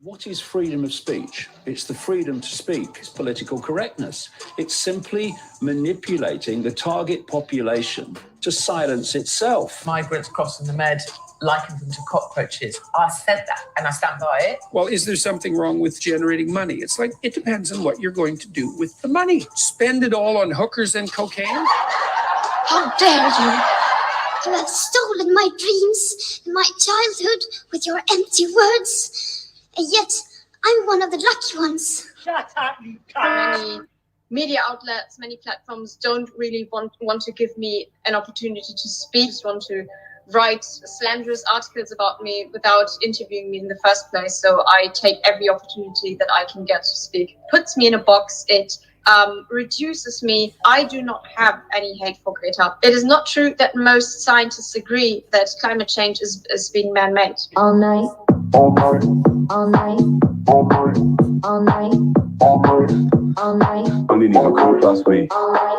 What is freedom of speech? It's the freedom to speak. It's political correctness. It's simply manipulating the target population to silence itself. Migrants crossing the Med, likened them to cockroaches. I said that and I stand by it. Well, is there something wrong with generating money? It's like, it depends on what you're going to do with the money. Spend it all on hookers and cocaine? How dare you! You have stolen my dreams and my childhood with your empty words. And yet, I'm one of the lucky ones. Shut up, you cunt! Many media outlets, many platforms don't really want to give me an opportunity to speak. Just want to write slanderous articles about me without interviewing me in the first place. So I take every opportunity that I can get to speak. Puts me in a box. It reduces me. I do not have any hate for Greta. It is not true that most scientists agree that climate change is being man-made. All night. All night. All night. All night. All night. All night. All night. Only need a cold last week. All night.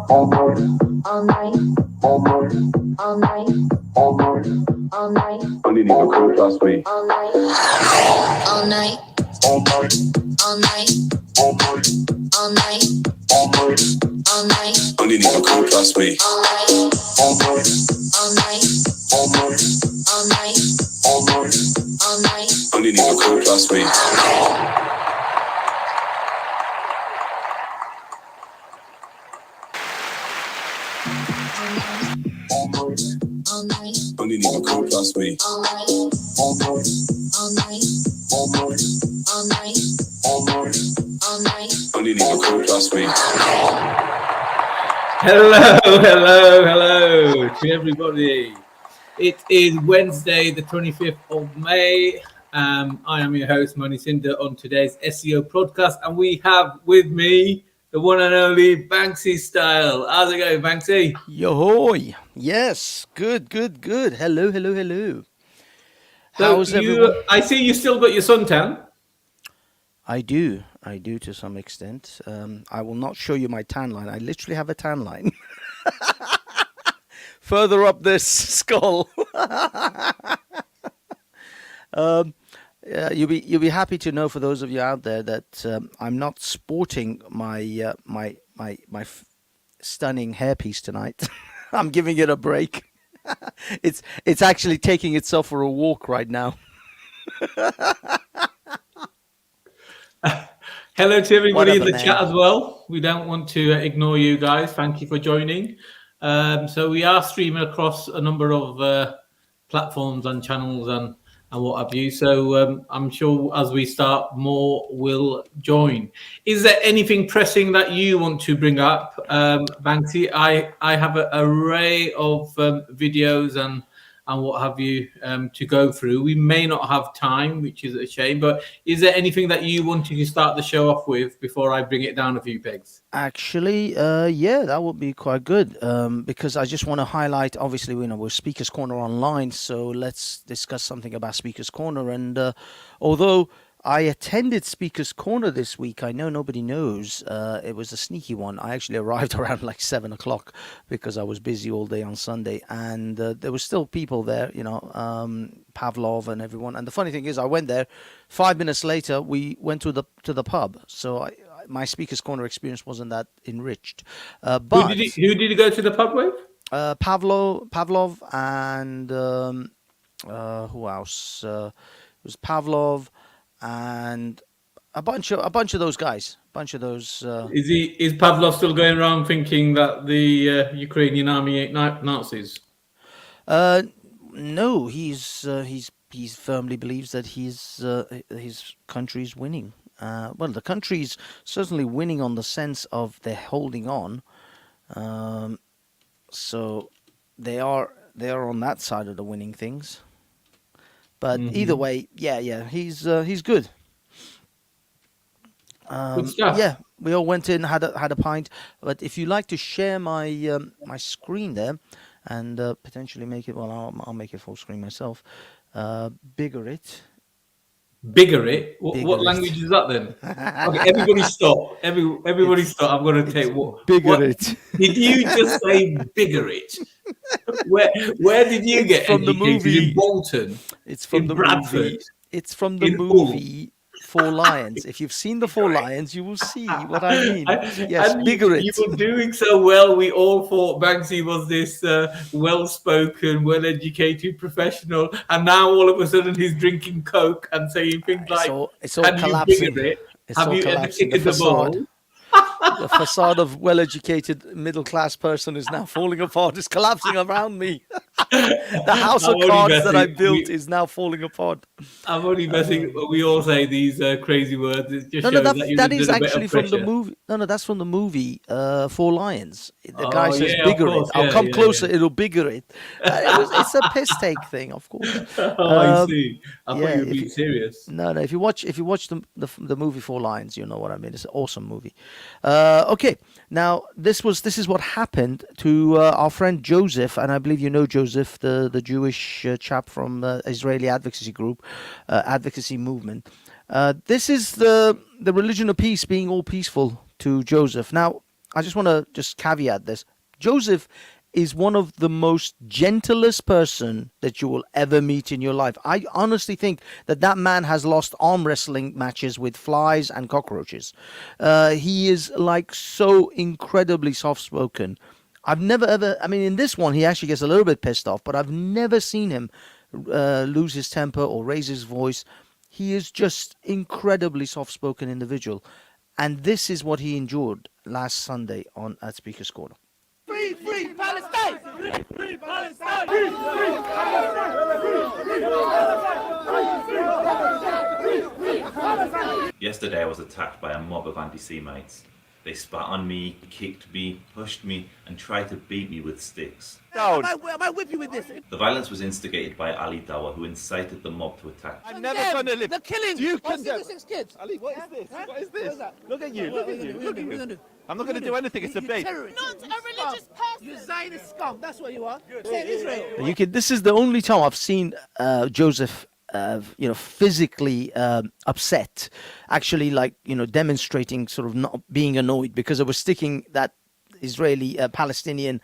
All night. All night. All night. All night. All night. All night. Only need a cold last week. All night. All night. All night. All night. All night. All night. All night. All night. Only need a cold last week. All night. All night. All night. All night. All night. All night. All night. Only need a cold last week. All night. Only need a cold last week. All night. All night. All night. All night. All night. All night. All night. Only need a cold last week. Hello to everybody. It is Wednesday, the 25th of May. I am your host, Mani Cinder, on today's SCO podcast, and we have with me the one and only Banksy Style. How's it going, Banksy? Yo-hoy. Yes, good. Hello. So How's everyone? I see you still got your suntan. I do to some extent. I will not show you my tan line. I literally have a tan line. Further up this skull. You'll be happy to know, for those of you out there, that I'm not sporting my stunning hairpiece tonight. I'm giving it a break. It's actually taking itself for a walk right now. Hello to everybody Whatever, in the man. chat as well. We don't want to ignore you guys. Thank you for joining. So we are streaming across a number of platforms and channels and what have you. So I'm sure as we start, more will join. Is there anything pressing that you want to bring up, Banksy? I have an array of videos and what have you to go through. We may not have time, which is a shame, but is there anything that you wanted to start the show off with before I bring it down a few pegs? Actually, yeah, that would be quite good, because I just want to highlight, obviously, we're Speaker's Corner online, so let's discuss something about Speaker's Corner. And although I attended Speaker's Corner this week, I know nobody knows, it was a sneaky one. I actually arrived around like 7 o'clock because I was busy all day on Sunday, and there were still people there, Pavlov and everyone. And the funny thing is, I went there, 5 minutes later, we went to the pub, so my Speaker's Corner experience wasn't that enriched. But who did you go to the pub with? Pavlov and who else? It was Pavlov and a bunch of those guys. Is Pavlov still going around thinking that the Ukrainian army ain't Nazis? No, he firmly believes that his country's winning. Well, the country's certainly winning on the sense of they're holding on. So they are on that side of the winning things. But either way, yeah, he's good. Good stuff. Yeah, we all went in, had a pint. But if you like to share my my screen there, and potentially make it, well, I'll make it full screen myself. Bigger it. What language is that then? Okay, everybody stop. Everybody stop. I'm going to take what? Bigger it. Did you just say bigger it? Where did you get from the educated? movie In Bolton? It's from in the Bradford. movie. It's from the In full. movie Four Lions. If you've seen the Four Lions, you will see what I mean. Yes, And bigger you it. were doing so well. We all thought Banksy was this well-spoken, well-educated professional, and now all of a sudden he's drinking Coke and saying things like, It's all "Can you collapsing. bigger it? It's Have all you ever collapsing. The kicked the facade. ball?" The facade of well-educated middle-class person is now falling apart. It's collapsing around me. The house of I'm only cards that I messing. built is now falling apart. I'm only messing. We all say these crazy words. It just No, shows no, that you're that under is a bit actually of from the pressure. movie. No, that's from the movie Four Lions. The guy Oh, says, yeah, of bigger it. course. I'll Yeah, come yeah, closer, yeah. it'll bigger it. It's a piss take thing, of course. Oh, I see. I thought yeah, you were if being you- serious. No, if you watch the movie Four Lions, you know what I mean. It's an awesome movie. Okay, now this is what happened to our friend Joseph, and I believe you know Joseph, the Jewish chap from Israeli advocacy group, advocacy movement. This is the religion of peace being all peaceful to Joseph. Now, I just want to caveat this. Joseph is one of the most gentlest person that you will ever meet in your life. I honestly think that man has lost arm wrestling matches with flies and cockroaches. He is like so incredibly soft-spoken. I've never ever, I mean, in this one, he actually gets a little bit pissed off, but I've never seen him lose his temper or raise his voice. He is just incredibly soft-spoken individual. And this is what he endured last Sunday at Speaker's Corner. Free, free Palestine! Free, free Palestine! Yesterday I was attacked by a mob of anti-Semites. They spat on me, kicked me, pushed me, and tried to beat me with sticks. Down. I whip you with this? The violence was instigated by Ali Dawa, who incited the mob to attack. I'm never gonna live. The killing. You condemn. 6 kids. Ali, what is this? Huh? What is this? Look at you. Look at you. Look at you. I'm not gonna do anything. It's a bait. Not a religious person. You Zionist scum. That's what you are. Say Israel. This is the only time I've seen Joseph physically upset, actually, like, demonstrating, sort of not being annoyed, because I was sticking that Israeli Palestinian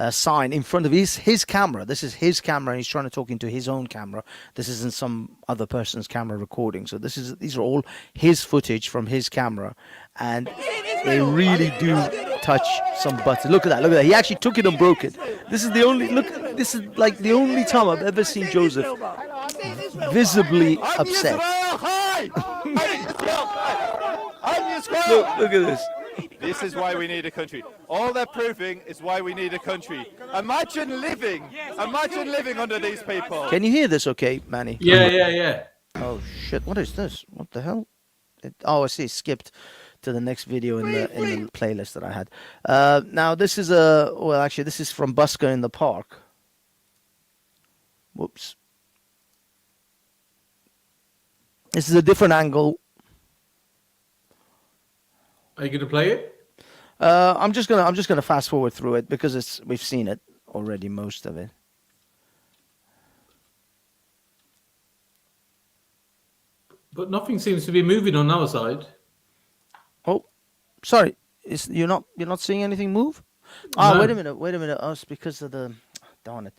sign in front of his camera. This is his camera, and he's trying to talk into his own camera. This isn't some other person's camera recording. So these are all his footage from his camera, and they really do touch some buttons. Look at that! Look at that! He actually took it and broke it. This is the only time I've ever seen Joseph visibly upset. Look at this. This is why we need a country. All they're proving is why we need a country. Imagine living under these people. Can you hear this okay, Manny? Yeah. Oh shit, what is this? What the hell? I see, skipped to the next video in the playlist that I had. Now this is this is from Busker in the Park. Whoops. This is a different angle. Are you going to play it? I'm just gonna fast forward through it because we've seen it already, most of it. But nothing seems to be moving on our side. Oh, sorry. You're not seeing anything move? No. Wait a minute. Oh, it's because of the. Darn it.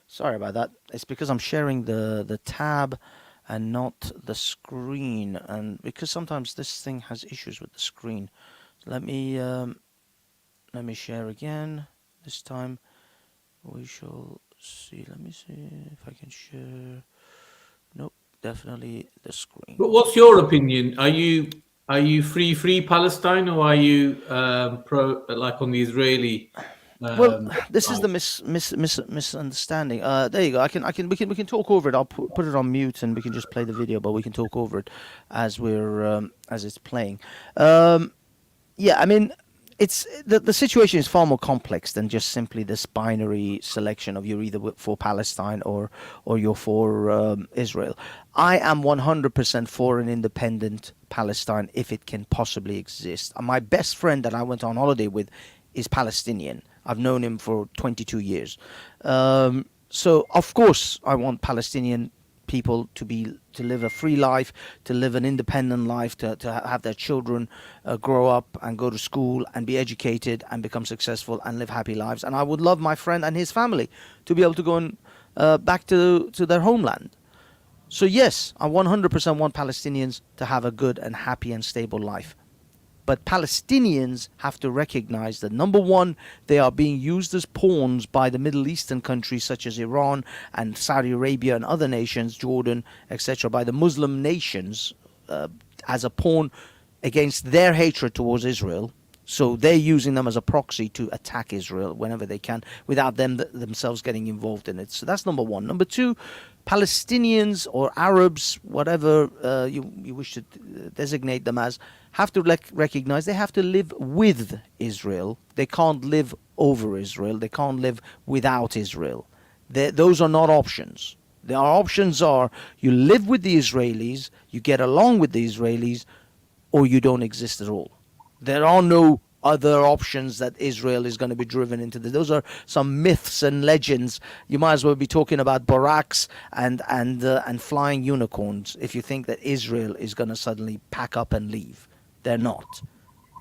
Sorry about that. It's because I'm sharing the tab and not the screen, and because sometimes this thing has issues with the screen. Let me share again. This time we shall see. Let me see if I can share. Nope, definitely the screen. But what's your opinion? Are you free Palestine, or are you pro, like, on the Israeli? Well, this is the misunderstanding. There you go. We can talk over it. I'll put it on mute and we can just play the video, but we can talk over it as as it's playing. Yeah, I mean, it's the situation is far more complex than just simply this binary selection of you're either for Palestine or you're for Israel. I am 100% for an independent Palestine if it can possibly exist. My best friend that I went on holiday with is Palestinian. I've known him for 22 years. So of course I want Palestinian people to live a free life, to live an independent life, to have their children grow up and go to school and be educated and become successful and live happy lives. And I would love my friend and his family to be able to go back to their homeland. So yes, I 100% want Palestinians to have a good and happy and stable life. But Palestinians have to recognize that, number one, they are being used as pawns by the Middle Eastern countries such as Iran and Saudi Arabia and other nations, Jordan, etc., by the Muslim nations as a pawn against their hatred towards Israel. So they're using them as a proxy to attack Israel whenever they can without them themselves getting involved in it. So that's number one. Number two, Palestinians or Arabs, whatever you wish to designate them as, have to recognize they have to live with Israel. They can't live over Israel. They can't live without Israel. Those are not options. The options are you live with the Israelis, you get along with the Israelis, or you don't exist at all. There are no other options that Israel is going to be driven into. Those are some myths and legends. You might as well be talking about barracks and flying unicorns if you think that Israel is going to suddenly pack up and leave. They're not.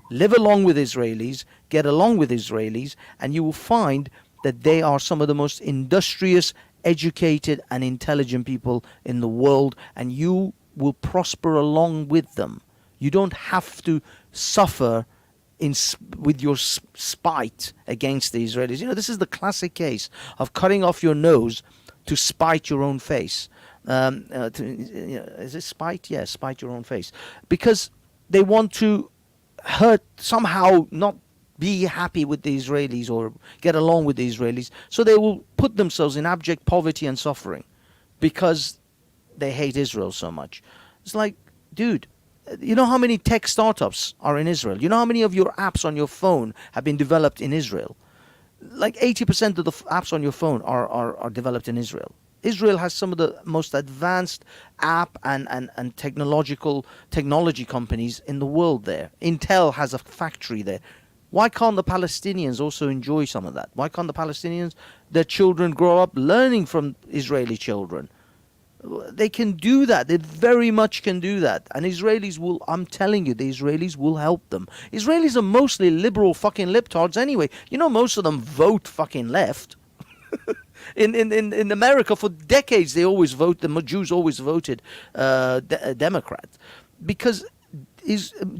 Live along with Israelis, get along with Israelis, and you will find that they are some of the most industrious, educated, and intelligent people in the world, and you will prosper along with them. You don't have to suffer with your spite against the Israelis. You know, this is the classic case of cutting off your nose to spite your own face. Is it spite? Yeah, spite your own face. Because they want to hurt, somehow not be happy with the Israelis or get along with the Israelis. So they will put themselves in abject poverty and suffering because they hate Israel so much. It's like, dude, you know how many tech startups are in Israel? You know how many of your apps on your phone have been developed in Israel? Like 80% of the apps on your phone are developed in Israel. Israel has some of the most advanced app and technology companies in the world there. Intel has a factory there. Why can't the Palestinians also enjoy some of that? Why can't the Palestinians, their children, grow up learning from Israeli children? They can do that. They very much can do that. And Israelis will, I'm telling you, the Israelis will help them. Israelis are mostly liberal fucking libtards anyway. You know, most of them vote fucking left. In America, for decades, they always vote. The Jews always voted Democrat, because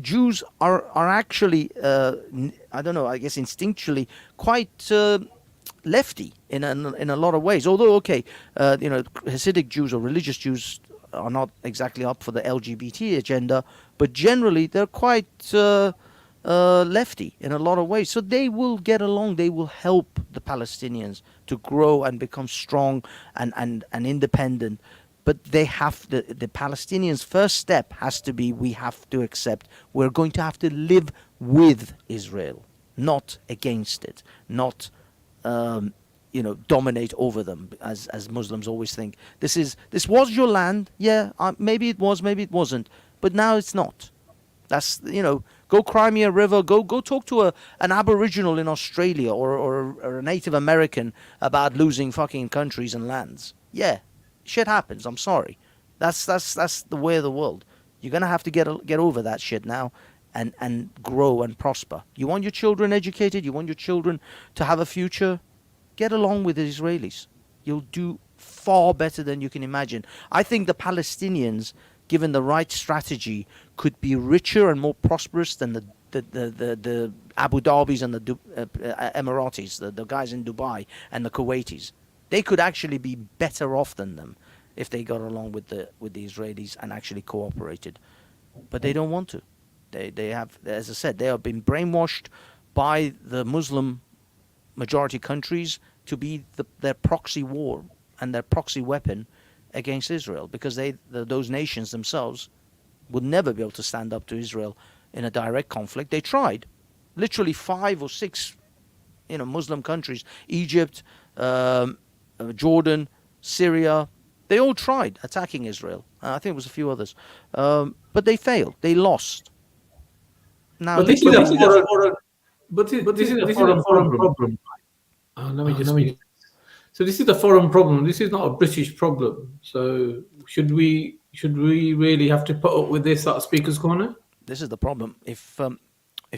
Jews are actually, I don't know, I guess instinctually quite lefty in a lot of ways. Although, okay, Hasidic Jews or religious Jews are not exactly up for the LGBT agenda, but generally they're quite lefty in a lot of ways. So they will get along. They will help the Palestinians to grow and become strong and independent. But they have the Palestinians' first step has to be, we have to accept we're going to have to live with Israel, not against it, not dominate over them, as Muslims always think. This was your land, yeah, maybe it was, maybe it wasn't, but now it's not. That's, go Crimea River, go talk to an Aboriginal in Australia or a Native American about losing fucking countries and lands. Yeah, shit happens. I'm sorry. That's the way of the world. You're gonna have to get over that shit now and grow and prosper. You want your children educated? You want your children to have a future? Get along with the Israelis. You'll do far better than you can imagine. I think the Palestinians, given the right strategy, could be richer and more prosperous than the Abu Dhabis and the Emiratis, the guys in Dubai and the Kuwaitis. They could actually be better off than them if they got along with the Israelis and actually cooperated. But they don't want to. They have, as I said, they have been brainwashed by the Muslim majority countries to be their proxy war and their proxy weapon against Israel, because those nations themselves would never be able to stand up to Israel in a direct conflict. They tried. Literally 5 or 6 Muslim countries, Egypt, Jordan, Syria, they all tried attacking Israel. I think it was a few others. But they failed. They lost. Now, this is a foreign problem. So this is a foreign problem. This is not a British problem. So should we really have to put up with this at Speaker's Corner? This is the problem. If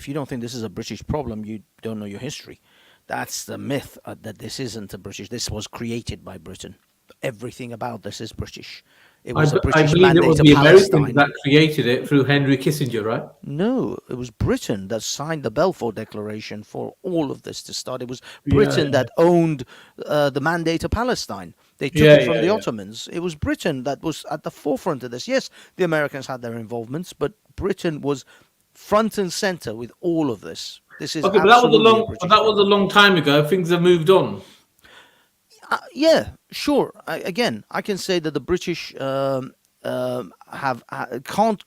you don't think this is a British problem, you don't know your history. That's the myth, that this isn't a British. This was created by Britain. Everything about this is British. It was a I British believe it mandate was to the Americans Palestine. that created it through Henry Kissinger, right? No, it was Britain that signed the Balfour Declaration for all of this to start. It was Yeah, Britain yeah. that owned the mandate to Palestine. They took Yeah, it from yeah, the yeah. Ottomans. It was Britain that was at the forefront of this. Yes, the Americans had their involvements, but Britain was front and center with all of this. This is Okay, but that was absolutely a British that was a program. long time ago. Things have moved on. Yeah, sure. Again, I can say that the British can't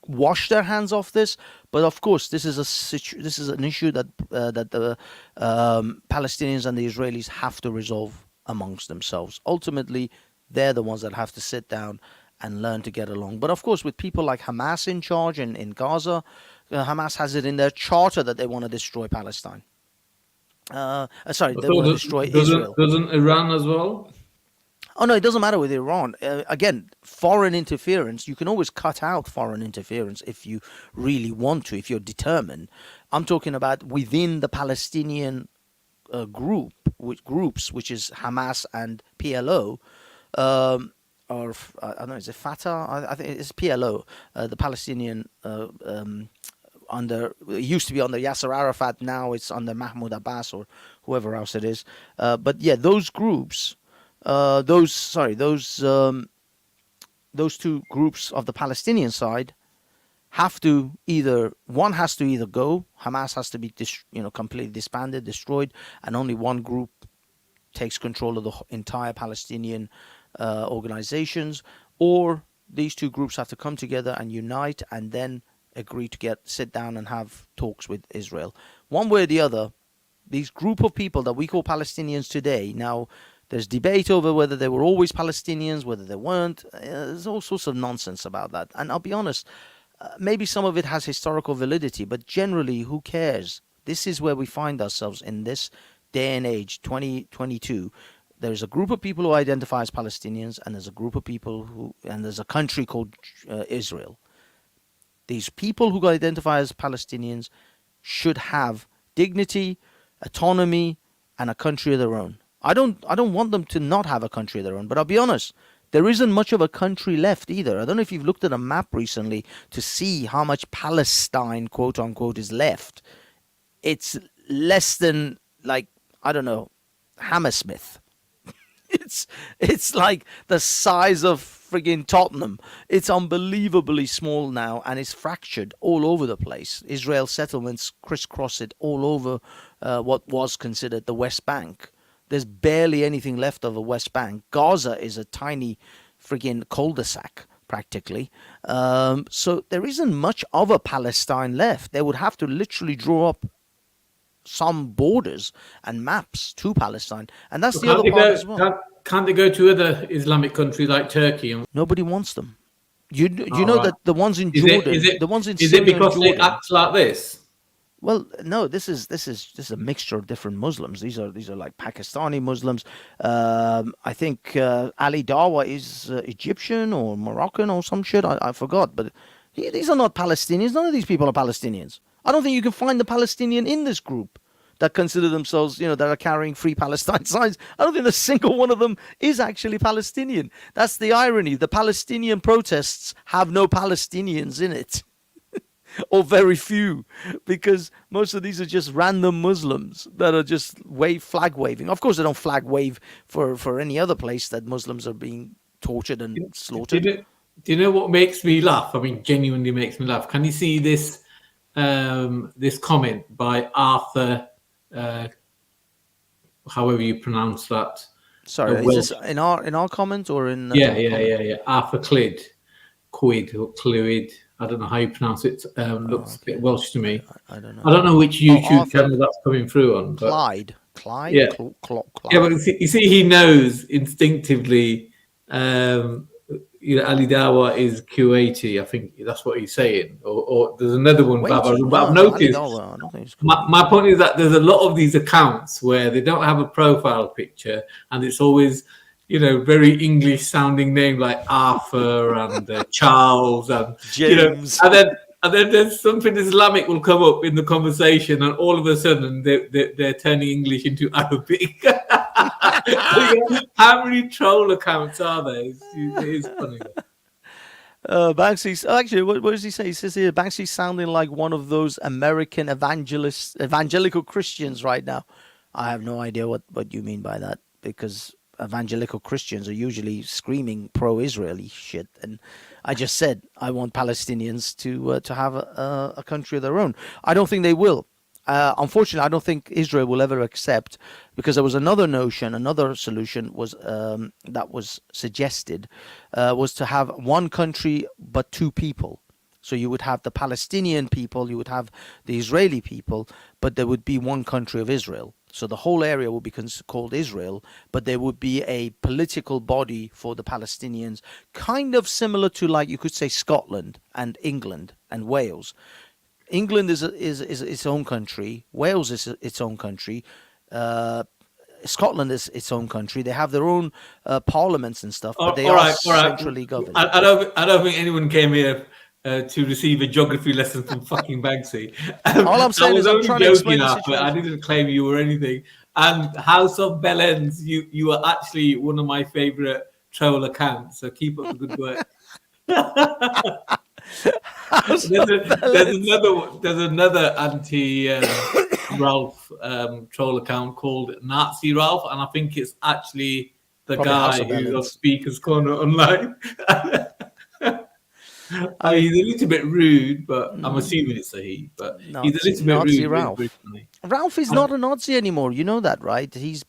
wash their hands off this, but of course, this is an issue that the Palestinians and the Israelis have to resolve amongst themselves. Ultimately, they're the ones that have to sit down and learn to get along. But of course, with people like Hamas in charge in Gaza, Hamas has it in their charter that they want to destroy Palestine. They want to destroy Israel. Doesn't Iran as well? Oh, no, it doesn't matter with Iran. Again, foreign interference, you can always cut out foreign interference if you really want to, if you're determined. I'm talking about within the Palestinian groups, which is Hamas and PLO, or I don't know, is it Fatah? I think it's PLO, the Palestinian it used to be under Yasser Arafat, now it's under Mahmoud Abbas or whoever else it is. But yeah, those groups, those two groups of the Palestinian side have to either go, Hamas has to be completely disbanded, destroyed, and only one group takes control of the entire Palestinian organizations, or these two groups have to come together and unite and then agree to sit down and have talks with Israel. One way or the other, these group of people that we call Palestinians today, now there's debate over whether they were always Palestinians, whether they weren't. There's all sorts of nonsense about that. And I'll be honest, maybe some of it has historical validity, but generally, who cares? This is where we find ourselves in this day and age, 2022. There's a group of people who identify as Palestinians, and there's a group of people and there's a country called Israel. These people who identify as Palestinians should have dignity, autonomy, and a country of their own. I don't want them to not have a country of their own, but I'll be honest, there isn't much of a country left either. I don't know if you've looked at a map recently to see how much Palestine, quote unquote, is left. It's less than, Hammersmith. It's like the size of friggin' Tottenham. It's unbelievably small now, and it's fractured all over the place. Israel settlements crisscross it all over what was considered the West Bank. There's barely anything left of the West Bank. Gaza is a tiny friggin' cul-de-sac, practically. So there isn't much of a Palestine left. They would have to literally draw up some borders and maps to Palestine, and that's the other part as well. Can't they go to other Islamic countries like Turkey? Nobody wants them. You know that the ones in Jordan, the ones in Is Syria it because and they Jordan, act like this? Well, no, this is a mixture of different Muslims. These are like Pakistani Muslims. I think Ali Dawa is Egyptian or Moroccan or some shit. I forgot, but these are not Palestinians. None of these people are Palestinians. I don't think you can find the Palestinian in this group that consider themselves, that are carrying Free Palestine signs. I don't think a single one of them is actually Palestinian. That's the irony. The Palestinian protests have no Palestinians in it. Or very few, because most of these are just random Muslims that are just flag waving. Of course, they don't flag wave for any other place that Muslims are being tortured and slaughtered. Do you know what makes me laugh? I mean, genuinely makes me laugh. Can you see this this comment by Arthur, however you pronounce that? Sorry, is this in our comment or in? Yeah. Arthur Quid or Clwyd. I don't know how you pronounce it. Looks a bit Welsh to me. I don't know. I don't know which YouTube channel that's coming through on. But Clyde. Yeah. Clyde. Yeah, but you see, he knows instinctively. Ali Dawa is Q80. I think that's what he's saying. Or there's another one, but I've noticed. My point is that there's a lot of these accounts where they don't have a profile picture, and it's always, very English sounding name like Arthur and Charles and James. And then there's something Islamic will come up in the conversation, and all of a sudden they're turning English into Arabic. How many troll accounts are there? It is funny. Banksy's actually. What does he say? He says here, Banksy's sounding like one of those American evangelical Christians right now. I have no idea what you mean by that, because evangelical Christians are usually screaming pro-Israeli shit, and I just said I want Palestinians to have a country of their own. I don't think they will. Unfortunately, I don't think Israel will ever accept, because there was another notion, another solution was that was suggested, was to have one country but two people. So you would have the Palestinian people, you would have the Israeli people, but there would be one country of Israel. So the whole area would be called Israel, but there would be a political body for the Palestinians, kind of similar to, like, you could say Scotland and England and Wales. England is its own country. Wales is its own country. Scotland is its own country. They have their own parliaments and stuff, but they are centrally governed. I don't think anyone came here to receive a geography lesson from fucking Banksy. All I'm saying is I'm trying to explain the situation. I didn't claim you or anything. And House of Bellends, you are actually one of my favorite troll accounts. So keep up the good work. There's another anti Ralph troll account called Nazi Ralph, and I think it's actually the guy who's on Speaker's Corner online. I mean, he's a little bit rude, but I'm assuming it's a he. But he's a little bit rude. Ralph. Ralph is not a Nazi anymore. You know that, right? He's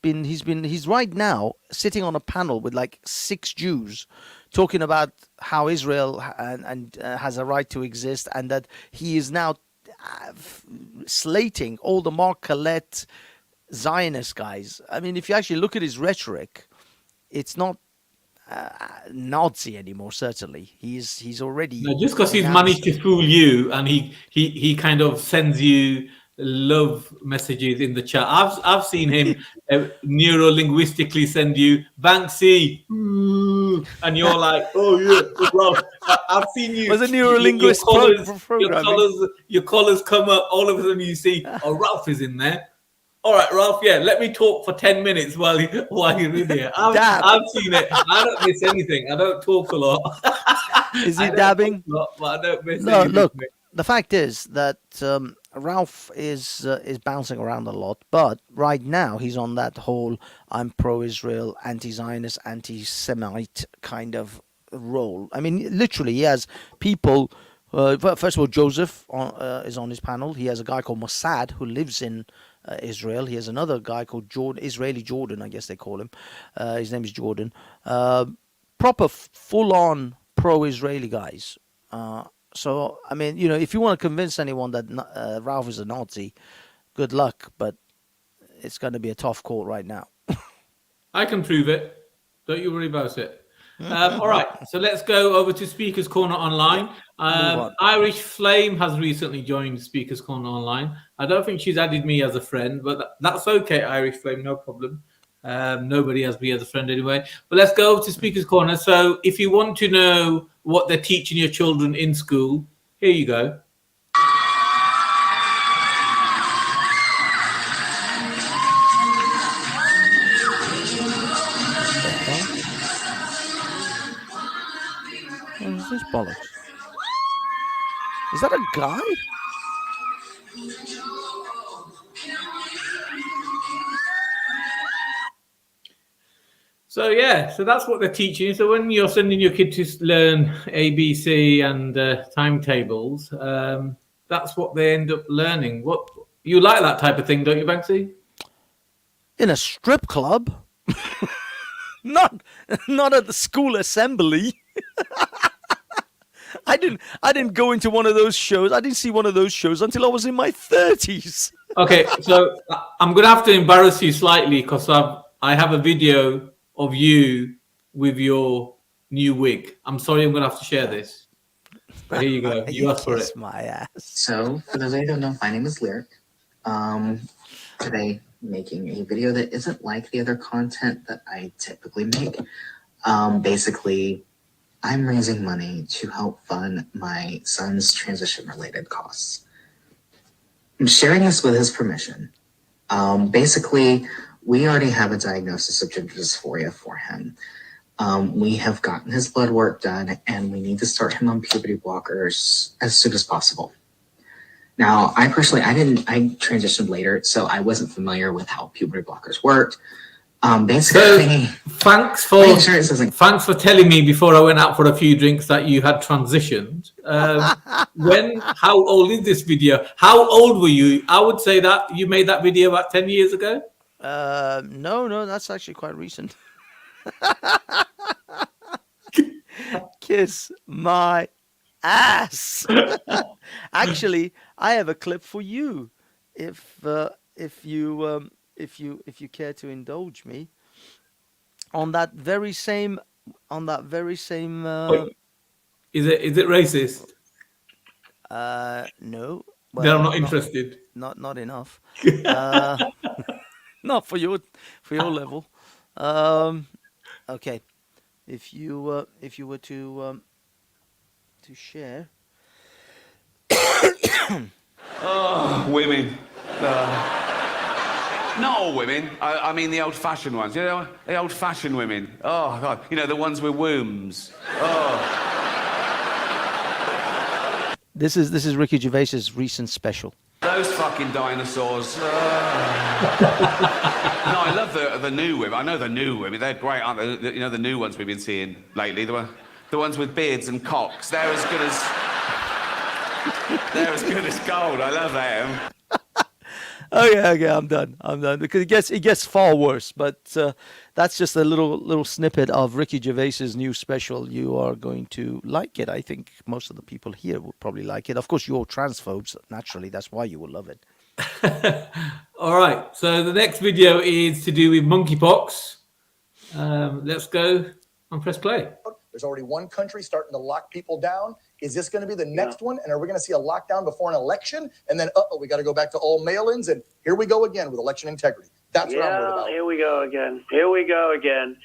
right now sitting on a panel with like 6 Jews, talking about how Israel and has a right to exist, and that he is now slating all the Mark Collette Zionist guys. I mean, if you actually look at his rhetoric, it's not Nazi anymore. Certainly, he's already just because he's managed to fool you, and he kind of sends you love messages in the chat. I've seen him neuro-linguistically send you Banksy, and you're like, oh yeah, Ralph. I've seen you. Was a neuro-linguist your colours come up. All of a sudden you see, oh, Ralph is in there. All right, Ralph. Yeah, let me talk for 10 minutes while you're in here. I've seen it. I don't miss anything. I don't talk a lot. Is he dabbing? But I don't miss anything. Look, the fact is that Ralph is bouncing around a lot, but right now he's on that whole I'm pro-Israel, anti-Zionist, anti-Semite kind of role. I mean, literally, he has people. First of all, Joseph is on his panel. He has a guy called Mossad who lives in Israel. He has another guy called Israeli Jordan, I guess they call him. His name is Jordan. Proper, full-on pro-Israeli guys. So, I mean, you know, if you want to convince anyone that Ralph is a Nazi, good luck, but it's going to be a tough call right now. I can prove it. Don't you worry about it. All right, so let's go over to Speaker's Corner Online. Irish Flame has recently joined Speaker's Corner Online. I don't think she's added me as a friend, but that's okay, Irish Flame, no problem. Nobody has me as a friend anyway. But let's go over to Speaker's Corner. So if you want to know what they're teaching your children in school, here you go. What is this bollocks? Is that a guy? So yeah, so that's what they're teaching you. So when you're sending your kid to learn ABC and timetables, that's what they end up learning. What you like that type of thing, don't you, Banksy? In a strip club, not at the school assembly. I didn't go into one of those shows. I didn't see one of those shows until I was in my 30s. Okay, so I'm gonna have to embarrass you slightly because I have a video of you with your new wig. I'm sorry, I'm gonna have to share this. But here you go. You asked for it. My ass. So, for those who don't know, my name is Lyric. Today, making a video that isn't like the other content that I typically make. Basically, I'm raising money to help fund my son's transition-related costs. I'm sharing this with his permission. Basically, we already have a diagnosis of gender dysphoria for him. We have gotten his blood work done, and we need to start him on puberty blockers as soon as possible. Now, I transitioned later, so I wasn't familiar with how puberty blockers worked. Basically, thanks for telling me before I went out for a few drinks that you had transitioned. How old is this video? How old were you? I would say that you made that video about 10 years ago. No, that's actually quite recent. Kiss my ass. Actually, I have a clip for you, if you care to indulge me on that very same. Is it racist? No. Well, then I'm not interested. Not enough. Not for your level. Okay. If you were to share. Oh, women. Not all women. I mean the old-fashioned ones. You know, the old-fashioned women. Oh, God. You know, the ones with wombs. Oh. This is Ricky Gervais's recent special. Those fucking dinosaurs. No, I love the new women. I know the new women. They're great, aren't they? You know, the new ones we've been seeing lately. The ones with beards and cocks. They're as good as gold. I love them. Okay, I'm done. Because it gets far worse. But that's just a little snippet of Ricky Gervais's new special. You are going to like it. I think most of the people here will probably like it. Of course, you're transphobes. Naturally, that's why you will love it. All right. So the next video is to do with monkeypox. Let's go and press play. There's already one country starting to lock people down. Is this going to be the next one? And are we going to see a lockdown before an election? And then, we got to go back to all mail-ins. And here we go again with election integrity. That's what I'm worried about. Here we go again.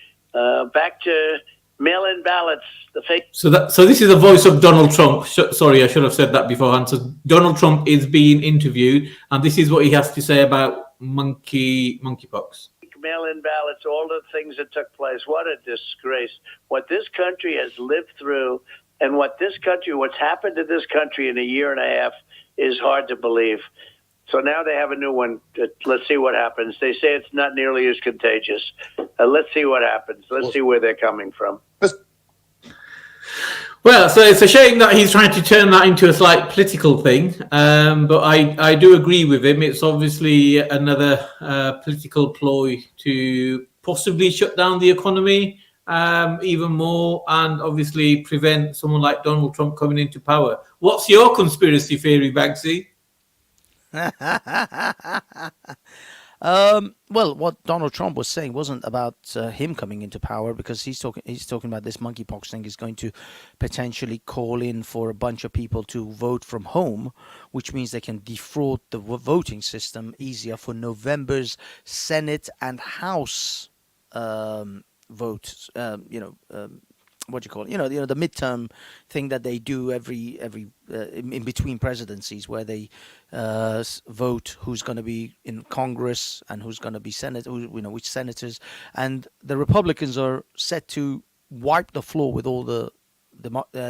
Back to mail-in ballots. The fake. So this is the voice of Donald Trump. Sorry, I should have said that beforehand. So Donald Trump is being interviewed, and this is what he has to say about monkeypox. Mail-in ballots, all the things that took place. What a disgrace. What this country has lived through and what's happened to this country in a year and a half is hard to believe. So now they have a new one. Let's see what happens. They say it's not nearly as contagious. Let's see what happens. Let's see where they're coming from. Well, so it's a shame that he's trying to turn that into a slight political thing, but I do agree with him. It's obviously another political ploy to possibly shut down the economy even more and obviously prevent someone like Donald Trump coming into power. What's your conspiracy theory, Bagsy? Well, what Donald Trump was saying wasn't about him coming into power, because he's talking about this monkeypox thing is going to potentially call in for a bunch of people to vote from home, which means they can defraud the voting system easier for November's Senate and House votes. What do you call it? The midterm thing that they do every in between presidencies, where they vote who's going to be in Congress and who's going to be Senate, which senators. And the Republicans are set to wipe the floor with all the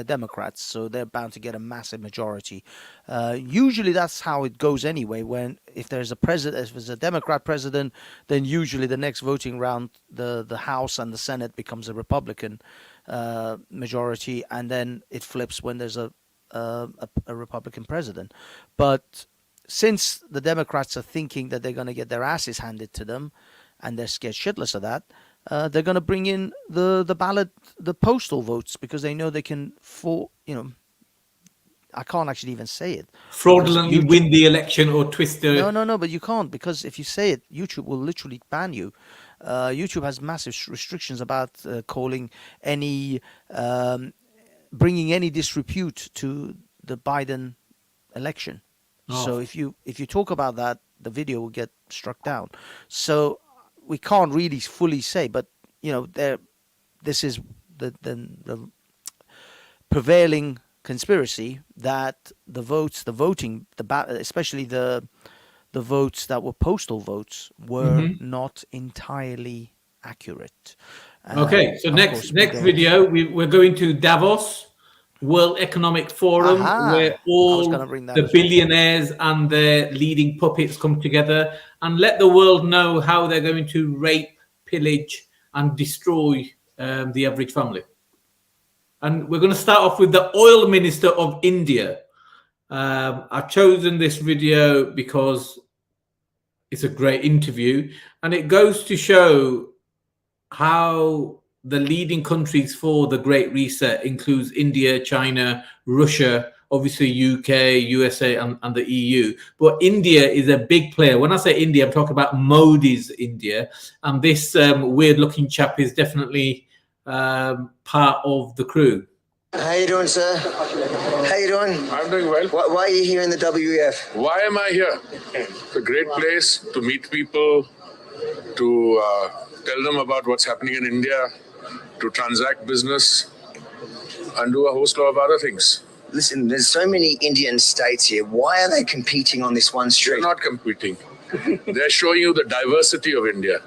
Democrats, so they're bound to get a massive majority. Usually that's how it goes anyway. If there's a Democrat president, then usually the next voting round, the House and the Senate becomes a Republican majority, and then it flips when there's a Republican president. But since the Democrats are thinking that they're going to get their asses handed to them, and they're scared shitless of that, they're going to bring in the postal votes, because they know they can I can't actually even say it. Fraudulently win the election or twist the... No, but you can't, because if you say it, YouTube will literally ban you. YouTube has massive restrictions about calling any, bringing any disrepute to the Biden election. Oh. So if you talk about that, the video will get struck down. So we can't really fully say, but this is the prevailing conspiracy that especially the votes that were postal votes were not entirely accurate. Okay, so next video, we're going to Davos, World Economic Forum, where all the billionaires and their leading puppets come together and let the world know how they're going to rape, pillage, and destroy the average family. And we're going to start off with the oil minister of India. I've chosen this video because it's a great interview, and it goes to show how the leading countries for the Great Reset includes India, China, Russia, obviously UK, USA, and the EU. But India is a big player. When I say India, I'm talking about Modi's India. And this weird-looking chap is definitely part of the crew. How you doing, sir? How you doing? I'm doing well. Why are you here in the WEF? Why am I here? It's a great place to meet people, to tell them about what's happening in India, to transact business, and do a host of other things. Listen, there's so many Indian states here. Why are they competing on this one street? They're not competing. They're showing you the diversity of India.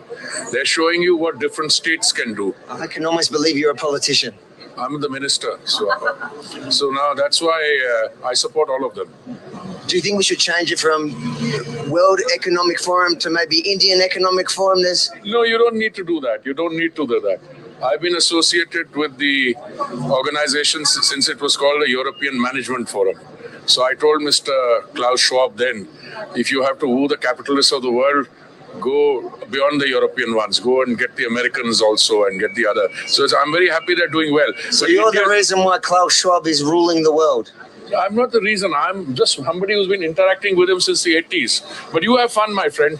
They're showing you what different states can do. I can almost believe you're a politician. I'm the minister, so now that's why I support all of them. Do you think we should change it from World Economic Forum to maybe Indian Economic Forum? No, you don't need to do that. You don't need to do that. I've been associated with the organization since it was called the European Management Forum. So I told Mr. Klaus Schwab then, if you have to woo the capitalists of the world, go beyond the European ones. Go and get the Americans also and get the other. So I'm very happy they're doing well. So you're the reason why Klaus Schwab is ruling the world? I'm not the reason. I'm just somebody who's been interacting with him since the 80s. But you have fun, my friend.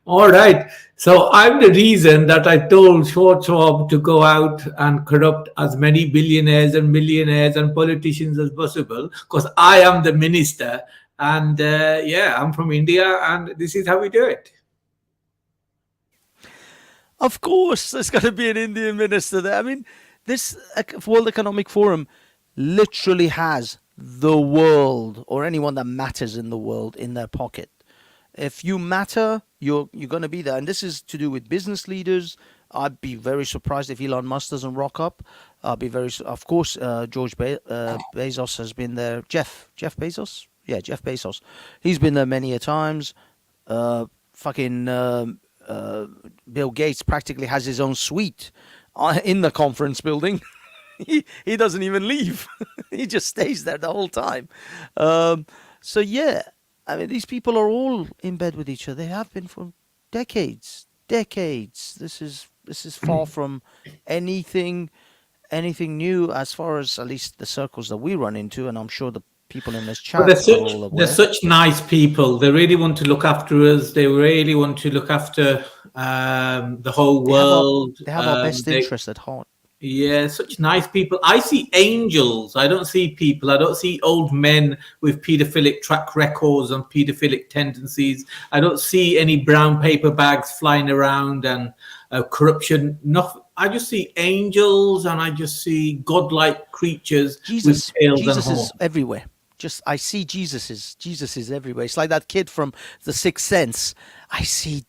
All right. So I'm the reason that I told Schwab to go out and corrupt as many billionaires and millionaires and politicians as possible, because I am the minister. And yeah, I'm from India, and this is how we do it. Of course, there's got to be an Indian minister there. I mean, this World Economic Forum literally has the world, or anyone that matters in the world, in their pocket. If you matter, you're going to be there. And this is to do with business leaders. I'd be very surprised if Elon Musk doesn't rock up. I'll be very, of course, George Bezos has been there. Jeff Bezos? Yeah, Jeff Bezos. He's been there many a times. Bill Gates practically has his own suite in the conference building. He doesn't even leave. He just stays there the whole time. So yeah, I mean, these people are all in bed with each other. They have been for decades. This is far from anything new, as far as at least the circles that we run into, and I'm sure the people in this chat are all aware. They're such nice people. They really want to look after us. They really want to look after the whole world. They have our best interest at heart. Yeah, such nice people. I see angels. I don't see people. I don't see old men with paedophilic track records and paedophilic tendencies. I don't see any brown paper bags flying around and corruption. Nothing. I just see angels, and I just see godlike creatures. Jesus with is everywhere. I see Jesus is everywhere. It's like that kid from The Sixth Sense. I see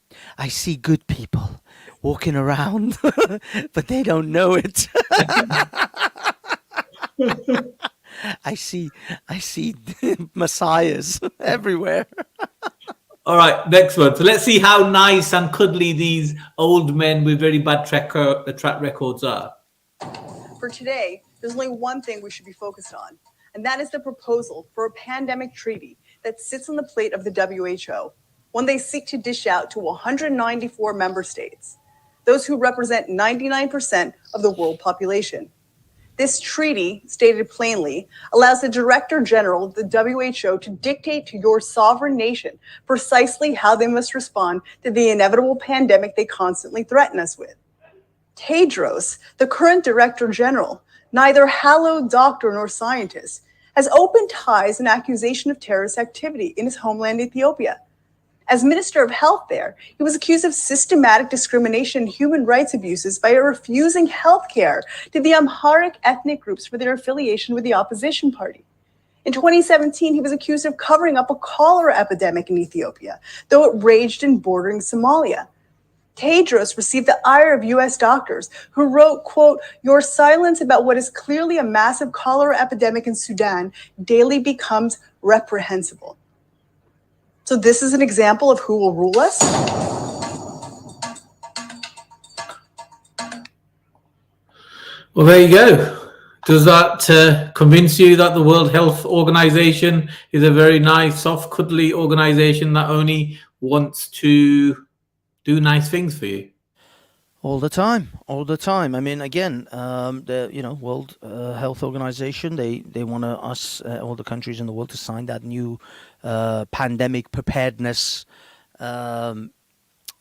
good people walking around, but they don't know it. I see messiahs everywhere. All right, next one. So let's see how nice and cuddly these old men with very bad track records are. For today, there's only one thing we should be focused on, and that is the proposal for a pandemic treaty that sits on the plate of the WHO, one they seek to dish out to 194 member states, those who represent 99% of the world population. This treaty, stated plainly, allows the Director General of the WHO to dictate to your sovereign nation precisely how they must respond to the inevitable pandemic they constantly threaten us with. Tedros, the current Director General, neither hallowed doctor nor scientist, has open ties and accusation of terrorist activity in his homeland Ethiopia. As Minister of Health there, he was accused of systematic discrimination and human rights abuses by refusing health care to the Amharic ethnic groups for their affiliation with the opposition party. In 2017, he was accused of covering up a cholera epidemic in Ethiopia, though it raged in bordering Somalia. Tedros received the ire of U.S. doctors who wrote, quote, "Your silence about what is clearly a massive cholera epidemic in Sudan daily becomes reprehensible." So this is an example of who will rule us. Well, there you go. Does that convince you that the World Health Organization is a very nice, soft, cuddly organization that only wants to do nice things for you? All the time. I mean, again, the World Health Organization, they want us, all the countries in the world, to sign that new pandemic preparedness.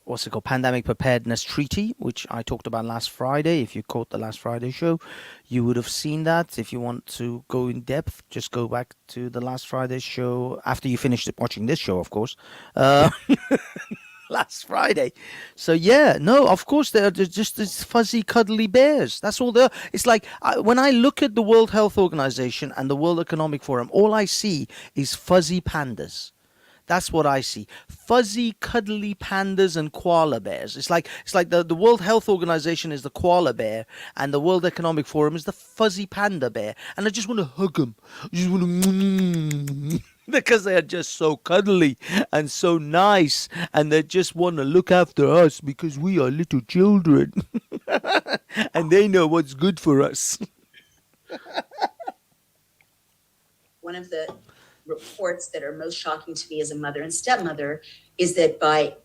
What's it called? Pandemic Preparedness Treaty, which I talked about last Friday. If you caught the last Friday show, you would have seen that. If you want to go in depth, just go back to the last Friday show after you finish watching this show, of course. Last Friday. So yeah, no, of course they're just these fuzzy, cuddly bears. That's all they're. It's like when I look at the World Health Organization and the World Economic Forum, all I see is fuzzy pandas. That's what I see. Fuzzy, cuddly pandas and koala bears. It's like the World Health Organization is the koala bear and the World Economic Forum is the fuzzy panda bear. And I just want to hug them. I just want to because they are just so cuddly and so nice, and they just want to look after us because we are little children. And they know what's good for us. One of the reports that are most shocking to me as a mother and stepmother is that by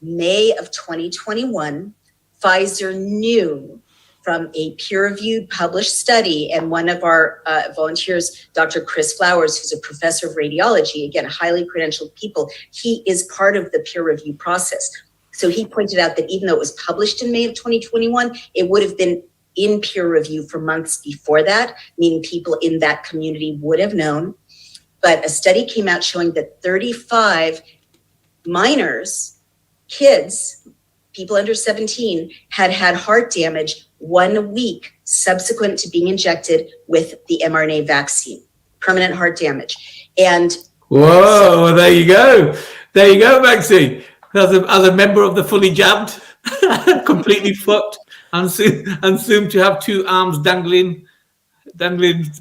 May of 2021, Pfizer knew from a peer-reviewed published study, and one of our volunteers, Dr. Chris Flowers, who's a professor of radiology, again, highly credentialed people, he is part of the peer review process. So he pointed out that even though it was published in May of 2021, it would have been in peer review for months before that, meaning people in that community would have known. But a study came out showing that 35 minors, kids, people under 17, had heart damage 1 week subsequent to being injected with the mRNA vaccine, permanent heart damage. And whoa, there you go. There you go, Maxine. As a member of the fully jabbed, completely fucked, and soon to have two arms dangling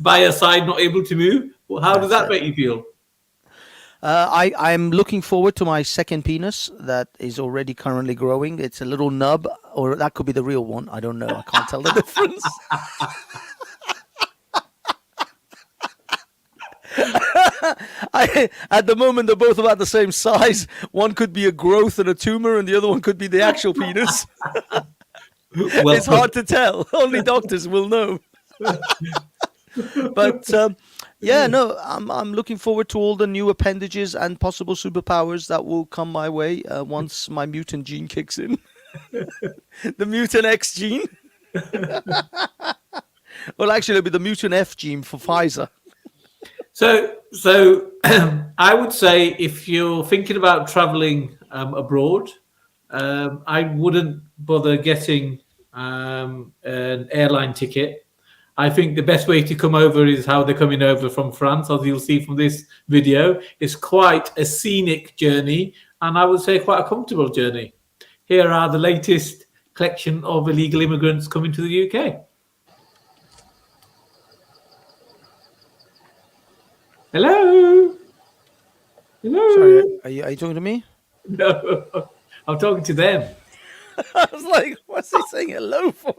by your side, not able to move. Well, how does that make you feel? I'm looking forward to my second penis that is already currently growing. It's a little nub, or that could be the real one. I don't know. I can't tell the difference. At the moment, they're both about the same size. One could be a growth and a tumor, and the other one could be the actual penis. Well, it's hard to tell. Only doctors will know. But yeah, no, I'm looking forward to all the new appendages and possible superpowers that will come my way once my mutant gene kicks in. The mutant X gene. Well, actually, it'll be the mutant F gene for Pfizer. So I would say if you're thinking about traveling abroad, I wouldn't bother getting an airline ticket. I think the best way to come over is how they're coming over from France, as you'll see from this video. It's quite a scenic journey, and I would say quite a comfortable journey. Here are the latest collection of illegal immigrants coming to the UK. Hello? Hello? Sorry, are you talking to me? No, I'm talking to them. I was like, what's he saying hello for?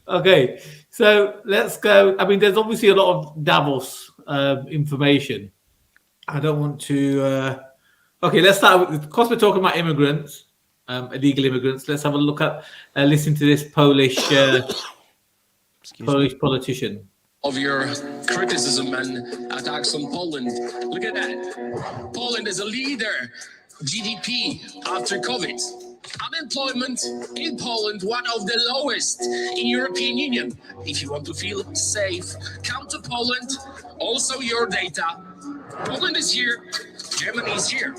Okay, so let's go. I mean, there's obviously a lot of Davos information. I don't want to... Okay, let's start with... Because we're talking about immigrants, illegal immigrants, let's have a look at... listen to this Polish politician. Of your criticism and attacks on Poland. Look at that. Poland is a leader. GDP after COVID. Unemployment in Poland, one of the lowest in European Union. If you want to feel safe, come to Poland. Also your data. Poland is here. Germany is here.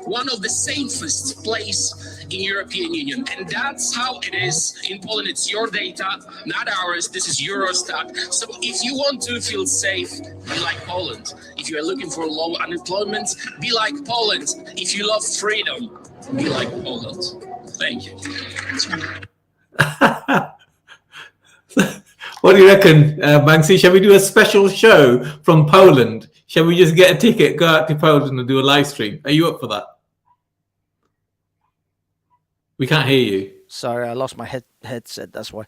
One of the safest place in European Union. And that's how it is in Poland. It's your data, not ours. This is Eurostat. So if you want to feel safe, be like Poland. If you are looking for low unemployment, be like Poland. If you love freedom, be like Poland. Thank you. What do you reckon, Banksy? Shall we do a special show from Poland? Shall we just get a ticket, go out to Poland and do a live stream? Are you up for that? We can't hear you. Sorry, I lost my headset. That's why.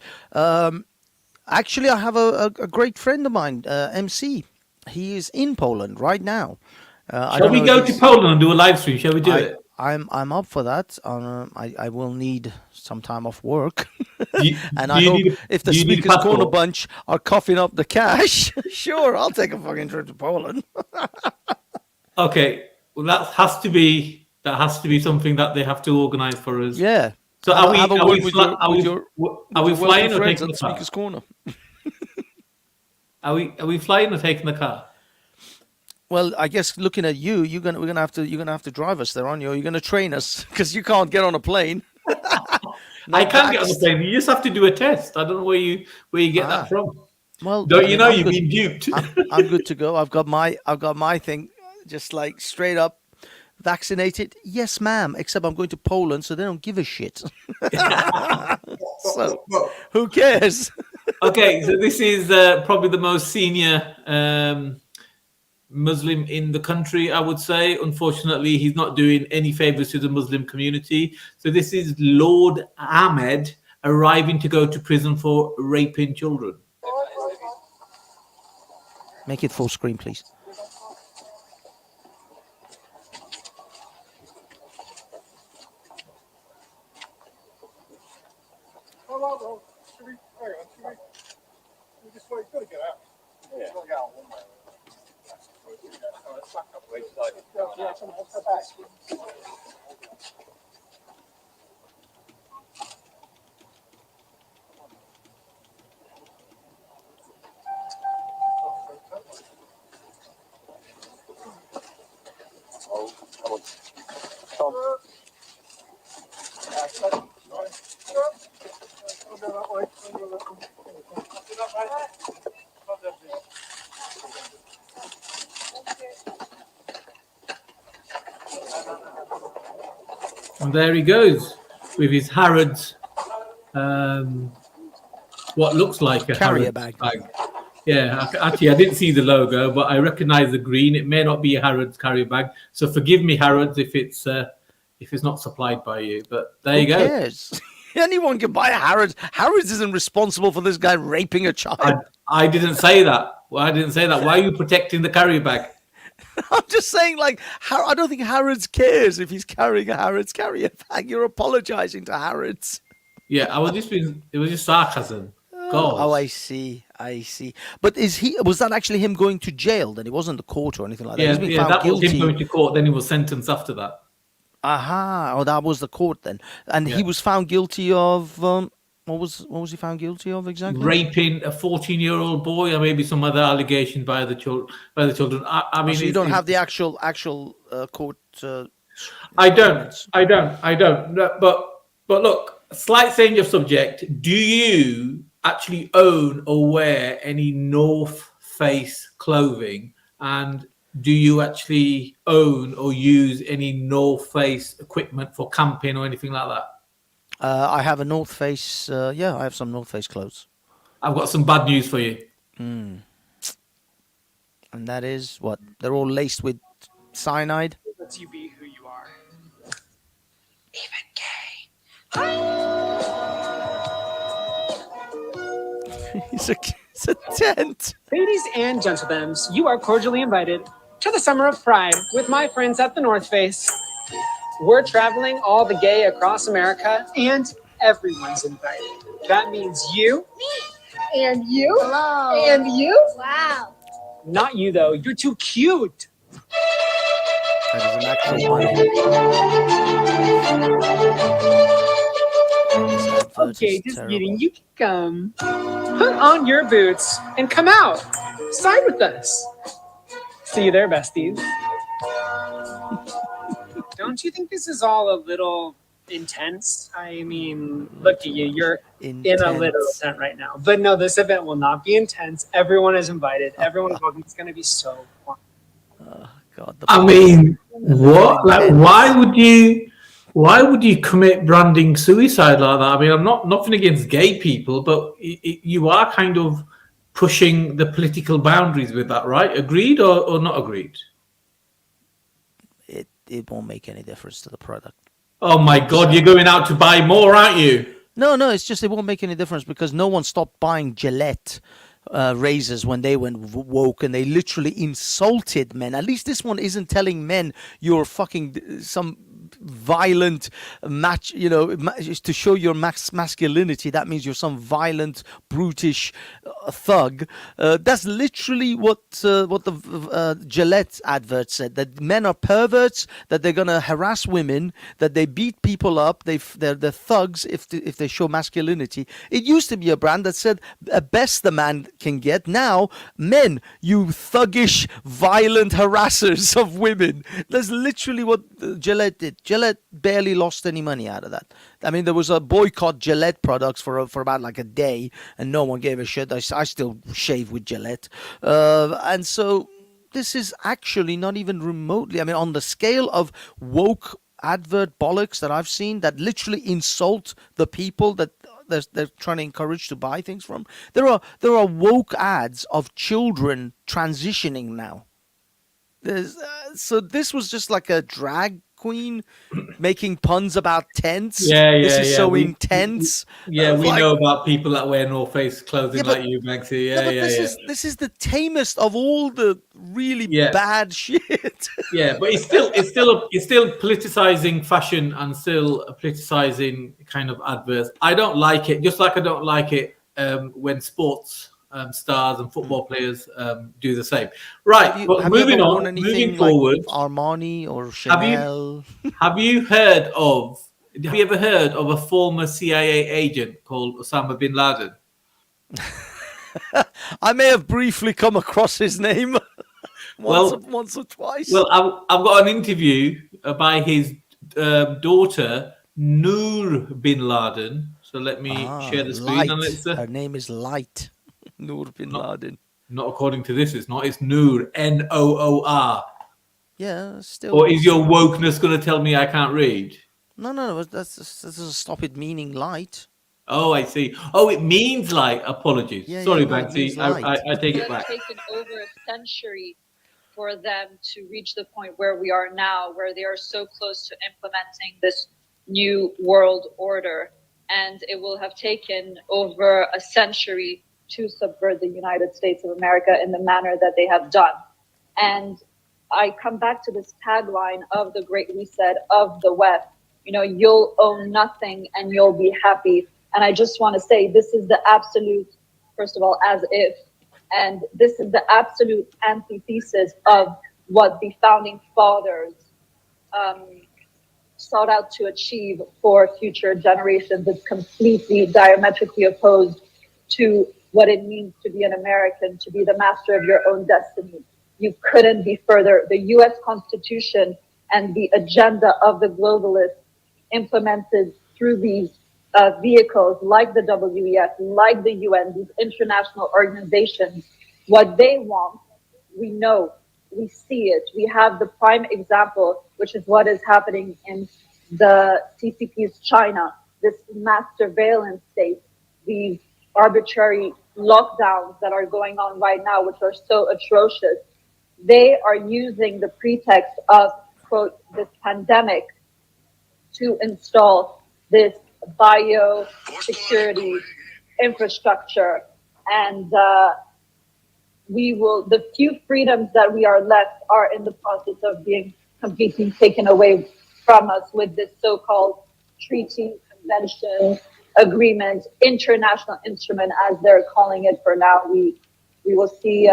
Actually, I have a great friend of mine, MC. He is in Poland right now. Shall we go to Poland and do a live stream? Shall we do it? I'm up for that. I will need some time off work, and do I you hope need if the do you need a Speakers Corner passport? bunch are coughing up the cash, sure, I'll take a fucking trip to Poland. Okay, well that has to be something that they have to organise for us. Yeah. So are we Have a are word we with fly- your- are with we your- are we with your flying wealthy or friends taking at the car? Speakers Corner. Are we flying or taking the car? Well, I guess looking at you, you're gonna have to drive us there, aren't you? You're gonna train us because you can't get on a plane. I can't get on the plane. You just have to do a test. I don't know where you get that from. Well, Don't I you mean, know I'm you've good- been duped? I'm good to go. I've got my thing, just like straight up vaccinated. Yes, ma'am. Except I'm going to Poland, so they don't give a shit. So who cares? Okay, so this is probably the most senior Muslim in the country, I would say. Unfortunately, he's not doing any favors to the Muslim community. So this is Lord Ahmed arriving to go to prison for raping children. Make it full screen, please. And there he goes with his Harrods, what looks like a Carrier Harrods bag. Yeah, actually, I didn't see the logo, but I recognise the green. It may not be a Harrods carrier bag, so forgive me, Harrods, if it's not supplied by you. But there you go. Who cares? Anyone can buy a Harrods. Harrods isn't responsible for this guy raping a child. I didn't say that. Well, I didn't say that. Why are you protecting the carrier bag? I'm just saying, like, I don't think Harrods cares if he's carrying a Harrods carrier bag. You're apologizing to Harrods. Yeah, it was just sarcasm. God. Oh, I see. But was that actually him going to jail then? It wasn't the court or anything like that. Yeah, He's been found that guilty. was him going to court. Then he was sentenced after that. Aha. Oh, that was the court then. And he was found guilty of what was he found guilty of exactly? Raping a 14-year-old boy, or maybe some other allegation by the children. I mean, so you don't have the actual court. I don't. No, but look, slight change of subject. Do you actually own or wear any North Face clothing? And do you actually own or use any North Face equipment for camping or anything like that? I have a North Face. I have some North Face clothes. I've got some bad news for you. And that is what? They're all laced with cyanide. Lets you be who you are. Even gay. It's a tent. Ladies and gentlemen, you are cordially invited to the Summer of Pride with my friends at the North Face. We're traveling all the gay across America, and everyone's invited. That means you. Me. And you. Hello. And you. Wow. Not you, though. You're too cute. That is an actual bunny. Okay, just kidding. You can come. Put on your boots and come out. Sign with us. See you there, besties. Don't you think this is all a little intense? I mean, look at you. You're in a literal tent right now. But no, this event will not be intense. Everyone is invited. Everyone is welcome. It's going to be so fun. God, I mean, what? Like, why would you Why would you commit branding suicide like that? I mean, I'm nothing against gay people, but you are kind of pushing the political boundaries with that, right? Agreed or not agreed? It won't make any difference to the product. Oh my God, you're going out to buy more, aren't you? No, it's just it won't make any difference because no one stopped buying Gillette razors when they went woke, and they literally insulted men. At least this one isn't telling men you're fucking some violent match, to show your masculinity. That means you're some violent, brutish thug. That's literally what the Gillette advert said, that men are perverts, that they're gonna harass women, that they beat people up, they're thugs if they show masculinity. It used to be a brand that said best the man can get. Now, men, you thuggish, violent harassers of women. That's literally what Gillette did. Gillette barely lost any money out of that. I mean, there was a boycott Gillette products for about like a day, and no one gave a shit. I still shave with Gillette, and so this is actually not even remotely. I mean, on the scale of woke advert bollocks that I've seen that literally insult the people that they're trying to encourage to buy things from. There are woke ads of children transitioning now. So this was just like a drag queen making puns about tents. This is so intense. We know about people that wear North Face clothing like you, Banksy. This is the tamest of all the really bad shit. But it's still politicizing fashion and still politicizing kind of adverts. I don't like it, just like I don't like it when sports stars and football players do the same. Right, but moving forward, like Armani or Chanel. Have you ever heard of a former CIA agent called Osama bin Laden? I may have briefly come across his name once or twice. Well, I've got an interview by his daughter, Noor bin Laden. So let me share the screen. Her name is Light. Noor bin Laden. Not according to this, it's not. It's Noor, Noor. Yeah, still. Or is your wokeness going to tell me I can't read? No. That doesn't stop it meaning light. Oh, I see. Oh, it means light. Apologies. Sorry, Banksy. I take it back. It's taken over a century for them to reach the point where we are now, where they are so close to implementing this new world order. And it will have taken over a century to subvert the United States of America in the manner that they have done. And I come back to this tagline of the Great Reset of the West, you'll own nothing and you'll be happy. And I just want to say, this is the absolute, first of all, as if, and this is the absolute antithesis of what the founding fathers sought out to achieve for future generations. It's completely diametrically opposed to what it means to be an American, to be the master of your own destiny. You couldn't be further. The US Constitution and the agenda of the globalists implemented through these vehicles like the WEF, like the UN, these international organizations, what they want, we know, we see it. We have the prime example, which is what is happening in the CCP's China, this mass surveillance state, these arbitrary lockdowns that are going on right now, which are so atrocious. They are using the pretext of, quote, this pandemic to install this biosecurity infrastructure. And the few freedoms that we are left are in the process of being completely taken away from us with this so-called treaty, convention, agreement, international instrument, as they're calling it for now. We will see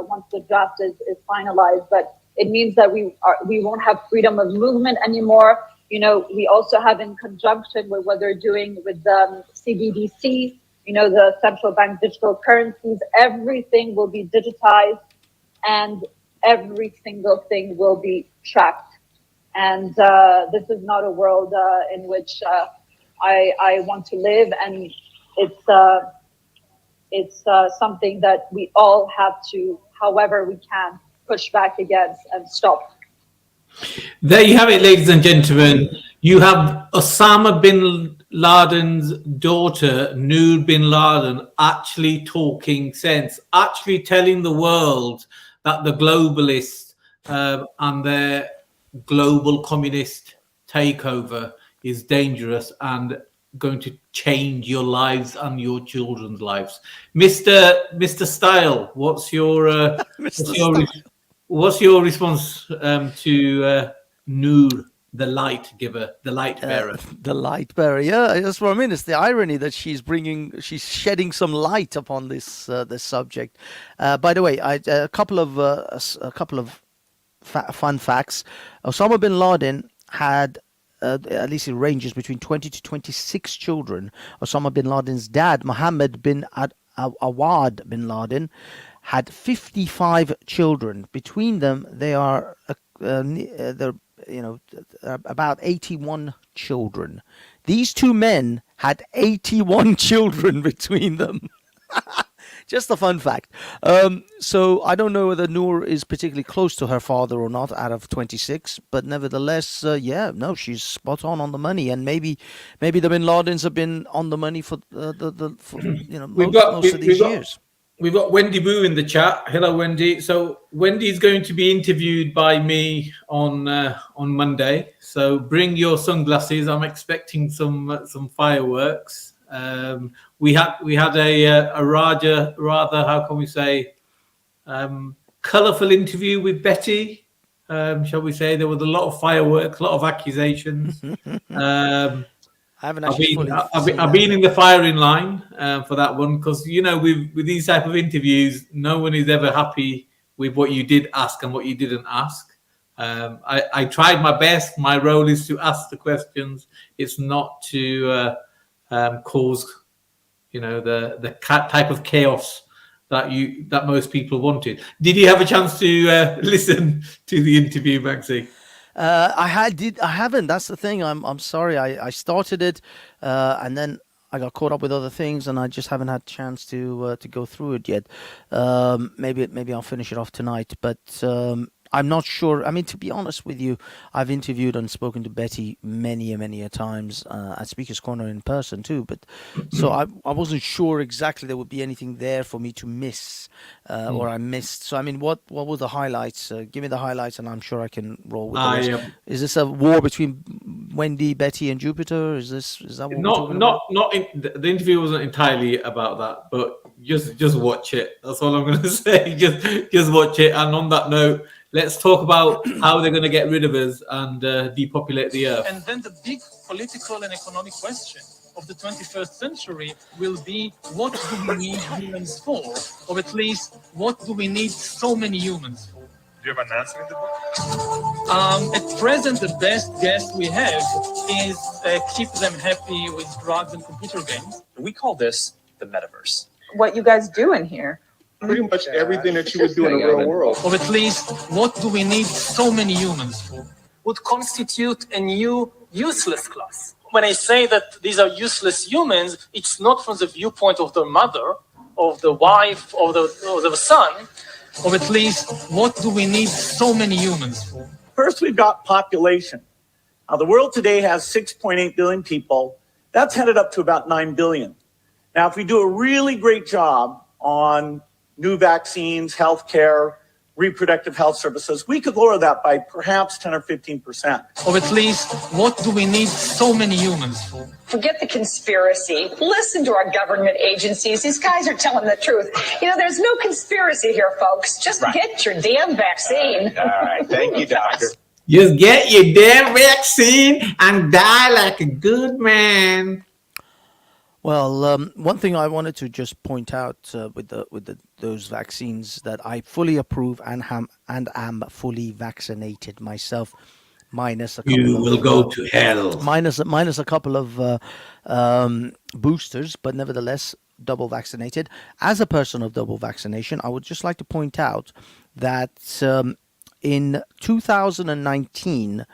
once the draft is finalized, but it means that we won't have freedom of movement anymore. We also have, in conjunction with what they're doing with the CBDC, the central bank digital currencies, everything will be digitized and every single thing will be tracked. And this is not a world in which I want to live, and it's something that we all have to, however we can, push back against and stop. There you have it, ladies and gentlemen. You have Osama bin Laden's daughter, Noor bin Laden, actually talking sense, actually telling the world that the globalists and their global communist takeover is dangerous and going to change your lives and your children's lives. Mr. Style, what's your what's your response to Noor, the light giver, the light bearer? The light bearer, yeah, that's what I mean. It's the irony that she's shedding some light upon this this subject. By the way, a couple of fun facts. Osama bin Laden had, at least it ranges between 20 to 26 children. Osama bin Laden's dad, Mohammed bin Awad bin Laden, had 55 children. Between them, they are about 81 children. These two men had 81 children between them. Just a fun fact. So I don't know whether Noor is particularly close to her father or not out of 26, but nevertheless, she's spot on the money. And maybe the Bin Ladens have been on the money for most of these years. We've got Wendy Boo in the chat. Hello, Wendy. So Wendy's going to be interviewed by me on Monday. So bring your sunglasses. I'm expecting some fireworks. We had a rather how can we say colourful interview with Betty. Shall we say there was a lot of fireworks, a lot of accusations. I've been in the firing line for that one because with these type of interviews, no one is ever happy with what you did ask and what you didn't ask. I tried my best. My role is to ask the questions. It's not to cause the type of chaos that most people wanted. Did you have a chance to listen to the interview, Maxi? I haven't. That's the thing. I'm sorry. I started it, and then I got caught up with other things, and I just haven't had a chance to go through it yet. Maybe I'll finish it off tonight, but I'm not sure. I mean, to be honest with you, I've interviewed and spoken to Betty many a times at Speaker's Corner in person too. But so I wasn't sure exactly there would be anything there for me to miss or I missed. So I mean, what were the highlights? Give me the highlights, and I'm sure I can roll with this. Is this a war between Wendy, Betty, and Jupiter? Is that what we're talking about? The interview wasn't entirely about that, but just watch it. That's all I'm going to say. Just watch it. And on that note, let's talk about how they're going to get rid of us and depopulate the earth. And then the big political and economic question of the 21st century will be, what do we need humans for? Or at least, what do we need so many humans for? Do you have an answer in the book? At present, the best guess we have is keep them happy with drugs and computer games. We call this the metaverse. What you guys do in here? Pretty much everything that you would do in the real world. Or at least, what do we need so many humans for? Would constitute a new useless class. When I say that these are useless humans, it's not from the viewpoint of the mother, of the wife, of the son, or at least, what do we need so many humans for? First, we've got population. Now, the world today has 6.8 billion people. That's headed up to about 9 billion. Now, if we do a really great job on new vaccines, healthcare, reproductive health services, we could lower that by perhaps 10 or 15%. Or at least, what do we need so many humans for? Forget the conspiracy. Listen to our government agencies. These guys are telling the truth. There's no conspiracy here, folks. Just get your damn vaccine. All right. Thank you, doctor. Just get your damn vaccine and die like a good man. Well, one thing I wanted to just point out with those vaccines that I fully approve and am fully vaccinated myself, minus a couple you will go to hell. Minus a couple of boosters, but nevertheless double vaccinated. As a person of double vaccination, I would just like to point out that in 2019.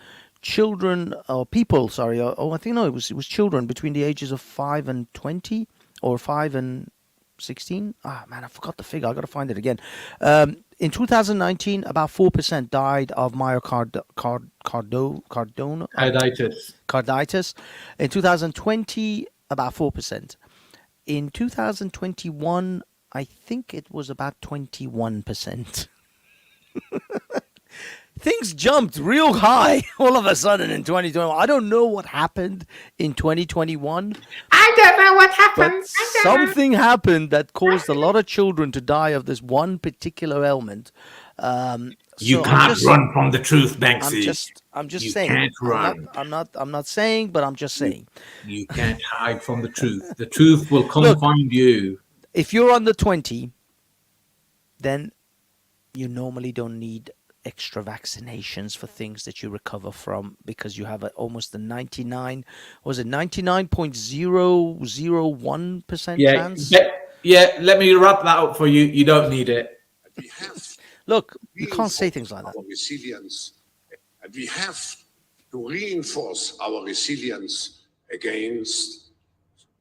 Children or people, I think it was children between the ages of 5 and 20 or 5 and 16? Ah, man, I forgot the figure. I got to find it again. In 2019, about 4% died of carditis. In 2020, about 4%. In 2021, I think it was about 21%. Things jumped real high all of a sudden in 2021. I don't know what happened in 2021. I don't know what happened. But something happened that caused a lot of children to die of this one particular ailment. You can't run from the truth, Banksy. I'm just You saying. can't run. I'm not saying, but I'm just saying. You can't hide from the truth. The truth will come find you. If you're under 20, then you normally don't need extra vaccinations for things that you recover from, because you have almost a 99.001% chance. Let me wrap that up for you. You don't need it. Look, you can't say things like that. Our resilience, and we have to reinforce our resilience against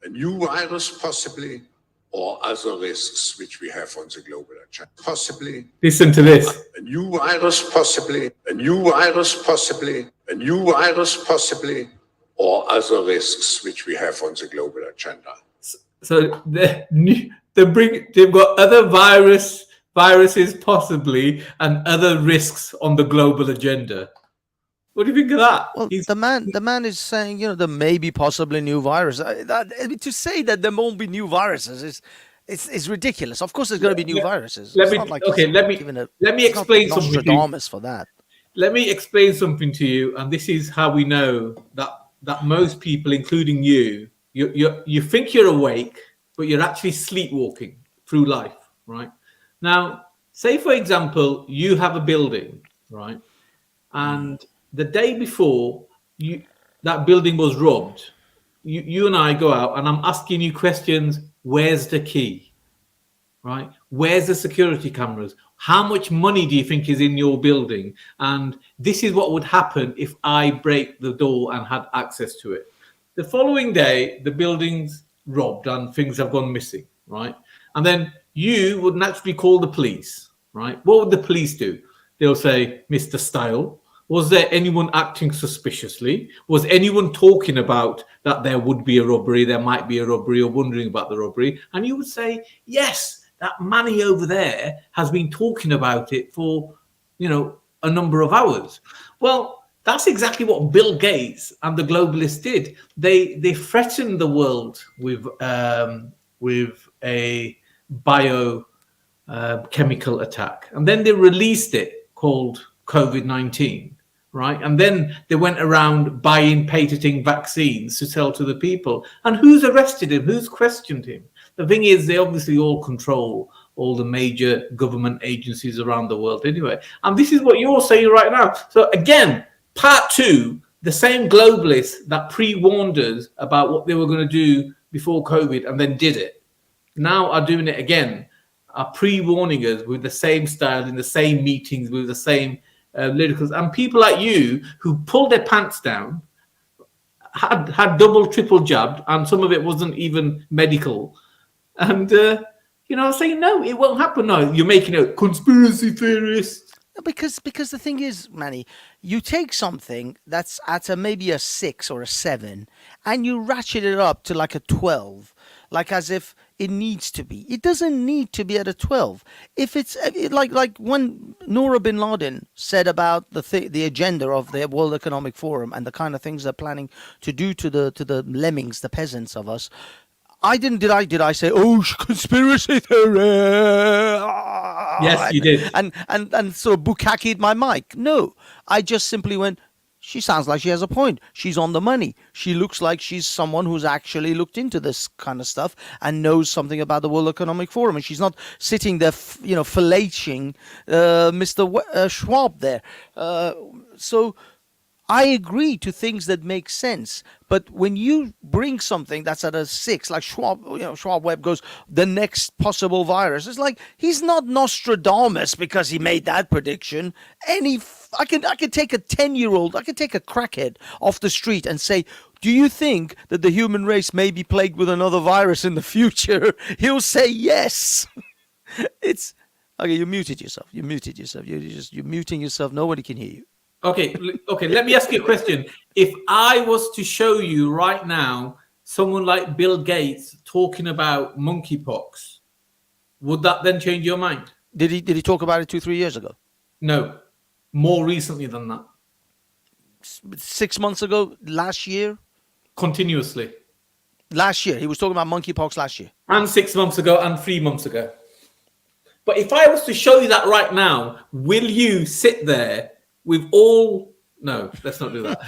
a new virus, possibly, or other risks which we have on the global agenda. Possibly. Listen to this. A new virus, possibly. A new virus, possibly. A new virus, possibly, or other risks which we have on the global agenda. So they've got other viruses possibly, and other risks on the global agenda. What do you think of that? Well, the man is saying, there may be possibly new virus. To say that there won't be new viruses is ridiculous. Of course, there's going to be new viruses. Let me explain something to you. For that. Let me explain something to you, and this is how we know that most people, including you think you're awake, but you're actually sleepwalking through life, right? Now, say for example, you have a building, right, and the day before that building was robbed, you and I go out and I'm asking you questions. Where's the key? Right? Where's the security cameras? How much money do you think is in your building? And this is what would happen if I break the door and had access to it. The following day, the building's robbed and things have gone missing, right? And then you would naturally call the police, right? What would the police do? They'll say, Mr. Style, was there anyone acting suspiciously? Was anyone talking about that there would be a robbery, there might be a robbery, or wondering about the robbery? And you would say, yes, that Manny over there has been talking about it for, a number of hours. Well, that's exactly what Bill Gates and the globalists did. They threatened the world with a biochemical attack, and then they released it called COVID-19, right? And then they went around buying, patenting vaccines to sell to the people. And who's arrested him? Who's questioned him? The thing is, they obviously all control all the major government agencies around the world anyway. And this is what you're saying right now. So again, part two, the same globalists that pre-warned us about what they were going to do before COVID and then did it, now are doing it again, are pre-warning us with the same style, in the same meetings, with the same lyricals. And people like you who pulled their pants down, had double, triple jabbed, and some of it wasn't even medical. And, saying, no, it won't happen. No, you're making a conspiracy theorist. Because the thing is, Manny, you take something that's at maybe a 6 or a 7 and you ratchet it up to like a 12, like as if it needs to be. It doesn't need to be at a 12. If it's like when Noura bin Laden said about the agenda of the World Economic Forum and the kind of things they're planning to do to the lemmings, the peasants of us. Did I say, conspiracy theory? Yes, you did. And sort of bukkakied my mic. No, I just simply went, she sounds like she has a point. She's on the money. She looks like she's someone who's actually looked into this kind of stuff and knows something about the World Economic Forum. And she's not sitting there, filleting Mr. Schwab there. So I agree to things that make sense, but when you bring something that's at a 6, like Schwab Webb goes, the next possible virus, it's like he's not Nostradamus because he made that prediction. I could take a 10-year-old, I could take a crackhead off the street and say, do you think that the human race may be plagued with another virus in the future? He'll say yes. It's okay. You muted yourself. You're muting yourself. Nobody can hear you. Okay, let me ask you a question. If I was to show you right now someone like Bill Gates talking about monkeypox, would that then change your mind? Did he talk about it 2-3 years ago? No, more recently than that. 6 months ago, last year? Continuously. Last year. He was talking about monkeypox last year. And 6 months ago and 3 months ago. But if I was to show you that right now, will you sit there with all... No, let's not do that.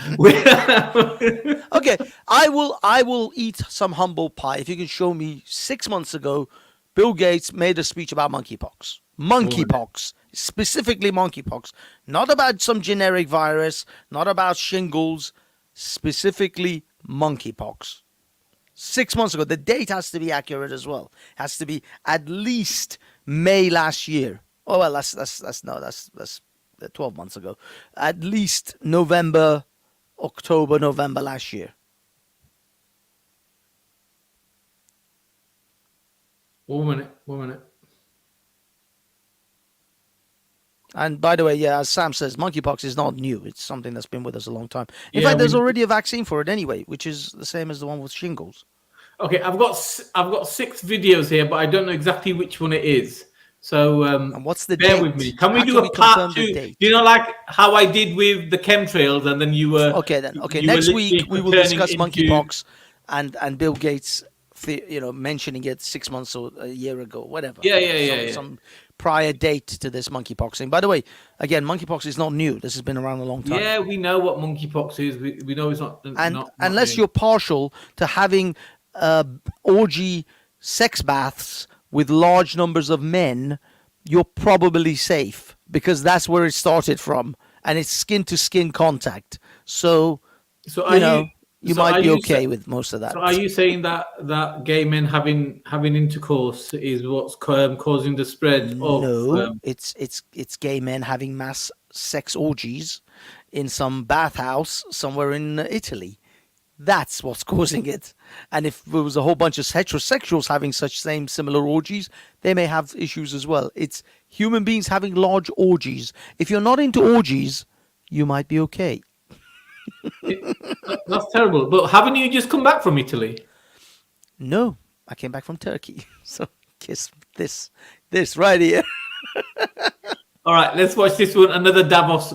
Okay, I will eat some humble pie if you can show me 6 months ago Bill Gates made a speech about monkeypox. Monkeypox, specifically monkeypox. Not about some generic virus, not about shingles, specifically monkeypox. 6 months ago. The date has to be accurate as well. Has to be at least May last year. Oh well, that's 12 months ago. At least October, November last year. One minute. And by the way, yeah, as Sam says, monkeypox is not new. It's something that's been with us a long time. In Yeah, fact, there's already a vaccine for it anyway, which is the same as the one with shingles. Okay, I've got 6 videos here, but I don't know exactly which one it is. So and what's the bear date? with me. Can we How do can a we part confirm the 2? date? You know, like how I did with the chemtrails, and then you were Okay, then. Okay, you were next week literally we will turning discuss into- monkeypox and Bill Gates, mentioning it 6 months or a year ago, whatever. Some prior date to this monkeypoxing. By the way, again, monkeypox is not new. This has been around a long time. Yeah, we know what monkeypox is. We know it's not. And not unless new. you're partial to having orgy sex baths with large numbers of men, you're probably safe because that's where it started from, and it's skin to skin contact. So you might be okay with most of that. So are you saying that gay men having intercourse is what's causing the spread of? No, it's gay men having mass sex orgies in some bathhouse somewhere in Italy. That's what's causing it. And if there was a whole bunch of heterosexuals having such similar orgies, they may have issues as well. It's human beings having large orgies. If you're not into orgies, you might be okay. That's terrible. But haven't you just come back from Italy? No, I came back from Turkey. So kiss this right here. All right, let's watch this one. Another Davos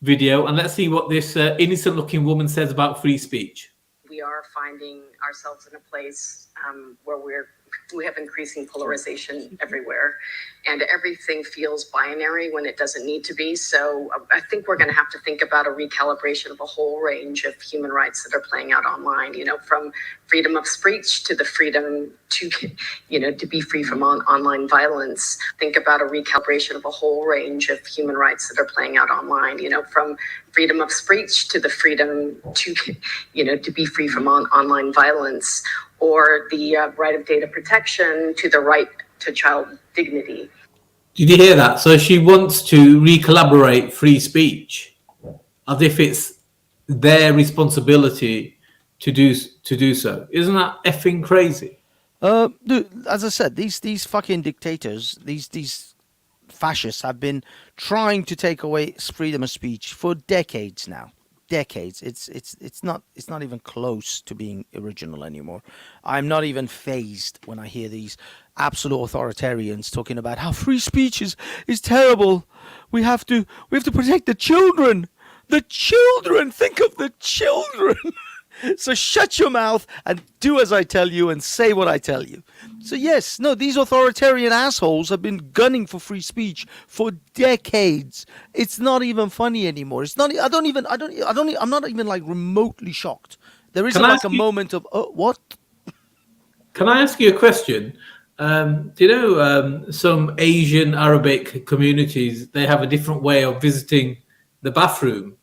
video, and let's see what this innocent-looking woman says about free speech. We are finding ourselves in a place where we have increasing polarization everywhere, and everything feels binary when it doesn't need to be. So I think we're going to have to think about a recalibration of a whole range of human rights that are playing out online, from freedom of speech to the freedom to be free from online violence. Think about a recalibration of a whole range of human rights that are playing out online, from freedom of speech to the freedom to be free from online violence, or the right of data protection to the right to child dignity. Did you hear that? So she wants to recollaborate free speech as if it's their responsibility to do so. Isn't that effing crazy? Dude, as I said, these fucking dictators, these fascists have been trying to take away freedom of speech for decades now. Decades. It's not even close to being original anymore. I'm not even fazed when I hear these absolute authoritarians talking about how free speech is terrible. We have to protect the children. The children. Think of the children. So shut your mouth and do as I tell you and say what I tell you. So yes, no, these authoritarian assholes have been gunning for free speech for decades. It's not even funny anymore. It's not. I'm not even like remotely shocked. There isn't like a moment of what? Can I ask you a question? Do you know some Asian Arabic communities, they have a different way of visiting the bathroom.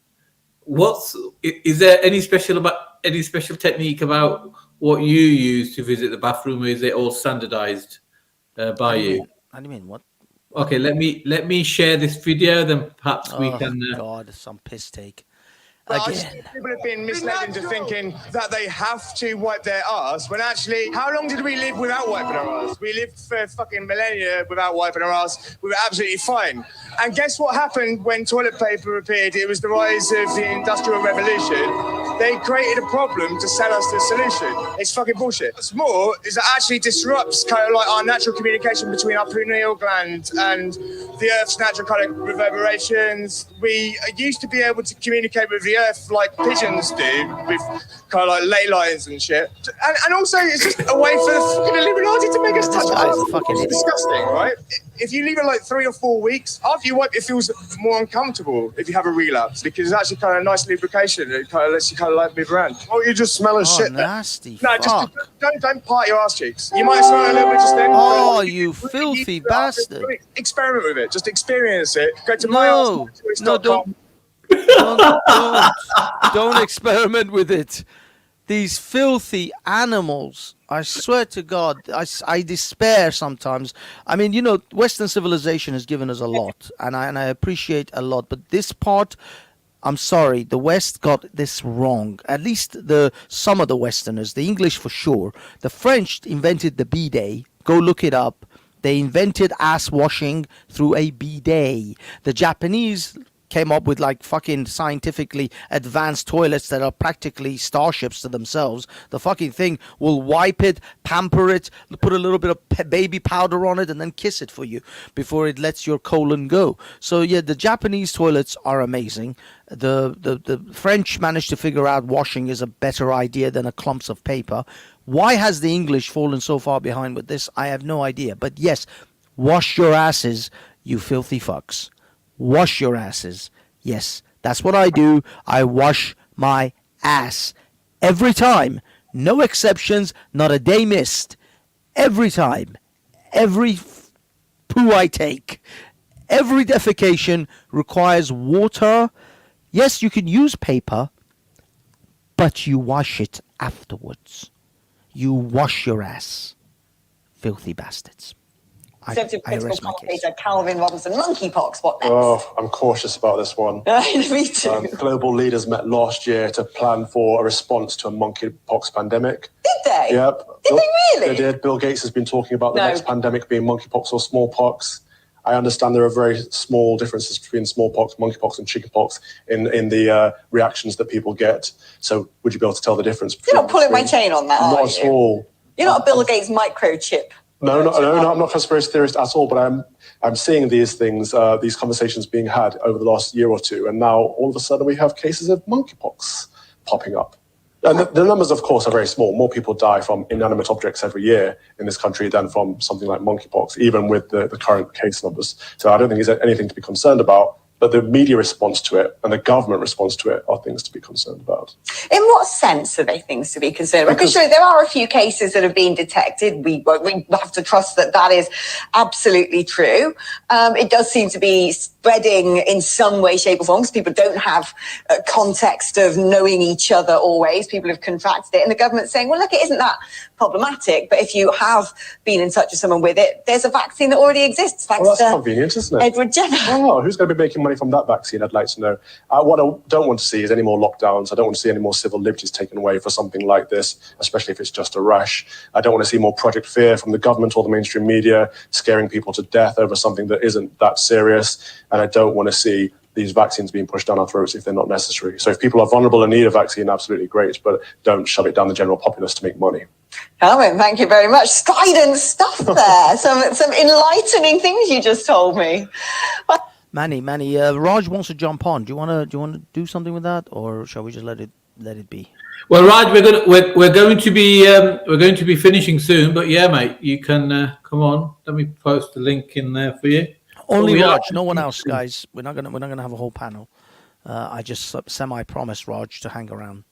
is there any special technique about what you use to visit the bathroom? Or is it all standardized by you? What do you mean? What? Okay, let me share this video, then perhaps we can. God, some piss take. Again. People have been misled into thinking that they have to wipe their arse, when actually, how long did we live without wiping our arse? We lived for fucking millennia without wiping our arse. We were absolutely fine. And guess what happened when toilet paper appeared? It was the rise of the Industrial Revolution. They created a problem to sell us the solution. It's fucking bullshit. What's more is it actually disrupts kind of like our natural communication between our pineal gland and the Earth's natural kind of reverberations. We used to be able to communicate with the Earth like pigeons do, with kind of like ley lines and shit. And also, it's just a way for the fucking Illuminati to make us touch our arse. It's disgusting, right? If you leave it like 3 or 4 weeks, after you wipe, it feels more uncomfortable if you have a relapse, because it's actually kind of nice lubrication. It kind of lets you kind of like move around. Oh, you just smell of shit. Nasty. No, just don't part your ass cheeks. You might smell a little bit just then. Oh, you filthy bastard. Experiment with it. Just experience it. Go to myarsemotories.com. Don't experiment with it. These filthy animals. I swear to God, I despair sometimes. I mean, you know, Western civilization has given us a lot, and I appreciate a lot. But this part, I'm sorry, the West got this wrong. At least some of the Westerners, the English for sure. The French invented the bidet. Go look it up. They invented ass washing through a bidet. The Japanese came up with like fucking scientifically advanced toilets that are practically starships to themselves. The fucking thing will wipe it, pamper it, put a little bit of baby powder on it, and then kiss it for you before it lets your colon go. So yeah, the Japanese toilets are amazing. The French managed to figure out washing is a better idea than a clumps of paper. Why has the English fallen so far behind with this? I have no idea. But yes, wash your asses, you filthy fucks. Wash your asses. Yes, that's what I do. I wash my ass. Every time. No exceptions. Not a day missed. Every time. Every poo I take. Every defecation requires water. Yes, you can use paper, but you wash it afterwards. You wash your ass. Filthy bastards. Conservative political commentator Calvin Robinson, monkeypox, what next? Oh, I'm cautious about this one. Me too. Global leaders met last year to plan for a response to a monkeypox pandemic. Did they? Yep. Did they really? They did. Bill Gates has been talking about the next pandemic being monkeypox or smallpox. I understand there are very small differences between smallpox, monkeypox, and chickenpox in the reactions that people get. So would you be able to tell the difference? You're not pulling my chain on that, Not at all. You're not a Bill Gates microchip. No, I'm not a conspiracy theorist at all, but I'm seeing these things, these conversations being had over the last year or two, and now all of a sudden we have cases of monkeypox popping up. And the numbers, of course, are very small. More people die from inanimate objects every year in this country than from something like monkeypox, even with the current case numbers. So I don't think there's anything to be concerned about. But the media response to it and the government response to it are things to be concerned about. In what sense are they things to be concerned about? Because surely there are a few cases that have been detected. We have to trust that is absolutely true. It does seem to be spreading in some way, shape or form, because people don't have a context of knowing each other always. People have contracted it. And the government's saying, well, look, it isn't that problematic. But if you have been in touch with someone with it, there's a vaccine that already exists. That's convenient, isn't it? Edward Jenner. Oh, who's going to be making money from that vaccine? I'd like to know. What I don't want to see is any more lockdowns. I don't want to see any more civil liberties taken away for something like this, especially if it's just a rash. I don't want to see more Project Fear from the government or the mainstream media scaring people to death over something that isn't that serious. And I don't want to see these vaccines being pushed down our throats if they're not necessary. So if people are vulnerable and need a vaccine, absolutely great, but don't shove it down the general populace to make money. Calvin, thank you very much. Guidance stuff there. some enlightening things you just told me. Manny, Raj wants to jump on. Do you want to do something with that, or shall we just let it be? Well, Raj, we're going to be finishing soon, but yeah, mate, you can come on. Let me post the link in there for you. Only Raj, no one else, guys. We're not gonna have a whole panel. I just semi-promised Raj to hang around.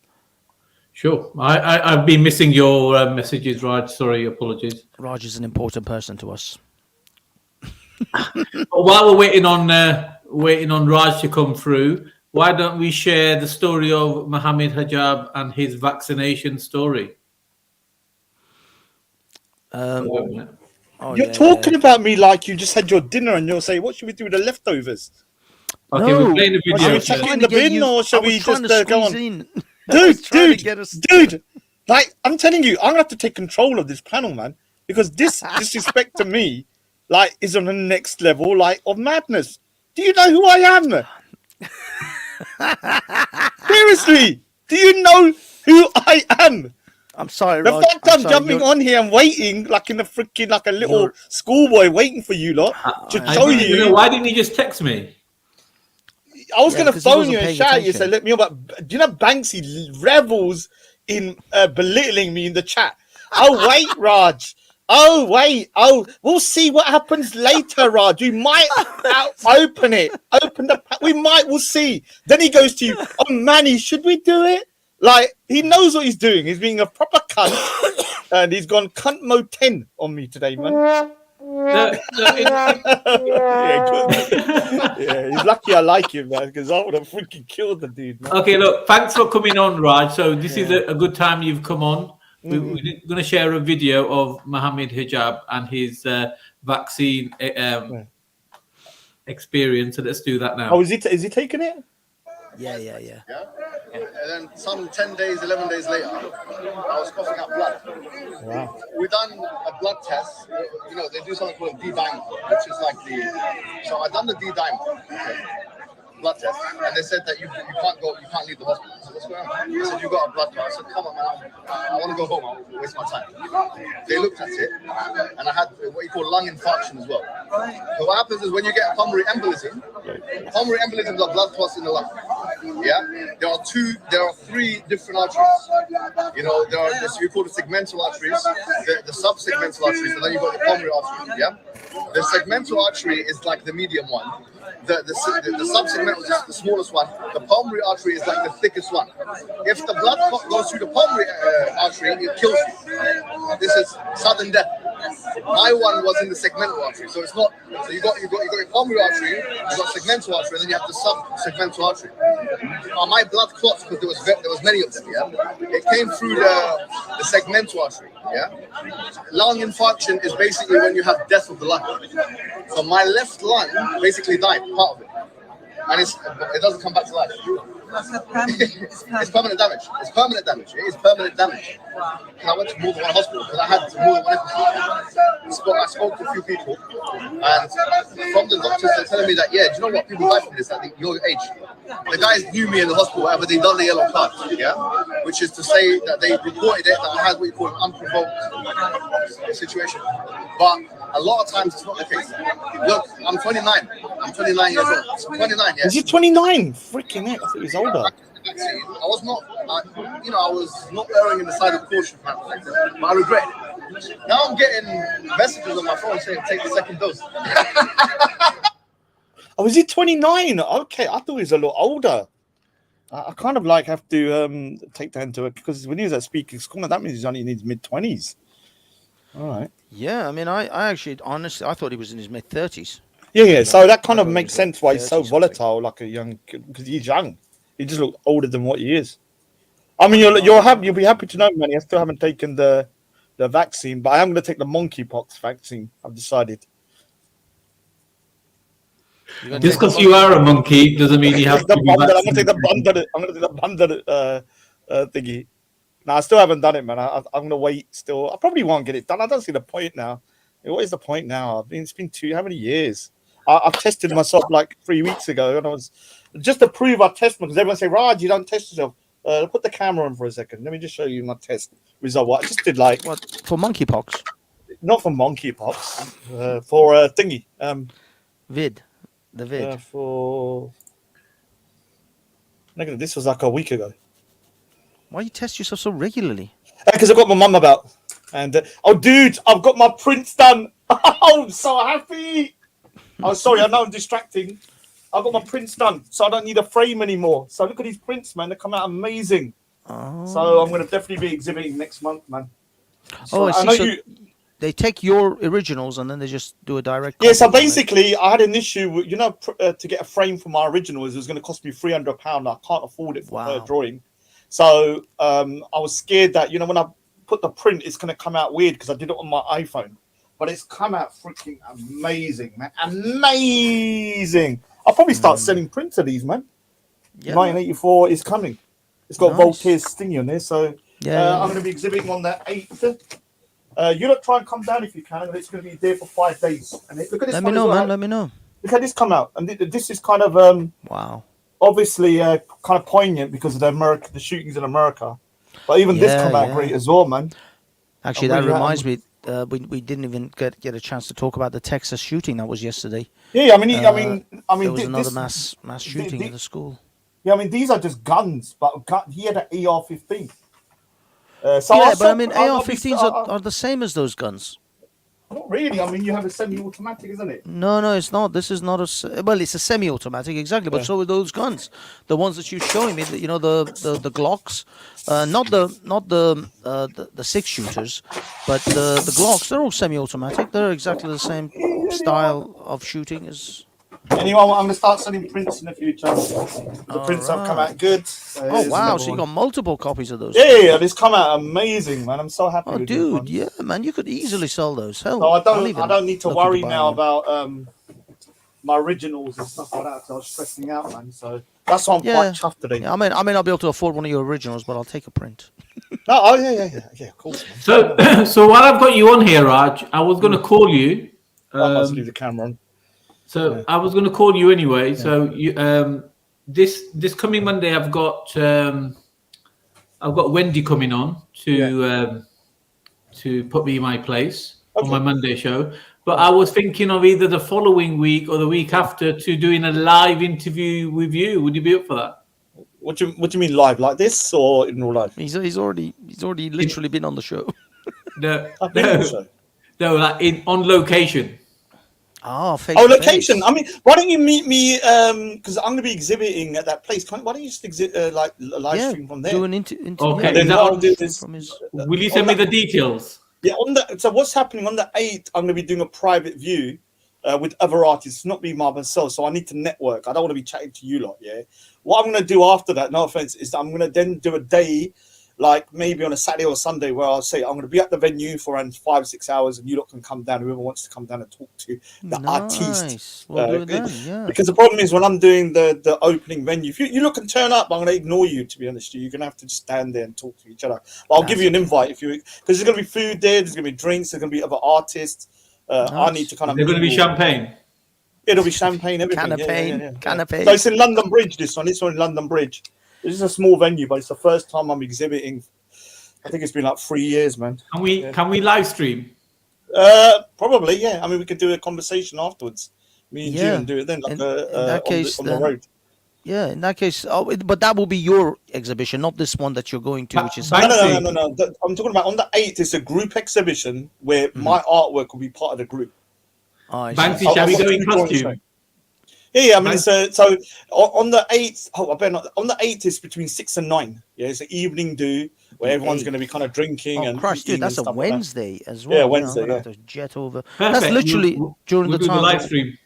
Sure. I've been missing your messages, Raj. Sorry, apologies. Raj is an important person to us. While we're waiting on Raj to come through, why don't we share the story of Mohammed Hijab and his vaccination story? You're talking about me like you just had your dinner and you'll say, what should we do with the leftovers? Okay, we're playing the Or video. should we chuck it in the bin or shall we just go on? Dude, Dude, like, I'm telling you, I'm going to have to take control of this panel, man, because this disrespect to me, like, is on the next level, like, of madness. Do you know who I am? Seriously, do you know who I am? I'm sorry, The Raj. fact I'm jumping on here and waiting like in a freaking like a little schoolboy waiting for you lot to show you. Why didn't you just text me? I was going to phone you and shout you, say, "Let me know." But do you know Banksy revels in belittling me in the chat? Oh wait, Raj. Oh wait. Oh, we'll see what happens later, Raj. We might open it. Open the. We'll see. Then he goes to you. Oh, Manny, should we do it? Like, he knows what he's doing. He's being a proper cunt. And he's gone cunt mode 10 on me today, man. Yeah, he's lucky I like him, man, because I would have freaking killed the dude, man. Okay, look, thanks for coming on, Raj. So this is a good time you've come on. We're going to share a video of Mohammed Hijab and his vaccine experience. So let's do that now. Oh, is he taking it? Yeah. And then some 10 days, 11 days later, I was coughing up blood. Wow. We done a blood test. You know, they do something called D-dimer, which is like so I done the D-dimer, blood test, and they said that you can't leave the hospital. So what's going on? They said, you got a blood clot. I said, come on, man, I want to go home. I'll waste my time. They looked at it, and I had what you call lung infarction as well. So what happens is when you get a pulmonary embolism is a blood clots in the lung. Yeah, there are three different arteries. You know, there are this we call the segmental arteries, the subsegmental arteries, and then you've got the pulmonary artery. Yeah, the segmental artery is like the medium one. The subsegmental is the smallest one. The pulmonary artery is like the thickest one. If the blood goes through the pulmonary artery, it kills you. This is sudden death. My one was in the segmental artery, so it's not. So you got your pulmonary artery, you got segmental artery, and then you have the subsegmental artery. My blood clots, because there was many of them. Yeah, it came through the segmental artery. Yeah, lung infarction is basically when you have death of the lung. So my left lung basically died, part of it, and it doesn't come back to life. It's permanent damage. It's permanent damage. It is permanent damage. And I went to more than one hospital because I had more than one hospital. I spoke to a few people, and from the doctors, they're telling me that, yeah, do you know what? People die from this at your age. The guys knew me in the hospital, whatever, they done the yellow card, yeah? Which is to say that they reported it, that I had what you call an unprovoked situation. But a lot of times it's not the case. Look, I'm 29. I'm 29 years old. So 29, yeah. Is he 29? Freaking heck, I thought he was older. I was not, I was not erring in the side of caution, but I regret it. Now I'm getting messages on my phone saying take the second dose. Oh, is he 29? Okay, I thought he was a lot older. I kind of like have to take that into it because when he was at speaking school, that means he's only in his mid-20s. All right. Yeah, I mean, I actually, honestly, I thought he was in his mid-30s. Yeah. So that kind of makes sense why he's so volatile, like a young kid, because he's young. He just looks older than what he is. I mean, you'll be happy to know, man. I still haven't taken the vaccine, but I am going to take the monkeypox vaccine. I've decided. Just because you are a monkey doesn't mean you have to be vaccinated. I'm going to take the bundle thingy. No, I still haven't done it, man. I'm going to wait still. I probably won't get it done. I don't see the point now. What is the point now? It's been how many years? I've tested myself like 3 weeks ago, and I was just to prove I test because everyone say, Raj, you don't test yourself. Put the camera on for a second. Let me just show you my test result. What I just did, like what for monkeypox? Not for monkeypox. For thingy. The vid. For this was like a week ago. Why you test yourself so regularly? Because I've got my mum about. And oh, dude, I've got my prints done. Oh, I'm so happy. Oh, sorry, I know I'm distracting. I've got my prints done, so I don't need a frame anymore. So look at these prints, man. They come out amazing. Oh. So I'm going to definitely be exhibiting next month, man. So I see. they take your originals and then they just do a direct. Yeah, so copy, right? basically, I had an issue with, to get a frame for my originals, it was going to cost me £300. I can't afford it for her drawing. So I was scared that, when I put the print, it's going to come out weird because I did it on my iPhone. But it's come out freaking amazing, man. Amazing. I'll probably start selling prints of these, man. Yeah, 1984 is coming. It's got Nice. Voltaire's stingy on there. So Yeah. I'm going to be exhibiting on that 8th. You lot try and come down if you can. And it's going to be there for 5 days. And look at this Let one me as know, well. man. Let me know. Look how this come out. And this is kind of wow. Obviously kind of poignant because of the shootings in America. But even this come out great as well, man. Actually, that reminds me. We didn't even get a chance to talk about the Texas shooting that was yesterday. Yeah, I mean, there was another mass shooting in the school. Yeah, I mean, these are just guns, but he had an AR-15. But I mean, AR-15s are the same as those guns. Not really. I mean, you have a semi-automatic, isn't it? No, it's not. This is not well. It's a semi-automatic, exactly. But so are those guns, the ones that you're showing me. The Glocks, not the 6-shooters, but the Glocks. They're all semi-automatic. They're exactly the same style of shooting as. Anyway, I'm going to start selling prints in the future. The prints have come out good. Oh wow! So you got multiple copies of those? Yeah, this come out amazing, man. I'm so happy. Oh, with dude, yeah, man, you could easily sell those. Hell, so I don't need to worry now about my originals and stuff like that. So I was stressing out, man. So that's why I'm quite chuffed today. Yeah, I may not be able to afford one of your originals, but I'll take a print. Yeah, of course. Man. So while I've got you on here, Raj, I was going to call you. I must leave the camera on. So I was going to call you anyway. Yeah. So you, this coming Monday, I've got Wendy coming on to put me in my place on my Monday show. But I was thinking of either the following week or the week after to doing a live interview with you. Would you be up for that? What do you mean live, like this or in real life? He's already literally been on the show. No, like on location. Oh, location. I mean, why don't you meet me? Because I'm going to be exhibiting at that place. Why don't you just live stream from there? Do an interview. Okay. Then I'll do this. Will you send me the details? Yeah. So what's happening on the 8th? I'm going to be doing a private view with other artists, not be myself. So I need to network. I don't want to be chatting to you lot. Yeah. What I'm going to do after that, no offense, is I'm going to then do a day. Like maybe on a Saturday or Sunday where I'll say I'm going to be at the venue for around 5-6 hours and you lot can come down, whoever wants to come down and talk to the artiste. We'll do it then, yeah. Because the problem is when I'm doing the opening venue, if you lot can turn up, I'm going to ignore you, to be honest. You're going to have to just stand there and talk to each other. But I'll give you an invite because there's going to be food there, there's going to be drinks, there's going to be other artists. I need to kind of... There's going to be champagne. It'll be champagne, everything. Canapé. So it's in London Bridge, this one. It's on London Bridge. This is a small venue, but it's the first time I'm exhibiting. I think it's been like 3 years, man. Can we live stream? Probably, yeah. I mean, we could do a conversation afterwards. Me and you and do it then, like in that case, on the road. Yeah, in that case, but that will be your exhibition, not this one that you're going to, which is no. I'm talking about on the 8th. It's a group exhibition where my artwork will be part of the group. Banksy, shall we go in costume? Yeah. I mean, so on the 8th. Oh, I better not. On the 8th, it's between 6 and 9. Yeah, it's an evening do where everyone's going to be kind of drinking and Christ, dude, that's a Wednesday as well. Yeah, Wednesday. I'm gonna have to jet over. Perfect. That's literally during the time. Live stream.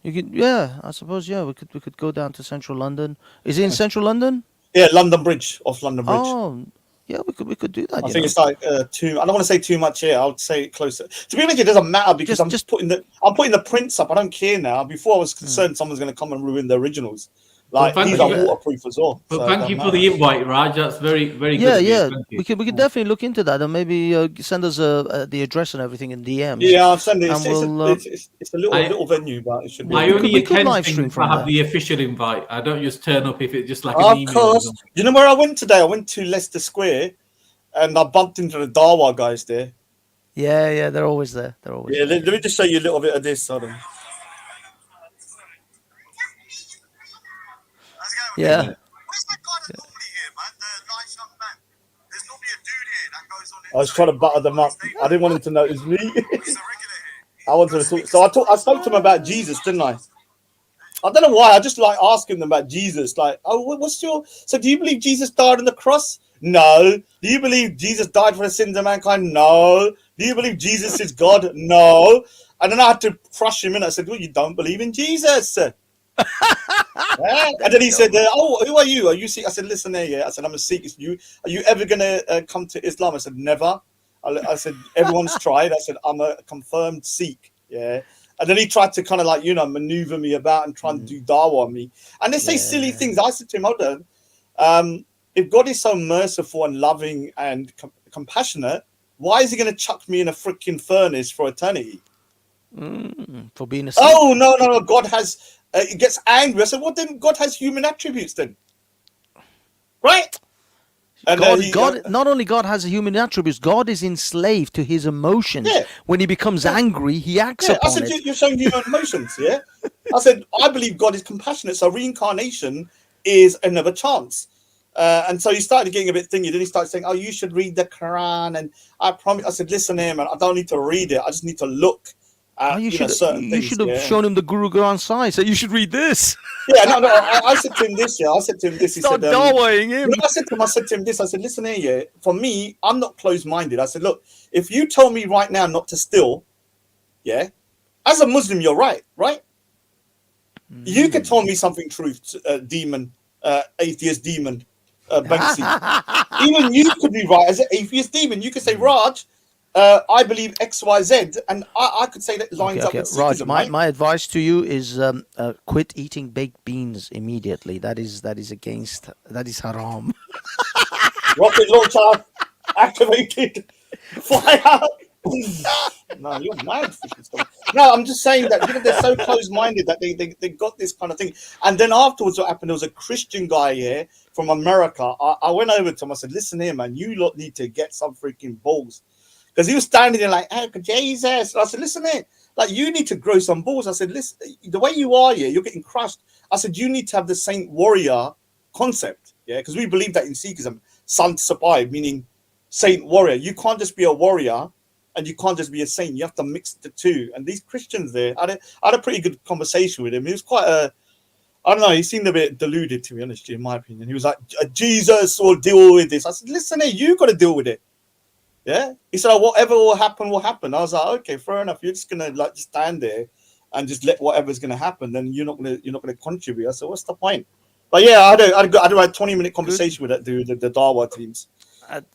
You could, I suppose, we could go down to central London. Is it in central London? Yeah, London Bridge, off London Bridge. Oh, yeah, we could do that. I think it's like too. I don't want to say too much here. I would say closer. To be honest, it doesn't matter because I'm putting the prints up. I don't care now. Before I was concerned someone's going to come and ruin the originals. Like these are waterproof as well. But thank you for the invite, Raj. That's very, very good. Yeah. We could definitely look into that and maybe send us the address and everything in DMs. Yeah, I'll send it. It's a little venue, but it should be. I only attend things to have the official invite. I don't just turn up if it's just like an email. Of course. You know where I went today? I went to Leicester Square, and I bumped into the Dawa guys there. Yeah, they're always there. Yeah, let me just show you a little bit of this. Hold on. Yeah. I was trying to butter them up. I didn't want him to know it was me. I wanted to talk. So I spoke to him about Jesus, didn't I? I don't know why. I just like asking them about Jesus. Like, oh, what's your... So do you believe Jesus died on the cross? No. Do you believe Jesus died for the sins of mankind? No. Do you believe Jesus is God? No. And then I had to crush him in. I said, well, you don't believe in Jesus. Yeah. And then he said, oh, who are you? Are you Sikh? I said, listen there, yeah. I said, I'm a Sikh. Are you ever going to come to Islam? I said, never. I said, everyone's tried. I said, I'm a confirmed Sikh. Yeah. And then he tried to kind of like, maneuver me about and try and do dawah on me. And they say silly things. I said to him, hold on. If God is so merciful and loving and compassionate, why is he going to chuck me in a freaking furnace for eternity? For being a Oh, no. God has, he gets angry. I said, well, then God has human attributes then. Right? And God, not only God has human attributes, God is enslaved to his emotions. Yeah. When he becomes angry, he acts upon I said, it. you're showing human emotions, yeah? I said, I believe God is compassionate, so reincarnation is another chance. And so he started getting a bit thingy. Then he started saying, oh, you should read the Quran. And I promise, I said, listen here, man, I don't need to read it. I just need to look at certain things. You should have shown him the Guru Granth Sahib. So you should read this. Yeah, no. I said to him this, yeah. I said to him this. He Start said, dawahing him. I said to him this. I said, listen here, yeah. For me, I'm not closed-minded. I said, look, if you tell me right now not to steal, yeah, as a Muslim, you're right? You can tell me something true, demon, atheist demon, Banksy. Even you could be right as an atheist demon. You could say, Raj, I believe X, Y, Z, and I could say that lines up with Raj, Sikhism, my advice to you is quit eating baked beans immediately. That is haram. Rocket launcher activated. Fire. No, you're mad. No, I'm just saying that they're so close-minded that they got this kind of thing. And then afterwards, what happened? There was a Christian guy here from America. I went over to him. I said, "Listen here, man. You lot need to get some freaking balls," because he was standing there like, "Hey, Jesus." And I said, "Listen here. Like, you need to grow some balls." I said, "Listen, the way you are here, you're getting crushed." I said, "You need to have the saint warrior concept, yeah, because we believe that in Sikhism, Sant Sapai, meaning saint warrior. You can't just be a warrior." And you can't just be a saint. You have to mix the two. And these Christians there, I had a pretty good conversation with him. He was quite I don't know, he seemed a bit deluded, to be honest, in my opinion. He was like, Jesus will deal with this. I said, listen here, you got to deal with it. Yeah? He said, whatever will happen, will happen. I was like, okay, fair enough. You're just going to like just stand there and just let whatever's going to happen. Then you're not going to contribute. I said, what's the point? But yeah, I had a 20-minute conversation with that dude, the Dawa teams.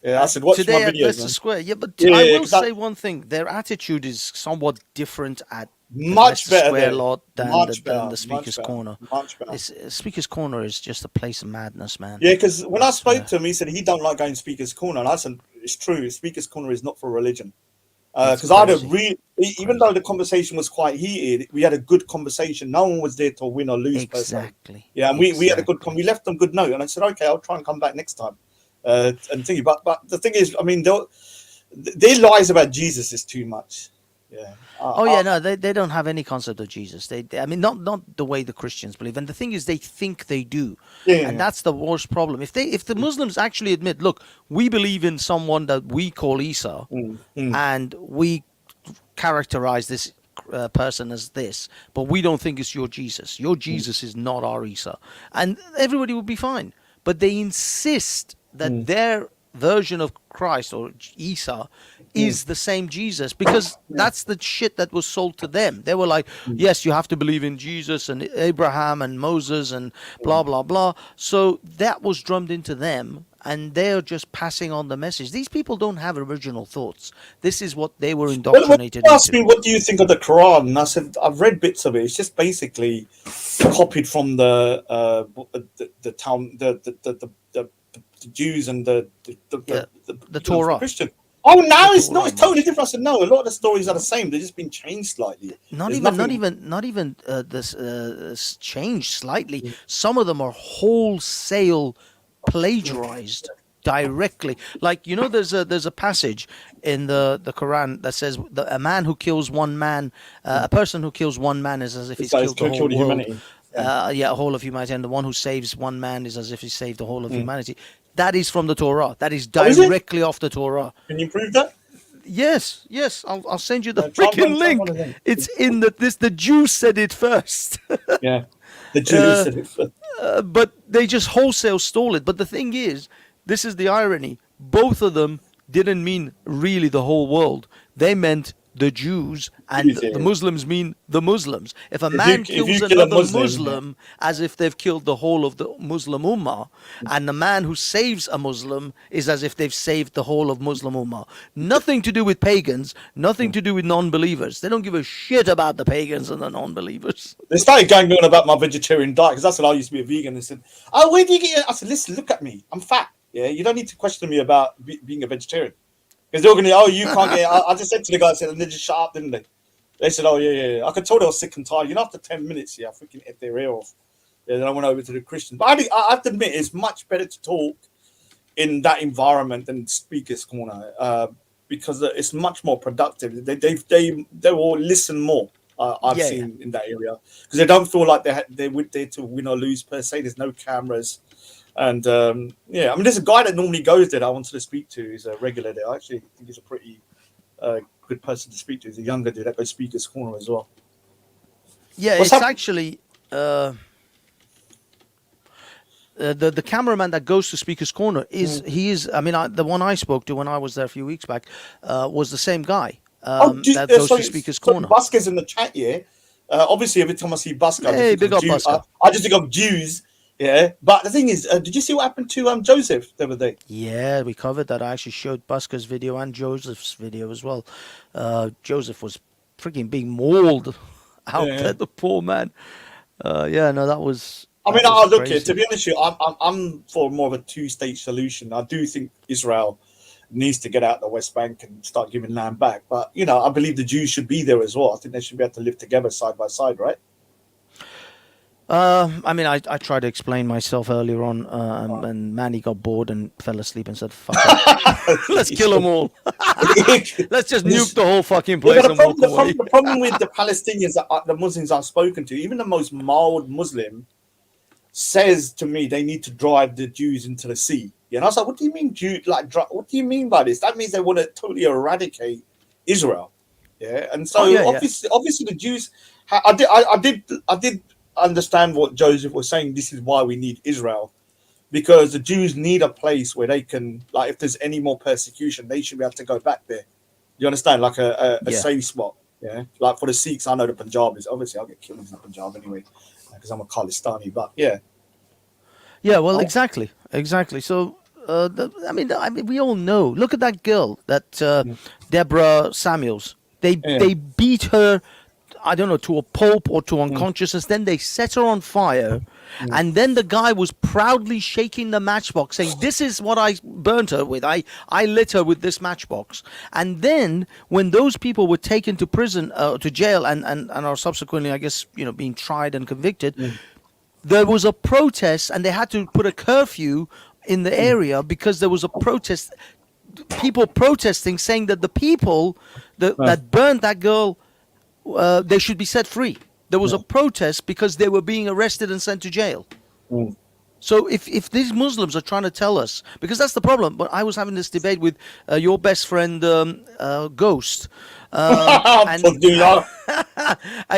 I said, watch today my videos, at Leicester man. Square. Yeah, but Yeah, I yeah, will say one thing: their attitude is somewhat different at Much the better Square there. lot than Much than better, the Speaker's much better, Corner. much better. Speaker's Corner is just a place of madness, man. Yeah, because when I spoke to him, he said he don't like going to Speaker's Corner. And I said, it's true. Speaker's Corner is not for religion. Because I had a even though the conversation was quite heated, we had a good conversation. No one was there to win or lose. Exactly. Yeah, and we had a good we left on good note. And I said, okay, I'll try and come back next time. And thinking, but the thing is, I mean, their lies about Jesus is too much. Yeah. No, they don't have any concept of Jesus. They I mean, not the way the Christians believe. And the thing is, they think they do, and that's the worst problem. If the Muslims actually admit, look, we believe in someone that we call Isa, and we characterize this person as this, but we don't think it's your Jesus. Your Jesus is not our Isa, and everybody would be fine. But they insist that their version of Christ or Isa is the same Jesus, because that's the shit that was sold to them. They were like, yes, you have to believe in Jesus and Abraham and Moses and blah, blah, blah. So that was drummed into them, and they're just passing on the message. These people don't have original thoughts. This is what they were indoctrinated into. Asked me, what do you think of the Quran? And I said, I've read bits of it. It's just basically copied from the Jews and the Torah. Christian. Oh, now it's not. It's totally different. I said, no, a lot of the stories are the same. They've just been changed slightly. Not even this changed slightly. Some of them are wholesale plagiarized directly. Like, there's a passage in the Quran that says a man who kills one man, a person who kills one man is as if he's killed the whole world. Humanity. Whole of humanity, and the one who saves one man is as if he saved the whole of humanity. That is from the Torah. That is directly off the Torah. Can you prove that? Yes. I'll send you the freaking link. It's in the Jews said it first. Yeah, the Jews said it first. But they just wholesale stole it. But the thing is, this is the irony. both of them didn't mean really the whole world. They meant the Jews, and the Muslims mean the Muslims. If a man kills another Muslim as if they've killed the whole of the Muslim Ummah, and the man who saves a Muslim is as if they've saved the whole of Muslim Ummah. Nothing to do with pagans, nothing to do with non-believers. They don't give a shit about the pagans and the non-believers. They started going on about my vegetarian diet because that's what I used to be a vegan. They said, "Oh, where do you get it?" I said, "Listen, look at me. I'm fat. Yeah, you don't need to question me about being a vegetarian." Because they were going to, "Oh, you can't get it." I just said to the guys, and they just shut up, didn't they? They said, "Oh, yeah. I could tell they were sick and tired. You know, after 10 minutes, I freaking ate their ear off. Yeah, then I went over to the Christian. But I have to admit, it's much better to talk in that environment than Speaker's Corner because it's much more productive. They will listen more. I've seen in that area because they don't feel like they're there to win or lose per se. There's no cameras. And I mean, there's a guy that normally goes there that I wanted to speak to. He's a regular there. I actually think he's a pretty good person to speak to. He's a younger dude that goes Speaker's Corner as well. Yeah, it's actually the cameraman that goes to Speaker's Corner I mean, the one I spoke to when I was there a few weeks back was the same guy that goes to Speaker's Corner. Buska's in the chat, obviously, every time I see Buska, I just think of Jews. Yeah, but the thing is, did you see what happened to Joseph the other day? Yeah, we covered that. I actually showed Buska's video and Joseph's video as well. Joseph was freaking being mauled out there, the poor man. That was. I mean, look here. To be honest with you, I'm for more of a two-state solution. I do think Israel needs to get out of the West Bank and start giving land back. But I believe the Jews should be there as well. I think they should be able to live together side by side, right? I mean, I tried to explain myself earlier on, and Manny got bored and fell asleep and said, "Fuck it. Let's kill them all. Let's just nuke the whole fucking place." The problem with the Palestinians, the Muslims I've spoken to, even the most mild Muslim, says to me they need to drive the Jews into the sea. And I was like, "What do you mean, Jew? Like, what do you mean by this? That means they want to totally eradicate Israel." Yeah, and so obviously the Jews. I did understand what Joseph was saying. This is why we need Israel, because the Jews need a place where they can, like, if there's any more persecution, they should be able to go back there. You understand, like a safe spot. Yeah, like for the Sikhs, I know the Punjabis. Obviously, I'll get killed in the Punjab anyway because I'm a Khalistani. But well, exactly. So. I mean, we all know. Look at that girl, that Deborah Samuels. They beat her, I don't know, to a pulp or to unconsciousness. Then they set her on fire, and then the guy was proudly shaking the matchbox, saying, "This is what I burnt her with. I lit her with this matchbox." And then when those people were taken to prison, to jail, and are subsequently, I guess, being tried and convicted, there was a protest, and they had to put a curfew in the area because there was a protest, people protesting, saying that the people that burned that girl, they should be set free. There was a protest because they were being arrested and sent to jail. So if these Muslims are trying to tell us, because that's the problem. But I was having this debate with your best friend Ghost, and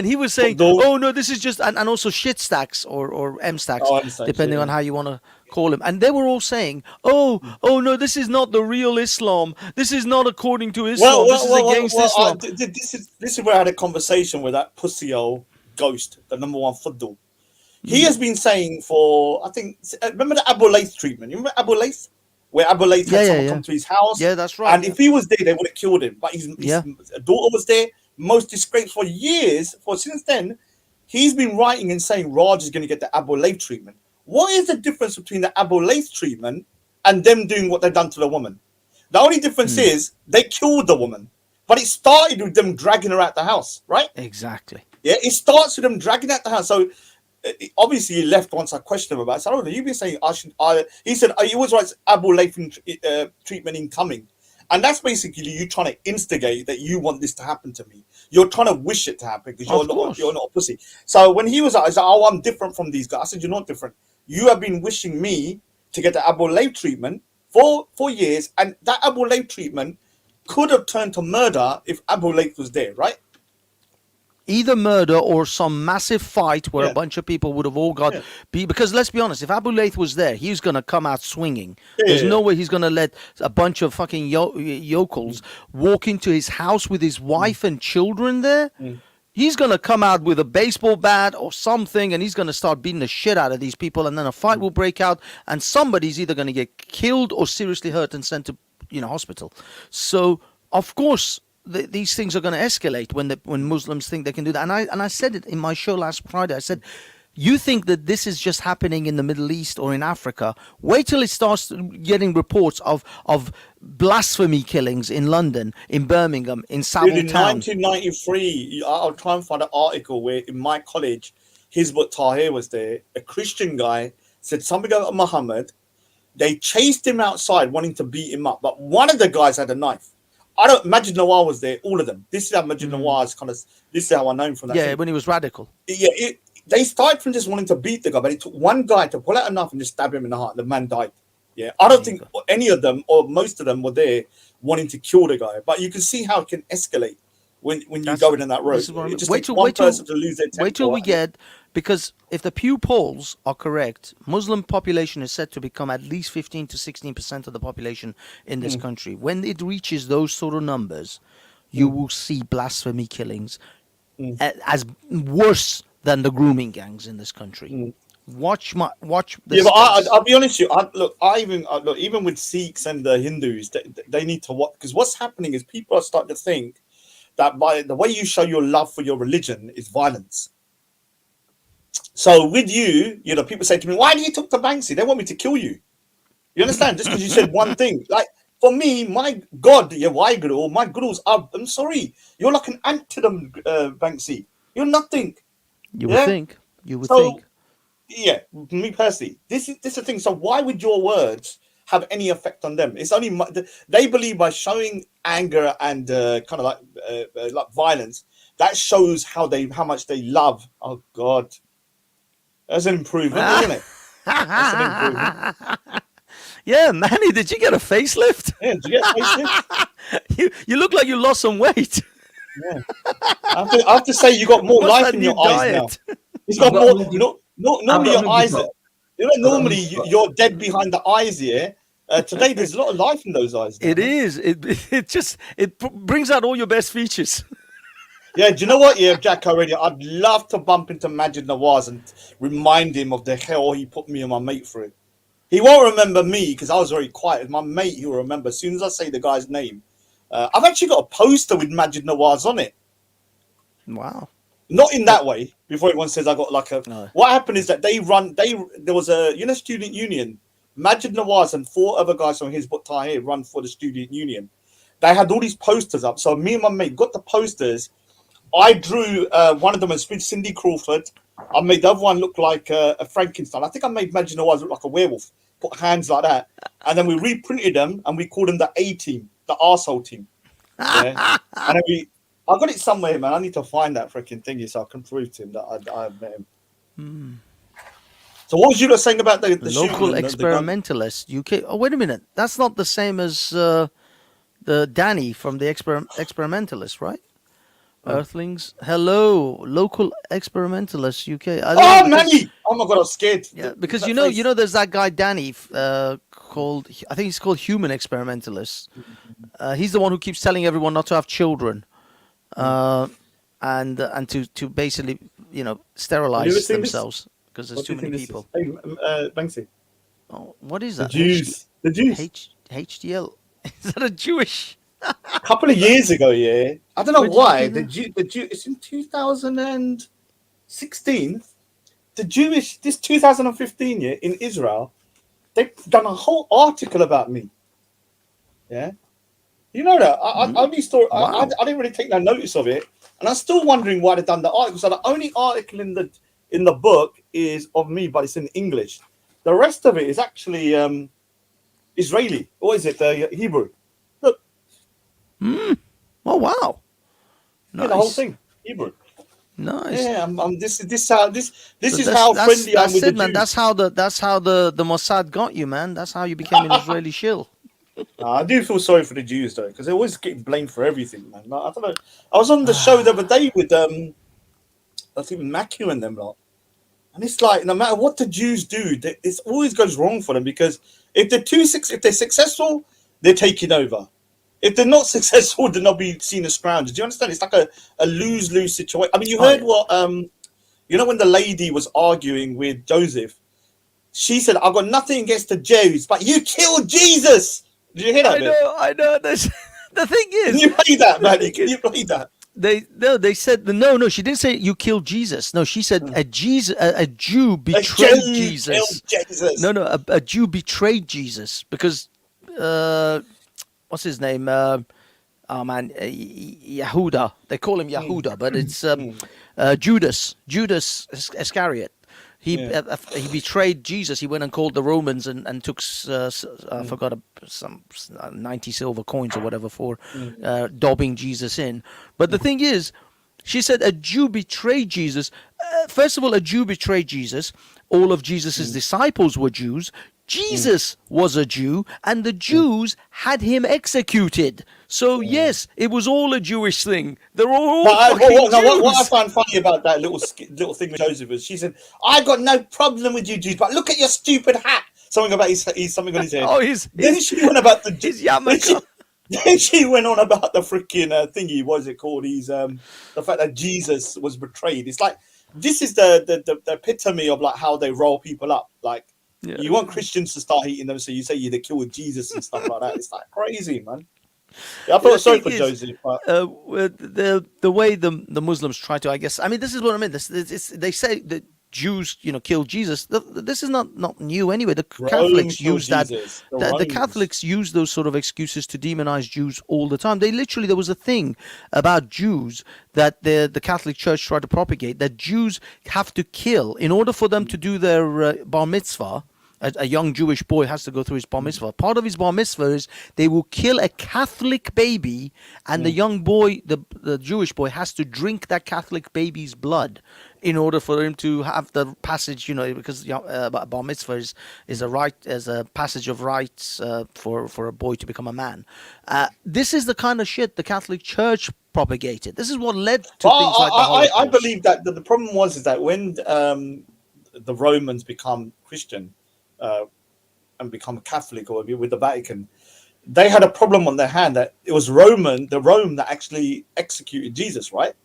he was saying, "Oh no, this is just," and also shit stacks or M stacks, depending on how you want to call him. And they were all saying, "Oh no, this is not the real Islam. This is not according to Islam. This is against Islam." This is where I had a conversation with that pussy old Ghost, the number one football. He has been saying for, I think, remember the Abu Laith treatment? You remember Abu Laith? Where Abu Laith had someone come to his house? Yeah, that's right. And if he was there, they would have killed him. But his daughter was there, most disgraced for years. Since then, he's been writing and saying Raj is going to get the Abu Laith treatment. What is the difference between the Abu Laith treatment and them doing what they've done to the woman? The only difference is they killed the woman. But it started with them dragging her out the house, right? Exactly. Yeah, it starts with them dragging out the house. So obviously he left once I questioned him about it. So I don't know, you've been saying he said he always writes Abu Laith treatment incoming. And that's basically you trying to instigate that you want this to happen to me. You're trying to wish it to happen because you're not a pussy. So when he was out, I said, "Oh, I'm different from these guys." I said, "You're not different. You have been wishing me to get the Abu Laith treatment for years, and that Abu Laith treatment could have turned to murder if Abu Laith was there, right?" either murder or some massive fight where a bunch of people would have all got because let's be honest, if Abu Layth was there, he's gonna come out swinging. There's no way he's gonna let a bunch of fucking yokels walk into his house with his wife and children there. He's gonna come out with a baseball bat or something, and he's gonna start beating the shit out of these people, and then a fight will break out, and somebody's either gonna get killed or seriously hurt and sent to hospital. So of course these things are going to escalate when Muslims think they can do that. And I said it in my show last Friday. I said, you think that this is just happening in the Middle East or in Africa? Wait till it starts getting reports of blasphemy killings in London, in Birmingham, in Savile In Town. 1993, I'll try and find an article where in my college, Hizbut Tahrir was there. A Christian guy said something about Muhammad. They chased him outside, wanting to beat him up. But one of the guys had a knife. Majid Nawar was there, all of them. This is how Majid Nawar is this is how I know him from that. Yeah, thing. when he was radical. Yeah, they started from just wanting to beat the guy, but it took one guy to pull out a knife and just stab him in the heart. The man died. Yeah, I don't think any of them or most of them were there wanting to kill the guy. But you can see how it can escalate when you go in that road. It just takes one person to lose their temper. Wait till we get, because if the Pew polls are correct, Muslim population is set to become at least 15 to 16% of the population in this country. When it reaches those sort of numbers, you will see blasphemy killings as worse than the grooming gangs in this country. Watch this. Yeah, but I'll be honest with you. Even with Sikhs and the Hindus, they need to watch, because what's happening is people are starting to think that by the way you show your love for your religion is violence. So with you, people say to me, "Why do you talk to Banksy? They want me to kill you." You understand? Just because you said one thing. Like for me, my God, my gurus are. I'm sorry, you're like an ant to them, Banksy. You're nothing. You would think. You would think. Yeah, me personally, this is the thing. So why would your words have any effect on them? It's only they believe by showing anger and kind of like violence, that shows how much they love. Oh God, that's an improvement, isn't it? That's an improvement. Yeah, Manny, did you get a facelift? Yeah, did you get a facelift? you look like you lost some weight. Yeah, I have to say you got more life in your eyes now. It's got more. Normally your eyes. Normally you're dead behind the eyes. Yeah. Today there's a lot of life in those eyes. It is. It brings out all your best features. Yeah. Do you know what? Yeah, Jack. Already, I'd love to bump into Majid Nawaz and remind him of the hell he put me and my mate through. He won't remember me because I was very quiet. My mate, he'll remember as soon as I say the guy's name. I've actually got a poster with Majid Nawaz on it. Wow. Not in that way. Before everyone says I got like a. No. What happened is that there was a student union. Majid Nawaz and 4 other guys from Hizbut Tahrir run for the student union. They had all these posters up. So me and my mate got the posters. I drew one of them as Cindy Crawford. I made the other one look like a Frankenstein. I think I made Majid Nawaz look like a werewolf. Put hands like that. And then we reprinted them and we called them the A team, the arsehole team. Yeah. And then I got it somewhere, man. I need to find that freaking thingy so I can prove to him that I met him. So what was you saying about the local experimentalist UK? Oh, wait a minute. That's not the same as the Danny from the experimentalist, right? Earthlings. Hello, local experimentalist UK. Manny! Oh my God, I was scared. Yeah, because you know, there's that guy Danny called. I think he's called Human Experimentalist. He's the one who keeps telling everyone not to have children. And to basically sterilize themselves because there's too many people. Hey, Banksy. Oh, what is that? The Jews. HDL. Is that a Jewish? A couple of years ago, yeah. I don't know why the Jew. It's in 2016. The Jewish. This 2015 year in Israel, they've done a whole article about me. Yeah. You know that I didn't really take no notice of it, and I'm still wondering why they've done the article. So the only article in the book is of me, but it's in English. The rest of it is actually Israeli. Or is it Hebrew? Look. Oh wow! Nice. Yeah, the whole thing Hebrew. Nice. Yeah, this is how friendly I'm with the Jews. Man. That's how the Mossad got you, man. That's how you became an Israeli shill. I do feel sorry for the Jews though, because they always get blamed for everything, man. I don't know. I was on the show the other day with think Matthew and them lot. And it's like, no matter what the Jews do, it always goes wrong for them, because if they're successful, they're taking over. If they're not successful, they're not being seen as scroungers. Do you understand? It's like a lose-lose situation. I mean, you heard what when the lady was arguing with Joseph, she said, "I've got nothing against the Jews, but you killed Jesus." Did you hear that? I know. The thing is, can you play that, man? Can you play that? They said no. She didn't say you killed Jesus. No, she said a Jew betrayed Jesus. No, a Jew betrayed Jesus because what's his name? Yehuda. They call him Yehuda, but it's Judas Iscariot. He betrayed Jesus. He went and called the Romans and took I forgot some 90 silver coins or whatever for dobbing Jesus in. But the thing is, she said a Jew betrayed Jesus. First of all, a Jew betrayed Jesus. All of Jesus's disciples were Jews. Jesus was a Jew, and the Jews had him executed. So yes, it was all a Jewish thing. They're all Jews. What I find funny about that little thing with Joseph is, she said, "I got no problem with you Jews, but look at your stupid hat." Something about he's something on his head. Then she went about his yarmulke. Then she went on about the freaking thingy. What is it called? The fact that Jesus was betrayed. It's like, this is the epitome of like how they roll people up. Like, you want Christians to start hating them, so you say they killed Jesus and stuff like that. It's like crazy, man. Yeah, I feel sorry for Joseph. But the way the Muslims try to, I guess, I mean, this is what I mean. They say that Jews, killed Jesus. This is not new anyway. The Catholics use that. The Catholics use those sort of excuses to demonize Jews all the time. There was a thing about Jews that the Catholic Church tried to propagate, that Jews have to kill in order for them to do their bar mitzvah. A young Jewish boy has to go through his bar mitzvah. Part of his bar mitzvah is they will kill a Catholic baby, and the young boy, the Jewish boy, has to drink that Catholic baby's blood in order for him to have the passage, because bar mitzvah is a right, as a passage of rights for a boy to become a man. This is the kind of shit the Catholic Church propagated. This is what led to things like the Holocaust. I believe that the problem is that when the Romans become Christian, and become Catholic, or with the Vatican, they had a problem on their hand that it was Rome that actually executed Jesus, right?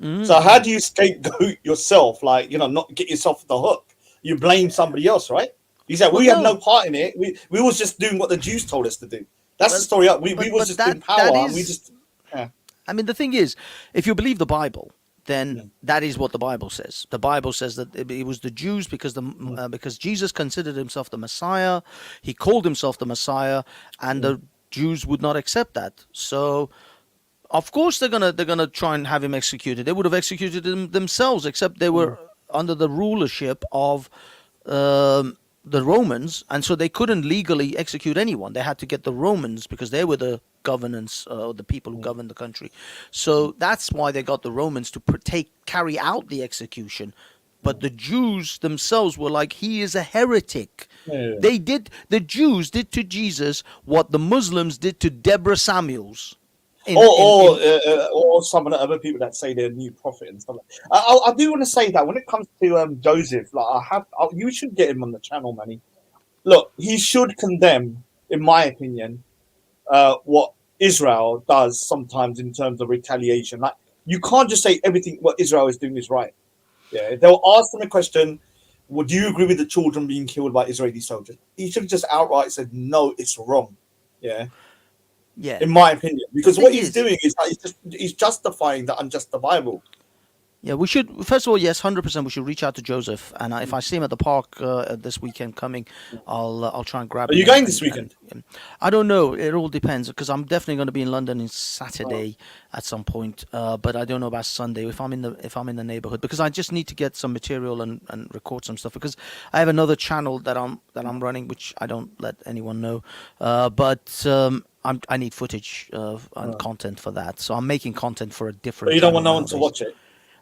So how do you scapegoat yourself? Like, not get yourself the hook. You blame somebody else, right? You said we had no part in it. We was just doing what the Jews told us to do. That's the story. We was just in power. And we just. Yeah. I mean, the thing is, if you believe the Bible, then that is what the Bible says. The Bible says that it was the Jews because Jesus considered himself the Messiah. He called himself the Messiah, and the Jews would not accept that. So, of course, they're gonna try and have him executed. They would have executed him themselves, except they were under the rulership of the Romans, and so they couldn't legally execute anyone. They had to get the Romans, because they were the governance, the people who governed the country. So that's why they got the Romans to carry out the execution. But the Jews themselves were like, he is a heretic. The Jews did to Jesus what the Muslims did to Deborah Samuels. Or some of the other people that say they're a new prophet and stuff. I do want to say that when it comes to Joseph, you should get him on the channel, Manny. Look, he should condemn, in my opinion, what Israel does sometimes in terms of retaliation. Like, you can't just say everything what Israel is doing is right. Yeah, they'll ask them a question. Would you agree with the children being killed by Israeli soldiers? He should have just outright said, no, it's wrong. Yeah. Yeah. In my opinion, because what he's doing is he's justifying the unjustifiable. Yeah, we should, first of all, yes, 100%, we should reach out to Joseph, and if I see him at the park this weekend coming, I'll try and grab him. Are you going this weekend? I don't know. It all depends, because I'm definitely going to be in London on Saturday at some point, but I don't know about Sunday if I'm in the neighborhood, because I just need to get some material and record some stuff, because I have another channel that I'm running, which I don't let anyone know, but I need footage and content for that, so I'm making content for a different. But you don't want no one to watch it.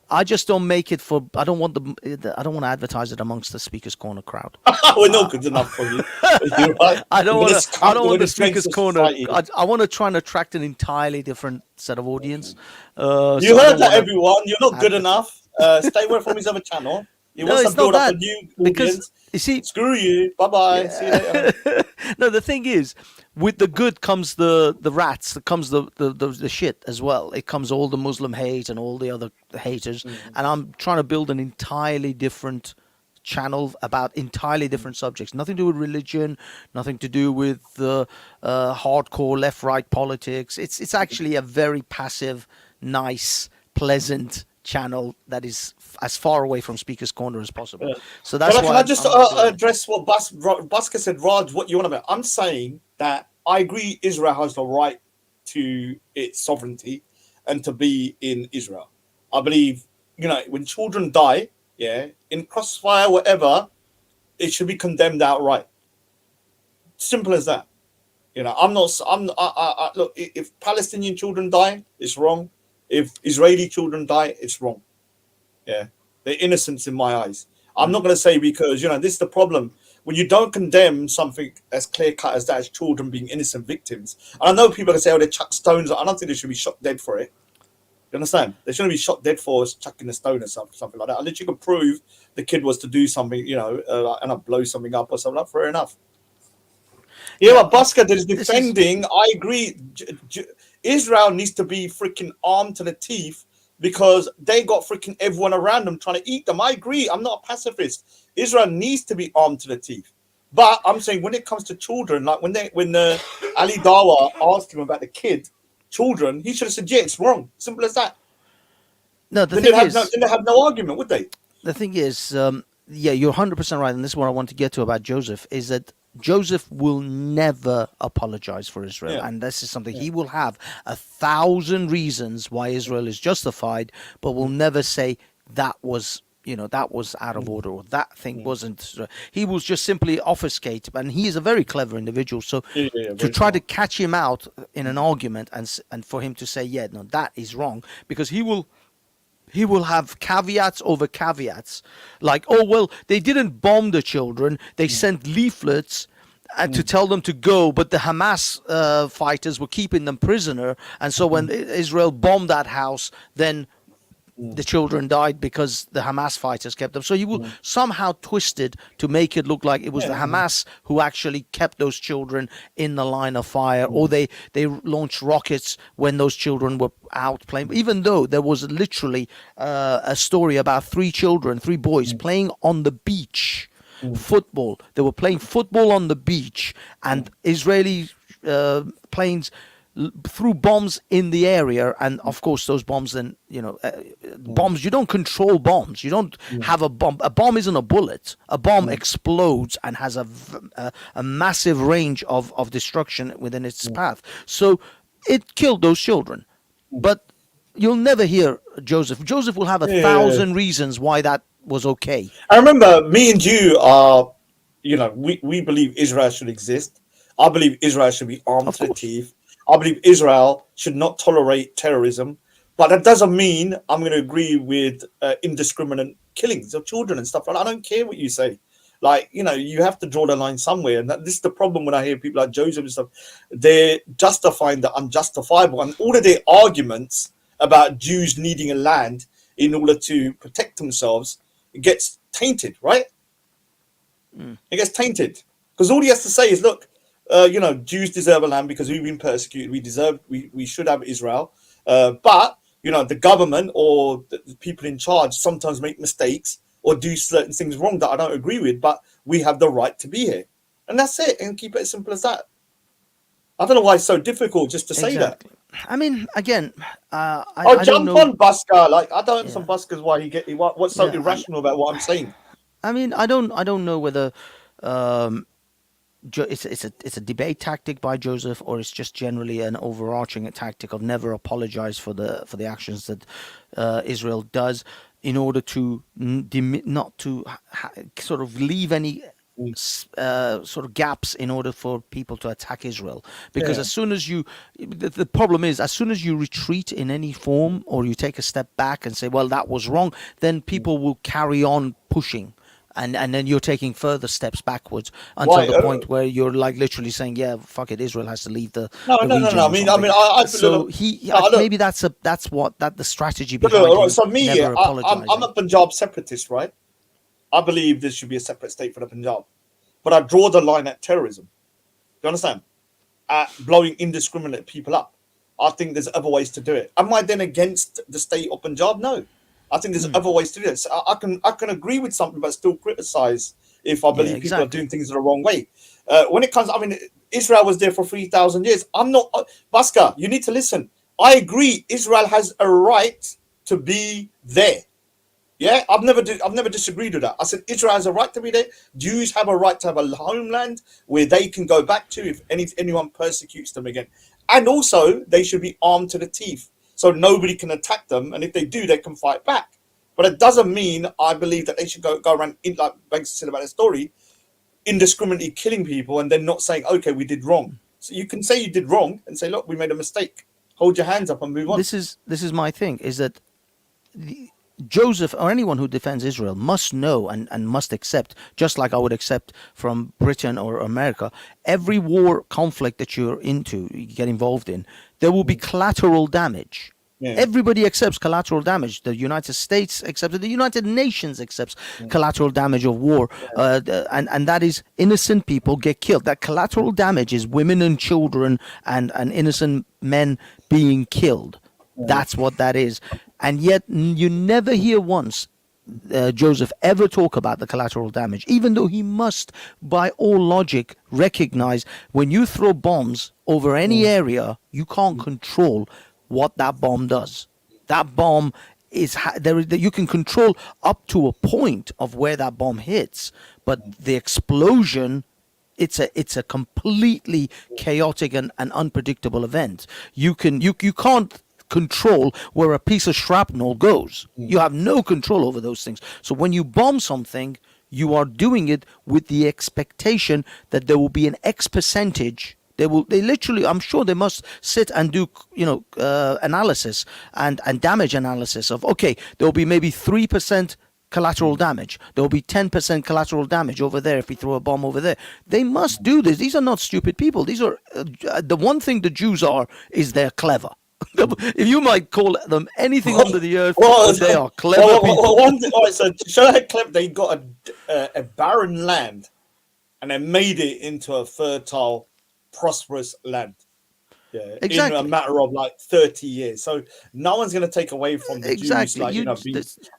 I just don't make it for. I don't want I don't want to advertise it amongst the Speakers Corner crowd. We're not good enough for you. You're right. I don't want to. I don't want the Speakers Corner. Society. I want to try and attract an entirely different set of audience. You So I heard don't that, wanna everyone. You're not good advertise. enough. Stay away from his other channel. He No, wants to it's not build up that, a new because audience. you see, Screw you. Bye bye. See you later. no, the thing is, with the good comes the rats, comes the shit as well. It comes all the Muslim hate and all the other haters, and I'm trying to build an entirely different channel about entirely different subjects. Nothing to do with religion, nothing to do with hardcore left-right politics. It's actually a very passive, nice, pleasant channel that is as far away from Speaker's Corner as possible. So that's But why can I just I'm doing it. address what Busker said, Raj, what you want about? I'm saying that I agree Israel has the right to its sovereignty and to be in Israel. I believe, when children die, in crossfire, whatever, it should be condemned outright. Simple as that. Look, if Palestinian children die, it's wrong. If Israeli children die, it's wrong. Yeah, they're innocents in my eyes. I'm not going to say because, this is the problem. When you don't condemn something as clear-cut as that, as children being innocent victims. And I know people can say, they chuck stones. I don't think they should be shot dead for it. You understand? They shouldn't be shot dead for chucking a stone or something like that. Unless you can prove the kid was to do something, and I blow something up or something like that, fair enough. Yeah, but Busker is defending. I agree. Israel needs to be freaking armed to the teeth because they got freaking everyone around them trying to eat them. I agree. I'm not a pacifist. Israel needs to be armed to the teeth. But I'm saying when it comes to children, like when Ali Dawa asked him about the children, he should have said, yeah, it's wrong. Simple as that. No, the Then thing they'd is, have no argument, would they? the thing is, you're 100% right, and this is what I want to get to about Joseph, is that Joseph will never apologize for Israel, and this is something he will have 1,000 reasons why Israel is justified, but will never say that was out of order or that thing wasn't. He will just simply obfuscate, and he is a very clever individual. So to try to catch him out in an argument and for him to say, yeah, no, that is wrong, because he will have caveats over caveats, like, oh, well, they didn't bomb the children. They sent leaflets to tell them to go, but the Hamas fighters were keeping them prisoner. And so when Israel bombed that house, then the children died because the Hamas fighters kept them. So you will somehow twist it to make it look like it was the Hamas who actually kept those children in the line of fire, or they launched rockets when those children were out playing. Even though there was literally a story about three boys playing on the beach, football. They were playing football on the beach, and Israeli planes threw bombs in the area, and of course those bombs then bombs, you don't control bombs, you don't have a bomb isn't a bullet. A bomb explodes and has a massive range of destruction within its path, so it killed those children. But you'll never hear Joseph will have 1,000 reasons why that was okay. I remember me and you are, we believe Israel should exist. I believe Israel should be armed to the teeth. I believe Israel should not tolerate terrorism, but that doesn't mean I'm going to agree with indiscriminate killings of children and stuff like that. I don't care what you say. Like, you have to draw the line somewhere. And this is the problem when I hear people like Joseph and stuff. They're justifying the unjustifiable. And all of their arguments about Jews needing a land in order to protect themselves, it gets tainted, right? It gets tainted. Because all he has to say is, look, Jews deserve a land because we've been persecuted. We should have Israel. But, the government or the people in charge sometimes make mistakes or do certain things wrong that I don't agree with, but we have the right to be here. And that's it. And keep it as simple as that. I don't know why it's so difficult just to say that. I mean, again, I jump on Busker. Like, I don't understand Busker's what's so irrational about what I'm saying. I mean, I don't know whether it's a debate tactic by Joseph, or it's just generally an overarching tactic of never apologize for the actions that Israel does, in order to not to sort of leave any sort of gaps in order for people to attack Israel. Because as soon as the problem is, as soon as you retreat in any form or you take a step back and say, well, that was wrong, then people will carry on pushing. And then you're taking further steps backwards until the point where you're like literally saying, "Yeah, fuck it, Israel has to leave the region." I mean, I so maybe that's the strategy behind him. So me, never I'm a Punjab separatist, right? I believe there should be a separate state for the Punjab, but I draw the line at terrorism. Do you understand? At blowing indiscriminate people up. I think there's other ways to do it. Am I then against the state of Punjab? No. I think there's other ways to do it. So I can agree with something, but still criticize if I believe people are doing things the wrong way. When it comes, I mean, Israel was there for 3,000 years. I'm not, Baska, you need to listen. I agree. Israel has a right to be there. Yeah, I've never disagreed with that. I said Israel has a right to be there. Jews have a right to have a homeland where they can go back to if anyone persecutes them again. And also, they should be armed to the teeth, so nobody can attack them, and if they do, they can fight back. But it doesn't mean I believe that they should go around, like Banks said about the story, indiscriminately killing people and then not saying, okay, we did wrong. So you can say you did wrong and say, look, we made a mistake. Hold your hands up and move on. This is my thing, is that Joseph or anyone who defends Israel must know and must accept, just like I would accept from Britain or America, every war conflict that you get involved in, there will be collateral damage. Yeah. Everybody accepts collateral damage. The United States accepts it. The United Nations accepts collateral damage of war. And that is innocent people get killed. That collateral damage is women and children and innocent men being killed. That's what that is. And yet you never hear once Joseph ever talk about the collateral damage, even though he must, by all logic, recognize when you throw bombs over any area, you can't control what that bomb does. That bomb is you can control up to a point of where that bomb hits, but the explosion, it's a completely chaotic and unpredictable event. You can't control where a piece of shrapnel goes. You have no control over those things. So when you bomb something, you are doing it with the expectation that there will be an X percentage. They literally, I'm sure they must sit and do, analysis and damage analysis of, okay, there will be maybe 3% collateral damage. There will be 10% collateral damage over there if we throw a bomb over there. They must do this. These are not stupid people. These are, the one thing the Jews are is they're clever. If you might call them anything under the earth, they are clever people. So show how clever they got a barren land and they made it into a fertile, prosperous land. Yeah, exactly. In a matter of like 30 years. So no one's going to take away from the Jews. Like,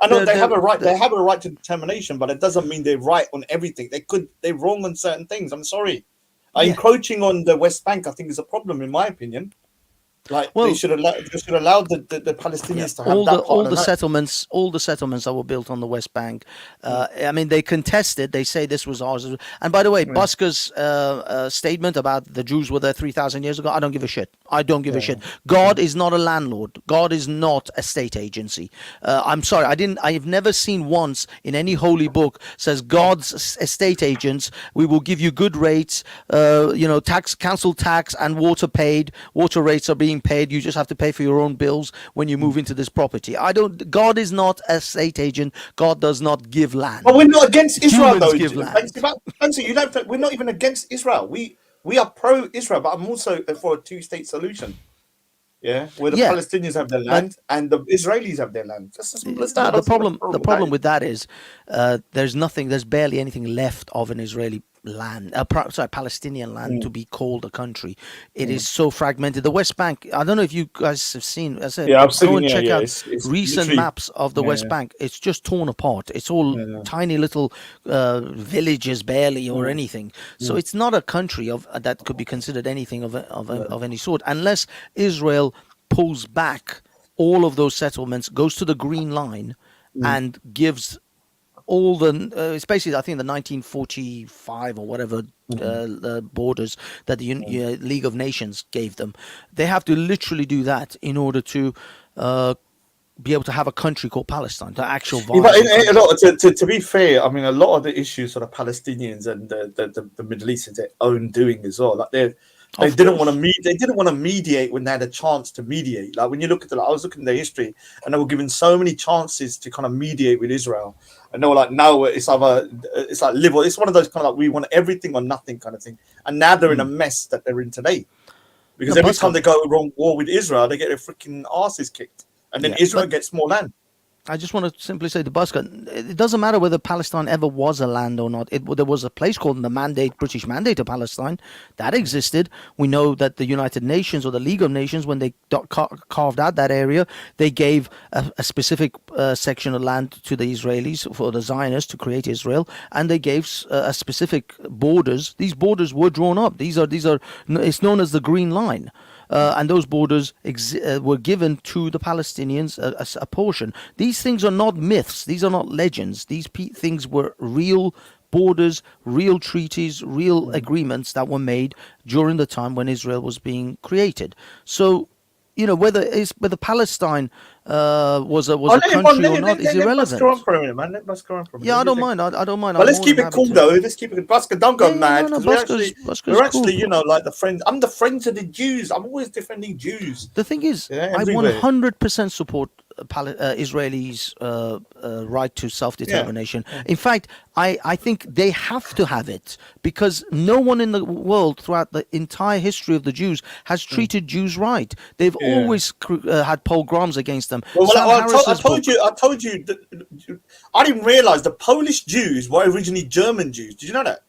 I know they have a right. They have a right to determination, but it doesn't mean they're right on everything. They're wrong on certain things. I'm sorry. Encroaching on the West Bank, I think, is a problem, in my opinion. Like, they should allow the Palestinians to have all the settlements that were built on the West Bank. I mean, they contested. They say this was ours. And by the way, Buska's statement about the Jews were there 3,000 years ago, I don't give a shit. I don't give a shit. God is not a landlord. God is not a state agency. I'm sorry. I've never seen once in any holy book says God's estate agents, we will give you good rates, tax, council tax, and water rates are being paid. You just have to pay for your own bills when you move into this property. God is not a state agent. God does not give land. But we're not against Israel, Humans though. give land. We're not even against Israel. We are pro-Israel, but I'm also for a two-state solution. Yeah, where the Palestinians have their land and the Israelis have their land. Just as simple as that. The problem with that is there's barely anything left of an Israeli land, Palestinian land to be called a country. It is so fragmented. The West Bank, I don't know if you guys have seen. I've seen. Go and check out recent maps of the West Bank. It's just torn apart. It's all tiny little villages, barely or anything. So it's not a country that could be considered anything of any sort, unless Israel pulls back all of those settlements, goes to the Green Line, and gives all it's basically, I think, the 1945 or whatever borders that the League of Nations gave them. They have to literally do that in order to be able to have a country called Palestine, the actual Yeah, viable but to be fair, I mean, a lot of the issues for the Palestinians and the Middle East is their own doing as well. Like they didn't want to mediate when they had a chance to mediate. Like when you look at I was looking at their history, and they were given so many chances to kind of mediate with Israel, and they were like, no, it's like liberal. It's one of those kind of like we want everything or nothing kind of thing. And now they're in a mess that they're in today, because every time they go wrong war with Israel, they get their freaking asses kicked, and then Israel gets more land. I just want to simply say to Busker, it doesn't matter whether Palestine ever was a land or not. There was a place called the British Mandate of Palestine that existed. We know that the United Nations or the League of Nations, when they carved out that area, they gave a specific section of land to the Israelis, for the Zionists to create Israel, and they gave a specific borders. These borders were drawn up. These are. It's known as the Green Line. And those borders were given to the Palestinians a portion. These things are not myths. These are not legends. These things were real borders, real treaties, real agreements that were made during the time when Israel was being created. So, you know, whether Palestine was a country or not is irrelevant. Let's go on for a minute. Yeah, I don't mind. I don't mind. But let's keep it cool though. Let's keep it. Busker, don't go mad. Because we're actually, you know, like the friends. I'm the friends of the Jews. I'm always defending Jews. The thing is, I 100% support Israelis' right to self-determination. Yeah. In fact, I think they have to have it, because no one in the world throughout the entire history of the Jews has treated Jews right. They've always had pogroms against them. Well, I told you. I didn't realize the Polish Jews were originally German Jews. Did you know that?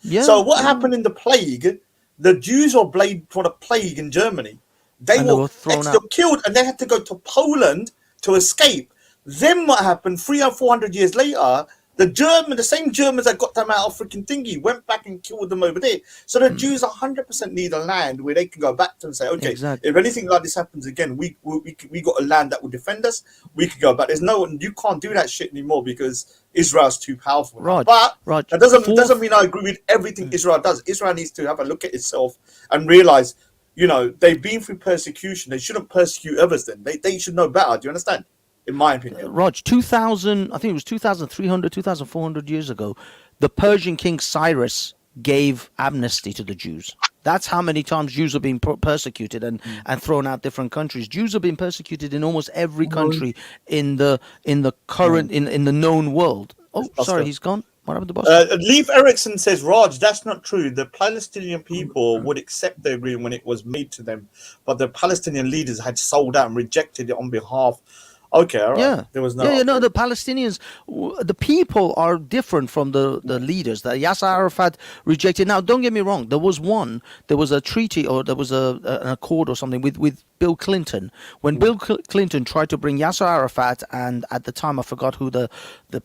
Yeah. So what happened in the plague? The Jews were blamed for the plague in Germany. They were thrown out, killed, and they had to go to Poland to escape. Then what happened 300 or 400 years later? The same Germans that got them out of freaking thingy went back and killed them over there. So the Jews 100% need a land where they can go back to and say, okay, if anything like this happens again, we got a land that will defend us. We could go back. You can't do that shit anymore because Israel's too powerful. Right. But that doesn't mean I agree with everything Israel does. Israel needs to have a look at itself and realize, you know, they've been through persecution. They shouldn't persecute others. Then they should know better. Do you understand? In my opinion, Rog, 2,000, I think it was 2,300, 2,400 years ago, the Persian king Cyrus gave amnesty to the Jews. That's how many times Jews have been persecuted and thrown out different countries. Jews have been persecuted in almost every country in the current in the known world. Oh, sorry, he's gone. What happened to boss? Leif Erikson says, Raj, that's not true. The Palestinian people would accept the agreement when it was made to them, but the Palestinian leaders had sold out and rejected it on behalf. Okay, all right. Yeah, there was no. Yeah, no. The Palestinians, the people are different from the leaders. That Yasser Arafat rejected. Now, don't get me wrong. There was a treaty, or there was an accord or something with Bill Clinton. When Bill Clinton tried to bring Yasser Arafat, and at the time I forgot who the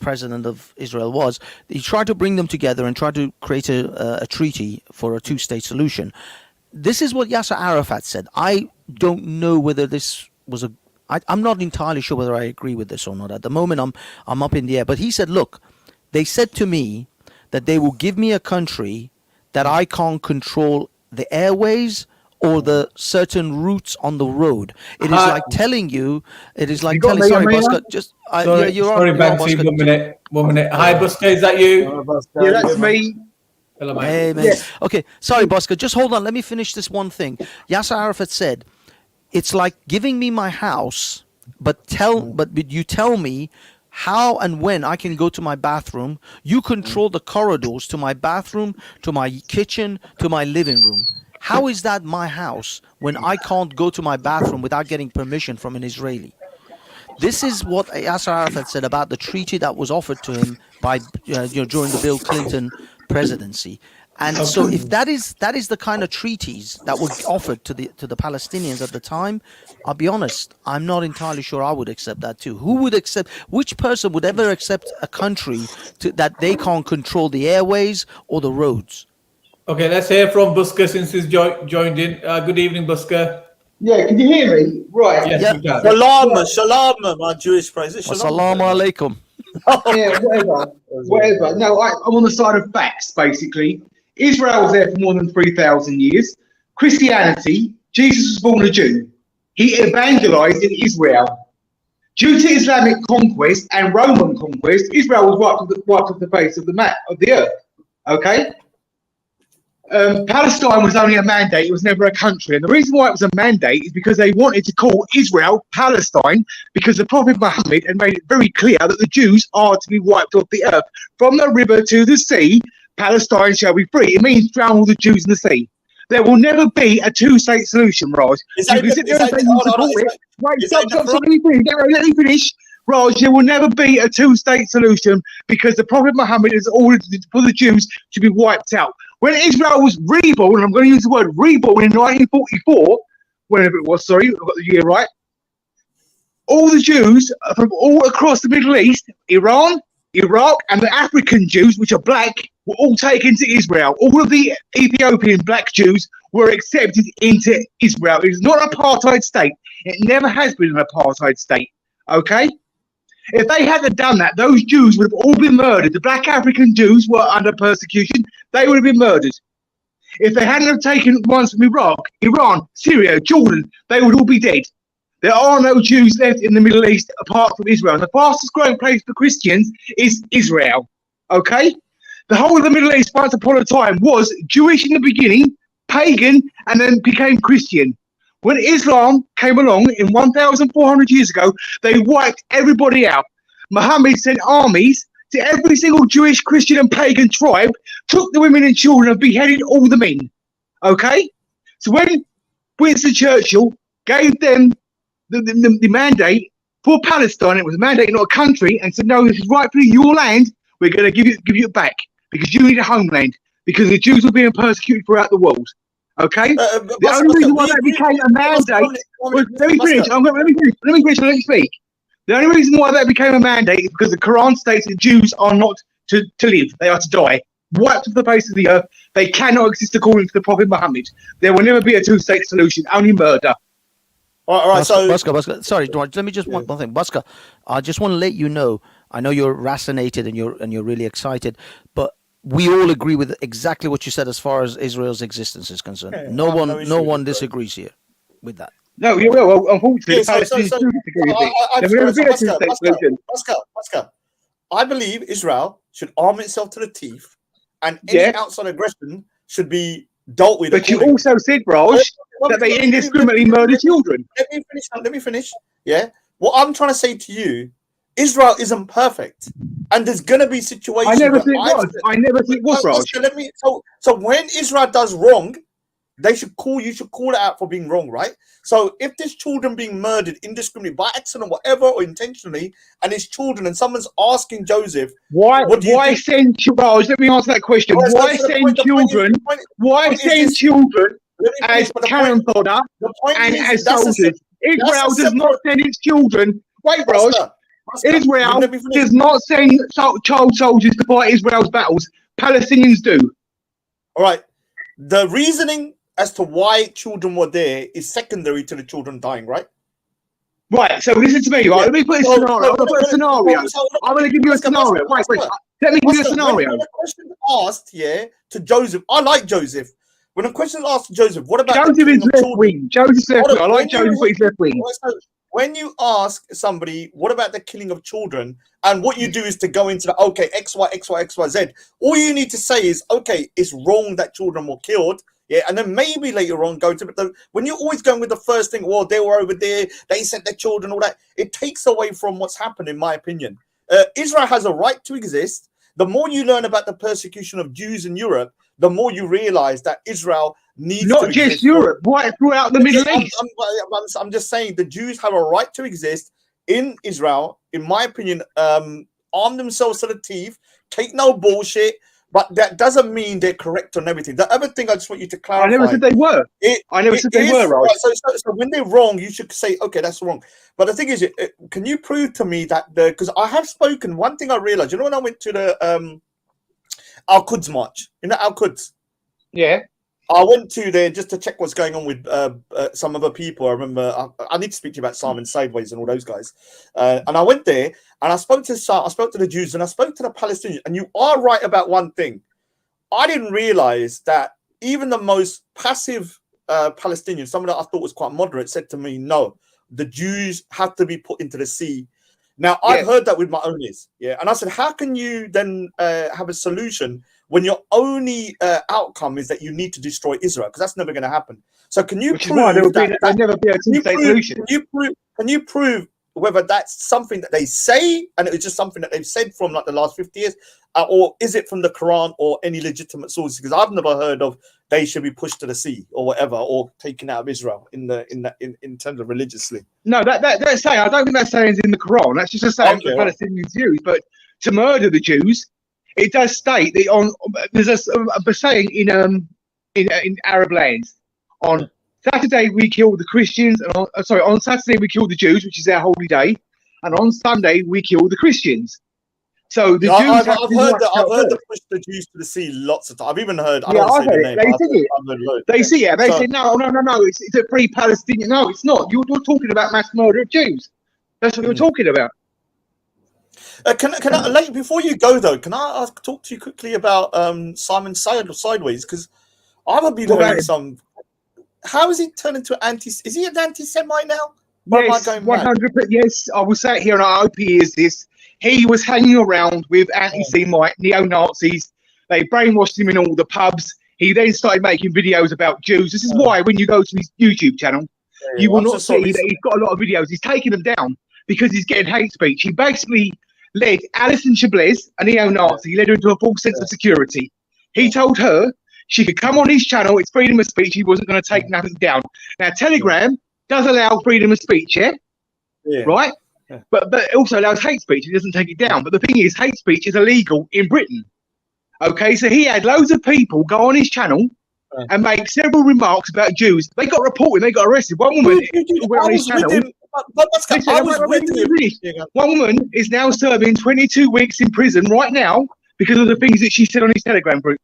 president of Israel was, he tried to bring them together and tried to create a treaty for a two-state solution. This is what Yasser Arafat said. I don't know whether this was I'm not entirely sure whether I agree with this or not. At the moment, I'm up in the air. But he said, look, they said to me that they will give me a country that I can't control the airways or the certain routes on the road. It is like telling you. It is like telling. Sorry, Busker. Just sorry, Banksy. 1 minute. Hi, Busker. Is that you? Yeah, that's me. Hello, mate. Hey, man. Yes. Okay, sorry, Busker. Just hold on. Let me finish this one thing. Yasser Arafat said, it's like giving me my house, but you tell me how and when I can go to my bathroom. You control the corridors to my bathroom, to my kitchen, to my living room. How is that my house when I can't go to my bathroom without getting permission from an Israeli? This is what Yasser Arafat said about the treaty that was offered to him by during the Bill Clinton presidency. And so, if that is the kind of treaties that were offered to the Palestinians at the time, I'll be honest, I'm not entirely sure I would accept that too. Who would accept? Which person would ever accept a country that they can't control the airways or the roads? Okay, let's hear from Busker since he's joined in. Good evening, Busker. Yeah, can you hear me? Right. Yes, we can. Shalom, my Jewish praise. Assalamu alaikum. Yeah, whatever. No, I'm on the side of facts, basically. Israel was there for more than 3,000 years. Christianity, Jesus was born a Jew. He evangelized in Israel. Due to Islamic conquest and Roman conquest, Israel was wiped off the face of the map of the earth. Okay. Palestine was only a mandate; it was never a country. And the reason why it was a mandate is because they wanted to call Israel Palestine, because the Prophet Muhammad had made it very clear that the Jews are to be wiped off the earth. From the river to the sea, Palestine shall be free. It means drown all the Jews in the sea. There will never be a two-state solution, Raj. Let me finish. Raj, there will never be a two-state solution because the Prophet Muhammad has ordered for the Jews to be wiped out. When Israel was reborn, and I'm going to use the word reborn in 1944, whenever it was, sorry, I got the year right, all the Jews from all across the Middle East, Iran, Iraq, and the African Jews, which are black, were all taken to Israel. All of the Ethiopian black Jews were accepted into Israel. It is not an apartheid state. It never has been an apartheid state. Okay? If they hadn't done that, those Jews would have all been murdered. The black African Jews were under persecution. They would have been murdered. If they hadn't have taken ones from Iraq, Iran, Syria, Jordan, they would all be dead. There are no Jews left in the Middle East apart from Israel. And the fastest growing place for Christians is Israel. Okay? The whole of the Middle East once upon a time was Jewish in the beginning, pagan, and then became Christian. When Islam came along in 1,400 years ago, they wiped everybody out. Muhammad sent armies to every single Jewish, Christian, and pagan tribe, took the women and children and beheaded all the men. Okay? So when Winston Churchill gave them the mandate for Palestine, it was a mandate, not a country, and said, no, this is rightfully your land, we're going to give you it back because you need a homeland, because the Jews were being persecuted throughout the world. Okay? The only reason why that became a mandate was, let me finish, let me speak. The only reason why that became a mandate is because the Quran states that Jews are not to live, they are to die. Wiped off the face of the earth, they cannot exist according to the Prophet Muhammad. There will never be a two-state solution, only murder. All right, so Busker, sorry, let me just one thing. Busker, I just want to let you know, I know you're racinated and you're really excited, but we all agree with exactly what you said as far as Israel's existence is concerned. Okay, no one disagrees here with that. No, you will. Well, unfortunately, Busker, I believe Israel should arm itself to the teeth, and any outside aggression should be dealt with. But you also said, Raj, that they indiscriminately murder children. Let me finish. Yeah. What I'm trying to say to you, Israel isn't perfect, and there's gonna be situations. I never said it was. I never said it was, Raj. So when Israel does wrong, they should call. You should call it out for being wrong, right? So if there's children being murdered indiscriminately by accident, whatever, or intentionally, and it's children, and someone's asking Joseph, why send children? Let me answer that question. Why send children? Why send children as cannon fodder and as soldiers? Israel does not send its children. Wait, Raj. Israel does not send child soldiers to fight Israel's battles. Palestinians do. All right. The reasoning as to why children were there is secondary to the children dying, right? Right. So listen to me. Right. Let me put a scenario. I'm going to give you a scenario. Wait. Let me give you a scenario. When a question asked, to Joseph, I like Joseph. When a question asked to Joseph, what about Joseph is left wing? Joseph's left wing. I like Joseph, but he's left wing. When you ask somebody, what about the killing of children? And what you do is to go into the, okay, X, Y, X, Y, X, Y, Z. All you need to say is, okay, it's wrong that children were killed. Yeah, and then maybe later on go to the, when you're always going with the first thing, well, they were over there, they sent their children, all that, it takes away from what's happened, in my opinion. Israel has a right to exist. The more you learn about the persecution of Jews in Europe, the more you realize that Israel needs not just Europe, right throughout the Middle East. I'm just saying the Jews have a right to exist in Israel, in my opinion. Arm themselves to the teeth, take no bullshit, but that doesn't mean they're correct on everything. The other thing I just want you to clarify. I never said they were. I never said they were, right? So when they're wrong, you should say, okay, that's wrong. But the thing is, can you prove to me that because I have spoken, one thing I realized, when I went to the Al-Quds march, Al-Quds? Yeah. I went to there just to check what's going on with some other people. I remember I need to speak to you about Simon Sideways and all those guys. And I went there and I spoke to the Jews and I spoke to the Palestinians. And you are right about one thing. I didn't realize that even the most passive Palestinians, some of that I thought was quite moderate, said to me, no, the Jews have to be put into the sea. Now, I've heard that with my own ears. Yeah. And I said, how can you then have a solution when your only outcome is that you need to destroy Israel? Because that's never going to happen. So can you prove there'll never be a two-state solution? Can you prove whether that's something that they say and it's just something that they've said from like the last 50 years, or is it from the Quran or any legitimate sources? Because I've never heard of they should be pushed to the sea or whatever, or taken out of Israel in terms of religiously. No, that's saying, I don't think that saying is in the Quran. That's just a saying for Palestinian Jews. But to murder the Jews, it does state that there's a saying in Arab lands, on Saturday we kill the Christians, and on Saturday we kill the Jews, which is our holy day, and on Sunday we kill the Christians. So the Jews. I've heard them push the Jews to the sea lots of times. I've even heard. I've heard it. They see it. They say no. It's a free Palestinian. No, it's not. You're talking about mass murder of Jews. That's what you're talking about. Can I, before you go though, can I talk to you quickly about Simon Sideways? Because I haven't been hearing some. How is he turned into anti? Is he an anti-Semite now? Yes, 100%. Yes, I will say it here, and I hope he is this. He was hanging around with anti-Semite neo-Nazis. They brainwashed him in all the pubs. He then started making videos about Jews. This is why when you go to his YouTube channel, you will not see that he's got a lot of videos. He's taking them down because he's getting hate speech. He basically led Alison Chablez, a neo-Nazi, led her into a false sense of security. He told her she could come on his channel. It's freedom of speech. He wasn't going to take nothing down. Now, Telegram does allow freedom of speech, right? Yeah. But it also allows hate speech. It doesn't take it down. But the thing is, hate speech is illegal in Britain. Okay, so he had loads of people go on his channel and make several remarks about Jews. They got reported. They got arrested. One woman went on his channel. One woman is now serving 22 weeks in prison right now because of the things that she said on his Telegram group.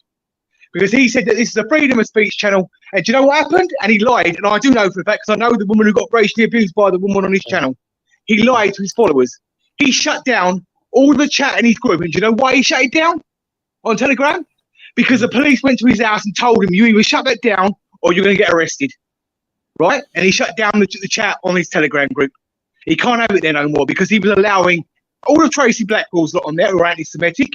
Because he said that this is a freedom of speech channel. And do you know what happened? And he lied. And I do know for a fact, because I know the woman who got racially abused by the woman on his channel. He lied to his followers. He shut down all the chat in his group. And do you know why he shut it down on Telegram? Because the police went to his house and told him, you either shut that down or you're going to get arrested. Right? And he shut down the chat on his Telegram group. He can't have it there no more because he was allowing all the Tracy Blackwell's lot on there who were anti-Semitic.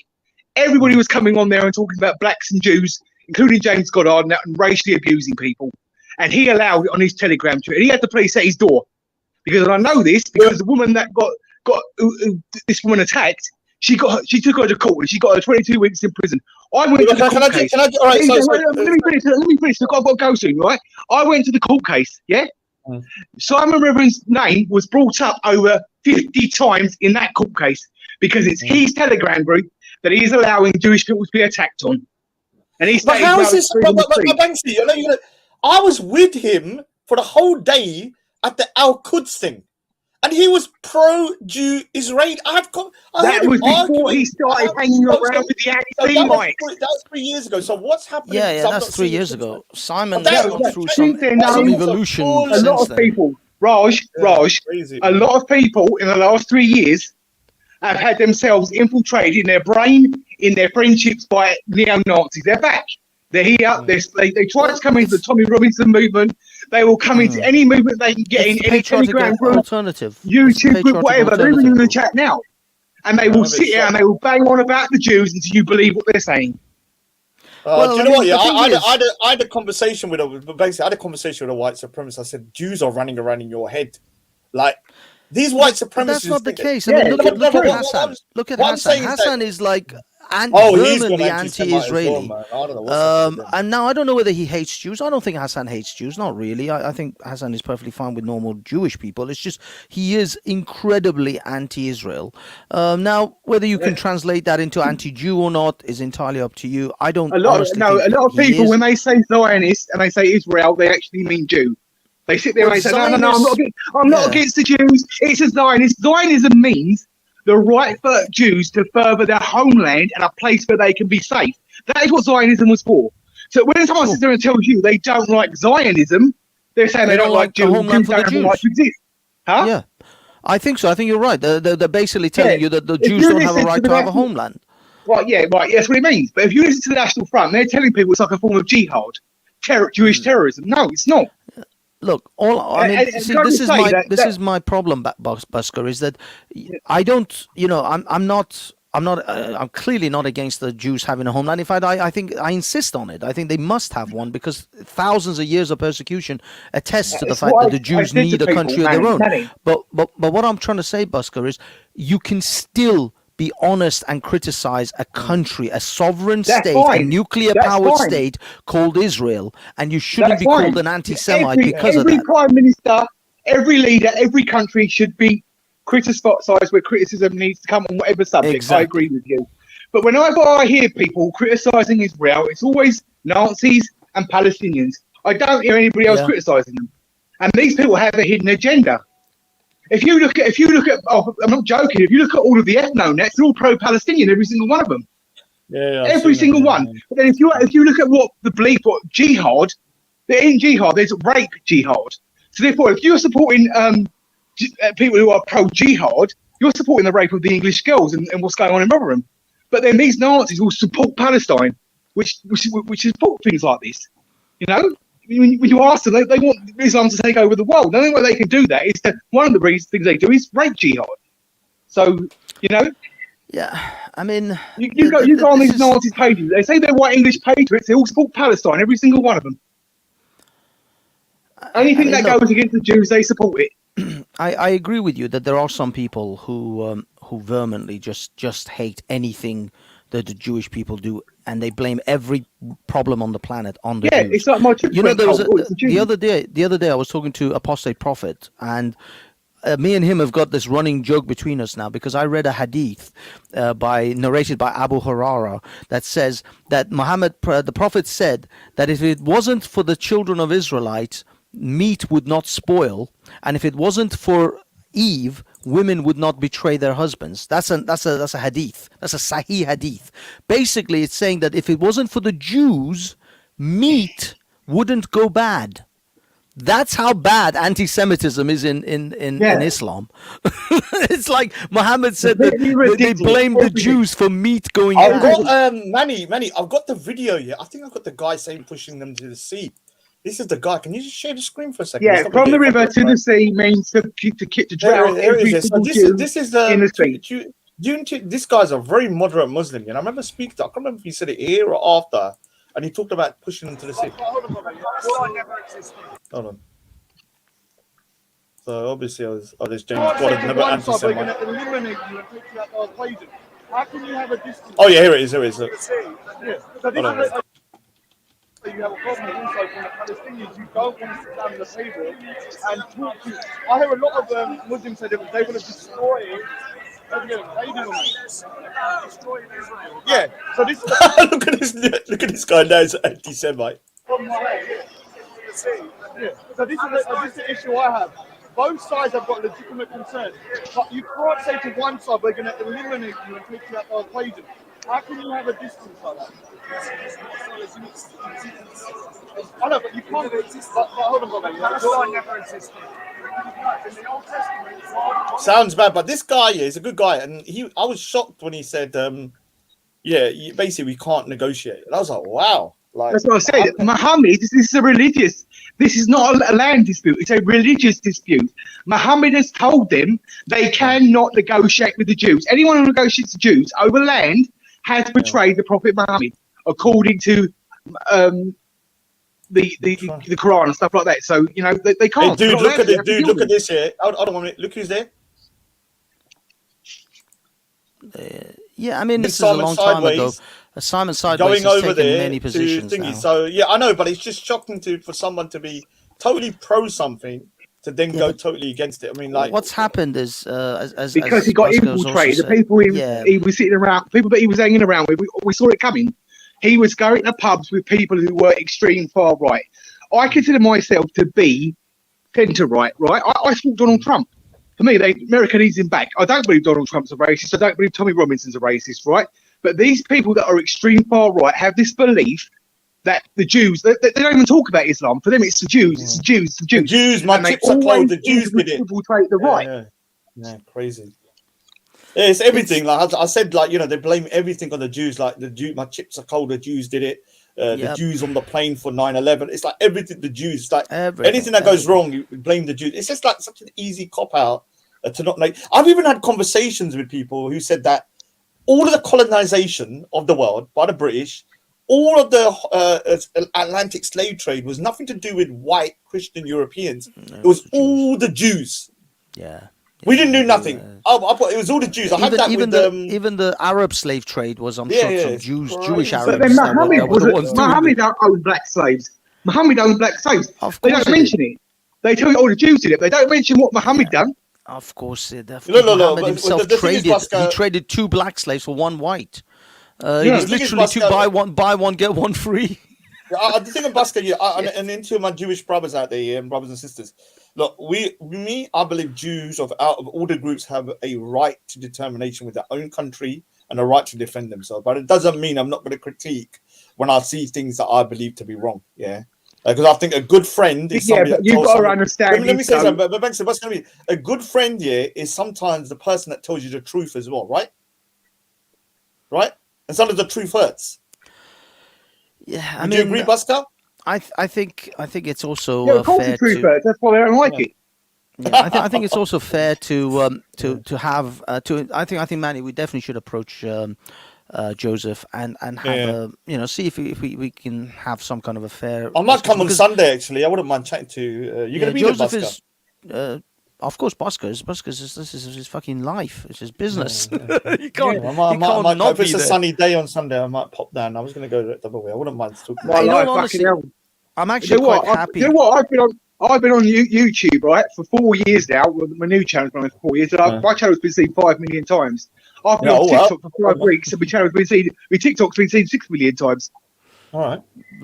Everybody was coming on there and talking about blacks and Jews, including James Goddard, and racially abusing people. And he allowed it on his Telegram chat. And he had the police at his door. Because I know this because the woman that got this woman attacked, she took her to court and she got her 22 weeks in prison. I went to the court case. Let me finish. I've got to go soon, right? I went to the court case, yeah? Simon Reverend's name was brought up over 50 times in that court case because it's his Telegram group that he is allowing Jewish people to be attacked on. And he's but how is this? Banksy, I was with him for the whole day at the Al-Quds thing, and he was pro-Jew Israel. That was before he started hanging around with the anti-Semites. That was 3 years ago. So what's happening? Yeah, that's 3 years ago. Simon went through some evolution. A lot of people, Raj, a lot of people in the last 3 years have had themselves infiltrated in their brain, in their friendships by neo-Nazis. They're back. They're here. They try to come into the Tommy Robinson movement. They will come into any movement they can get in, any Telegram group, alternative, YouTube group, whatever. They're even in the chat now. And they will sit here and they will bang on about the Jews until you believe what they're saying. Do you know what? Yeah, I had a conversation with a white supremacist. I said, Jews are running around in your head. Like, these white supremacists. That's not the case. I mean, look at Hassan. Look at Hassan. Hassan is like vehemently anti-Israeli. And now I don't know whether he hates Jews. I don't think Hassan hates Jews. Not really. I think Hassan is perfectly fine with normal Jewish people. It's just he is incredibly anti-Israel. Now, whether you can translate that into anti-Jew or not is entirely up to you. I don't. A lot of people when they say Zionist and they say Israel, they actually mean Jew. They sit there and they say, no, I'm not against the Jews. It's a Zionist. Zionism means the right for Jews to further their homeland and a place where they can be safe. That is what Zionism was for. So when someone sits there and tells you they don't like Zionism, they're saying they don't like Jews. Homeland for the Jews. Right to exist. Huh? Yeah, I think so. I think you're right. They're basically telling you that the Jews don't have a right to have a homeland. Right, yeah, right. That's what it means. But if you listen to the National Front, they're telling people it's like a form of jihad. Jewish terrorism. No, it's not. Look, this is my problem, Busker, is that I don't, I'm clearly not against the Jews having a homeland. In fact, I think I insist on it. I think they must have one because thousands of years of persecution attest to the fact that the Jews need a country of their own. But what I'm trying to say, Busker, is you can still be honest and criticize a country, a sovereign state, a nuclear-powered state called Israel, and you shouldn't be called an anti-Semite because of that. Every prime minister, every leader, every country should be criticised where criticism needs to come on whatever subject. Exactly. I agree with you. But whenever I hear people criticising Israel, it's always Nazis and Palestinians. I don't hear anybody else criticising them. And these people have a hidden agenda. If you look at, oh, I'm not joking. If you look at all of the ethno-nets, they're all pro-Palestinian, every single one of them. Every single one. But then if you look at what the belief, what jihad, in jihad, there's rape jihad. So therefore, if you're supporting people who are pro-jihad, you're supporting the rape of the English girls and what's going on in Rotherham. But then these Nazis will support Palestine, which support things like this. When you ask them, they want Islam to take over the world. The only way they can do that is that one of the things they do is rape jihad. So, yeah, I mean, you go on these Nazis' pages. They say they're white English patriots. They all support Palestine, every single one of them. Anything that goes against the Jews, they support it. I agree with you that there are some people who vehemently just hate anything that the Jewish people do, and they blame every problem on the planet on the Jews. It's like my there was the other day I was talking to Apostate Prophet, and me and him have got this running joke between us now because I read a hadith narrated by Abu Hurairah that says that Muhammad, the Prophet, said that if it wasn't for the children of Israelites, meat would not spoil, and if it wasn't for Eve, women would not betray their husbands. That's a hadith. That's a Sahih hadith. Basically, it's saying that if it wasn't for the Jews, meat wouldn't go bad. That's how bad anti-Semitism is in Islam. It's like Muhammad said that they blamed the Jews for meat going bad. I've got Manny, I've got the video here. I think I've got the guy saying pushing them to the sea. This is the guy. Can you just share the screen for a second? Yeah, from the river to the sea means to drown every single Jew in the sea. This guy's a very moderate Muslim, and I remember speaking to, I can't remember if he said it here or after, and he talked about pushing them to the sea. Hold on. So obviously there's James Gordon, never anti-Semite. Oh yeah, here it is. Look. Hold on. You have a problem also from the Palestinians who don't want to sit down on the table and talk to. I hear a lot of Muslims say that they want to destroy Yeah. So this look at this guy now. He's an anti-Semite. So this is the issue I have. Both sides have got legitimate concerns, but you can't say to one side we're going to eliminate you and take you out of the equation. How can you have a distance like that? I know, but you can't. But hold on, Palestine never existed. Sounds bad, but this guy is a good guy, and I was shocked when he said, basically we can't negotiate. And I was like, wow. That's what I said. Muhammad, this is a religious. This is not a land dispute. It's a religious dispute. Muhammad has told them they cannot negotiate with the Jews. Anyone who negotiates with the Jews over land has betrayed the Prophet Muhammad, according to the Quran and stuff like that. So they can't. Hey, dude, look at this. Dude, look at this here. Hold on 1 minute. Look who's there. Yeah, I mean, this is a long time ago. Simon Sideways going has over taken there many positions now. So yeah, I know, but it's just shocking for someone to be totally pro something to then go totally against it. I mean, like what's happened is because he got infiltrated. The people he was sitting around, people that he was hanging around with, we saw it coming. He was going to pubs with people who were extreme far right. I consider myself to be centre right. Right, I support Donald Trump. For me, America needs him back. I don't believe Donald Trump's a racist. I don't believe Tommy Robinson's a racist, right? But these people that are extreme far right have this belief that the Jews, they don't even talk about Islam. For them, it's the Jews. It's the Jews. It's the Jews. The Jews, my chips are cold. The Jews did it. Infiltrate the right. Yeah, crazy. Yeah, it's everything. Like I said, like they blame everything on the Jews. Like my chips are cold. The Jews did it. the Jews on the plane for 9/11. It's like everything the Jews, like anything that goes wrong, you blame the Jews. It's just like such an easy cop out to not like. I've even had conversations with people who said that all of the colonization of the world by the British, all of the Atlantic slave trade was nothing to do with white Christian Europeans. It was all the Jews. Yeah. We didn't do nothing. It was all the Jews. I had that even with even the Arab slave trade was, I'm sure, some Jewish Arabs. But then Muhammad that were the ones doing Muhammad owned black slaves. Muhammad owned black slaves. They don't mention it. They tell you all the Jews did it. They don't mention what Muhammad done. Of course, Muhammad himself he traded 2 black slaves for 1 white. It was literally buy one get one free. The thing of Busker, and into my Jewish brothers out there, and brothers and sisters. Look, I believe Jews out of all the groups have a right to determination with their own country and a right to defend themselves. But it doesn't mean I'm not going to critique when I see things that I believe to be wrong. Yeah. Because I think a good friend is somebody that you've got to understand. Let me say something. But Banksy, what's going to be a good friend here is sometimes the person that tells you the truth as well, right? Right? And sometimes the truth hurts. Yeah, Do you agree, Busker? I think it's also fair to. That's why they don't like it. Yeah, I think it's also fair to have I think Manny, we definitely should approach Joseph and have see if we can have some kind of a fair. I might come on Sunday actually. I wouldn't mind chatting to you're going to be Joseph there, Busker. Of course, Busker's this is his fucking life. It's his business. He can't. If it's a sunny day on Sunday, I might pop down. I was going to go the other way. I wouldn't mind talking. Honestly, I'm actually quite happy. You know what? I've been on YouTube, right, for 4 years now. My new channel's been on for 4 years. And my channel's been seen 5 million times. I've been on TikTok for 5 weeks, and my TikTok's been seen 6 million times. All right.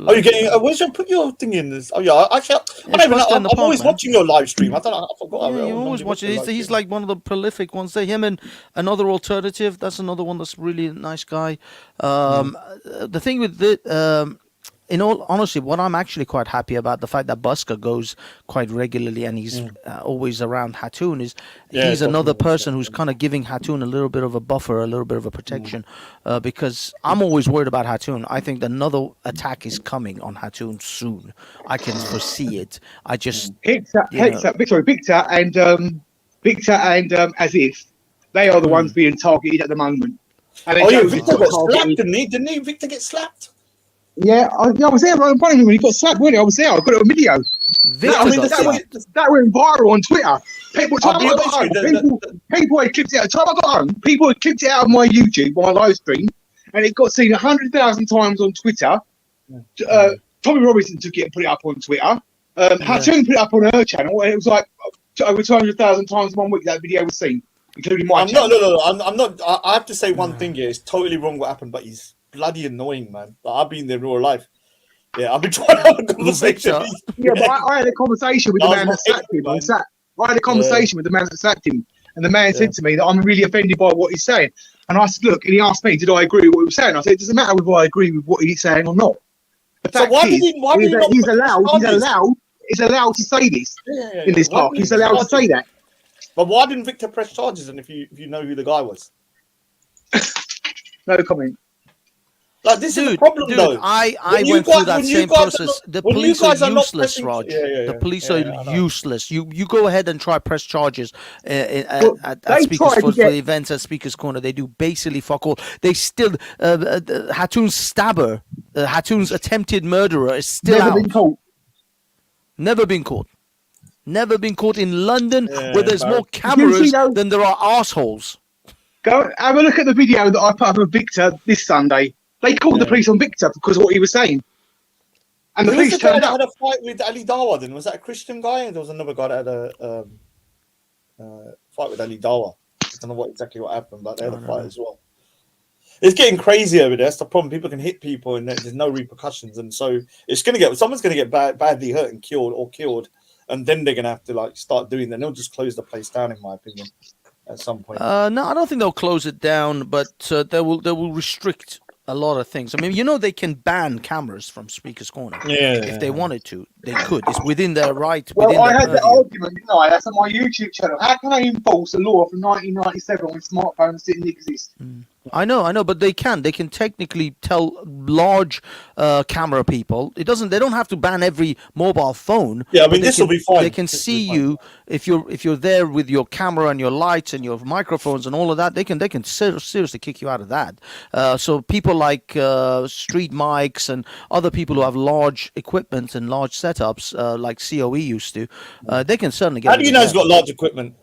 Are you getting? Where's your put your thing in this? Oh yeah, actually, I'm always watching your live stream. I forgot. Yeah, you always watch it. He's like one of the prolific ones. There, him and Another Alternative. That's another one that's really a nice guy. The thing with it, in all honesty, what I'm actually quite happy about the fact that Busker goes quite regularly and he's always around Hatun is he's another person who's kind of giving Hatun a little bit of a buffer, a little bit of a protection, because I'm always worried about Hatun. I think another attack is coming on Hatun soon. I can foresee it. I just Victor and As If, they are the ones being targeted at the moment. And Victor got slapped, didn't he? Victor get slapped? Yeah, I was there right in front of him when he got slapped, wasn't I? I was there. I got it on video. That went viral on Twitter. People had clipped it out. Time I got home, people had clipped it out of my YouTube, my live stream, and it got seen 100,000 times on Twitter. Tommy Robinson took it and put it up on Twitter. Hatun put it up on her channel, and it was like over 200,000 times in 1 week that video was seen, including my channel. I'm not. I have to say one thing here. It's totally wrong what happened, but he's bloody annoying, man. I've been there in real life. Yeah, I've been trying to have a conversation. But I had a conversation with the man that sacked him. I had a conversation with the man that sacked him, and the man said to me that I'm really offended by what he's saying. And I said, look, and he asked me, did I agree with what he was saying? I said, it doesn't matter whether I agree with what he's saying or not. The fact he's allowed to say this in this park. He's allowed to say that. But why didn't Victor press charges? And if you know who the guy was, no comment. Like this is the problem, though. I went through that same process. The police are useless, Raj. The police are useless. You go ahead and try press charges at Speakers for the events at Speakers Corner. They do basically fuck all. They still Hatun's stabber, Hatun's attempted murderer is still out. Never been caught. Never been caught in London, where there's more cameras than there are assholes. Go have a look at the video that I put up of Victor this Sunday. They called the police on Victor because of what he was saying. And the police turned up. Had a fight with Ali Dawa then? Was that a Christian guy? And there was another guy that had a fight with Ali Dawa. I don't know exactly what happened, but they had a fight as well. It's getting crazy over there. That's the problem. People can hit people and there's no repercussions. And so someone's going to get badly hurt and killed. And then they're going to have to start doing that. They'll just close the place down, in my opinion, at some point. No, I don't think they'll close it down, but they will restrict a lot of things. I mean, they can ban cameras from Speakers Corner. If they wanted to, they could. It's within their right. Well, I had that argument, didn't I? That's on my YouTube channel. How can I enforce a law from 1997 when smartphones didn't exist? I know, but they can technically tell large camera people. They don't have to ban every mobile phone. Yeah, I mean, this will be fine. They can see you if you're there with your camera and your lights and your microphones and all of that. They can seriously kick you out of that. So people like Street Mics and other people who have large equipment and large setups, like COE used to, they can certainly get. How do you know he's got large equipment?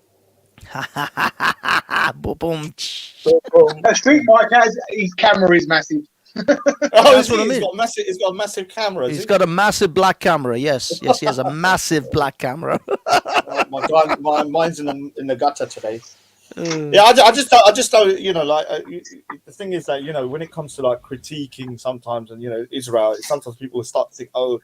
Boom. Street Mike has his camera is massive. That's what I mean. He's got a massive camera. He's got a massive black camera. Yes, he has a massive black camera. Mine's in the gutter today. Yeah, I just don't. You know, like the thing is that, you know, when it comes to like critiquing sometimes, and you know, Israel, sometimes people will start to think, oh,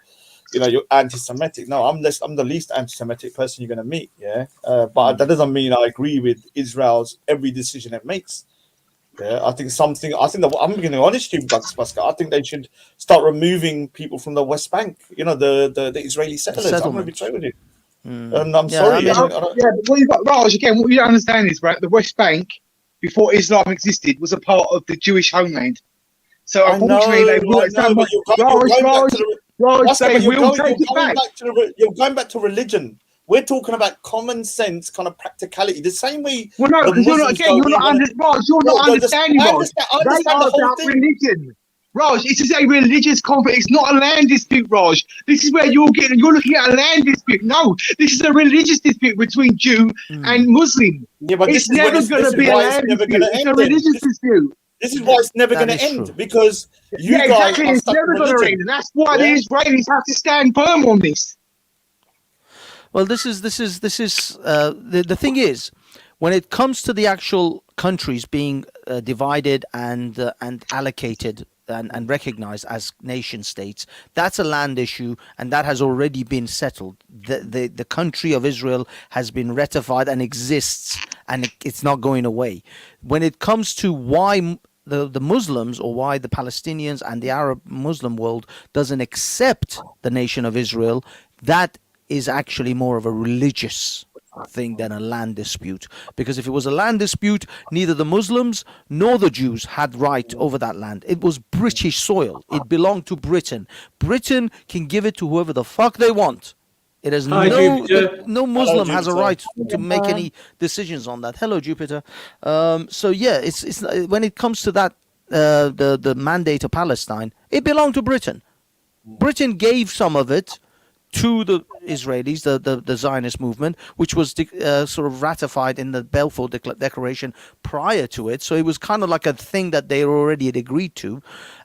you know, you're anti-Semitic. No, I'm the least anti-Semitic person you're going to meet. Yeah, but that doesn't mean I agree with Israel's every decision it makes. Yeah, I think that I'm going to be honest with you, Pascal. I think they should start removing people from the West Bank. You know, the Israeli settlers. I'm going to be straight with you. And I'm sorry. But what you've got, Raj, again, what you don't understand is, right, the West Bank, before Islam existed, was a part of the Jewish homeland. So unfortunately, they will. Raj, they will take it back. You're going back to religion. We're talking about common sense, kind of practicality. The same way. Well, no, because you're not understanding, Raj. They are about religion. Raj, this is a religious conflict. It's not a land dispute, Raj. This is where you're looking at a land dispute. No, this is a religious dispute between Jew and Muslim. Yeah, but it's never going to be a land dispute. It's a religious dispute. This is why it's never going to end, because you guys exactly. are It's stuck never in going to religion. end, and that's why the Israelis have to stand firm on this. Well, this is the thing is, when it comes to the actual countries being divided and allocated and recognized as nation states, that's a land issue, and that has already been settled. The country of Israel has been ratified and exists, and it's not going away. When it comes to why the Muslims, or why the Palestinians and the Arab Muslim world doesn't accept the nation of Israel, that is actually more of a religious thing than a land dispute. Because if it was a land dispute, neither the Muslims nor the Jews had right over that land. It was British soil. It belonged to Britain. Britain can give it to whoever the fuck they want. It has no Muslim has a right to make any decisions on that. Hello, Jupiter. So yeah, it's when it comes to that, the mandate of Palestine, it belonged to Britain. Britain gave some of it to the Israelis, the Zionist movement, which was sort of ratified in the Balfour Declaration prior to it. So it was kind of like a thing that they already had agreed to.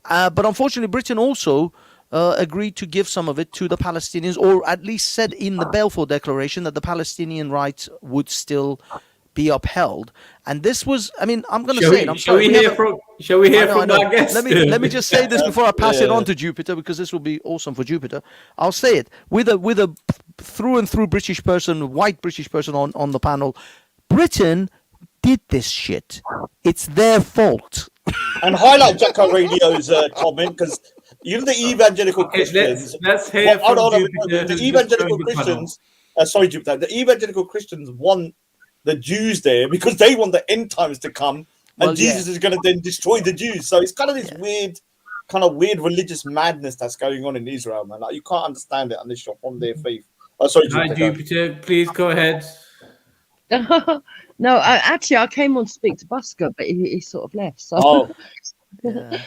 But unfortunately, Britain also agreed to give some of it to the Palestinians, or at least said in the Balfour Declaration that the Palestinian rights would still be upheld. And this was, I mean, I'm going to say it. I'm sorry. Shall we hear from our guest? Let me just say this before I pass it on to Jupiter, because this will be awesome for Jupiter. I'll say it with a through and through British person, white British person on the panel. Britain did this shit. It's their fault. And highlight Jacko Radio's comment, because you know the evangelical Christians. Let's hear from Jupiter. The evangelical Christians. Sorry, Jupiter. The evangelical Christians want the Jews there because they want the end times to come, and Jesus is going to then destroy the Jews. So it's kind of this weird religious madness that's going on in Israel, man. Like, you can't understand it unless you're from their faith. Oh, sorry, Jupiter. Hi, Jupiter. Please go ahead. No, actually, I came on to speak to Busker, but he sort of left. So, but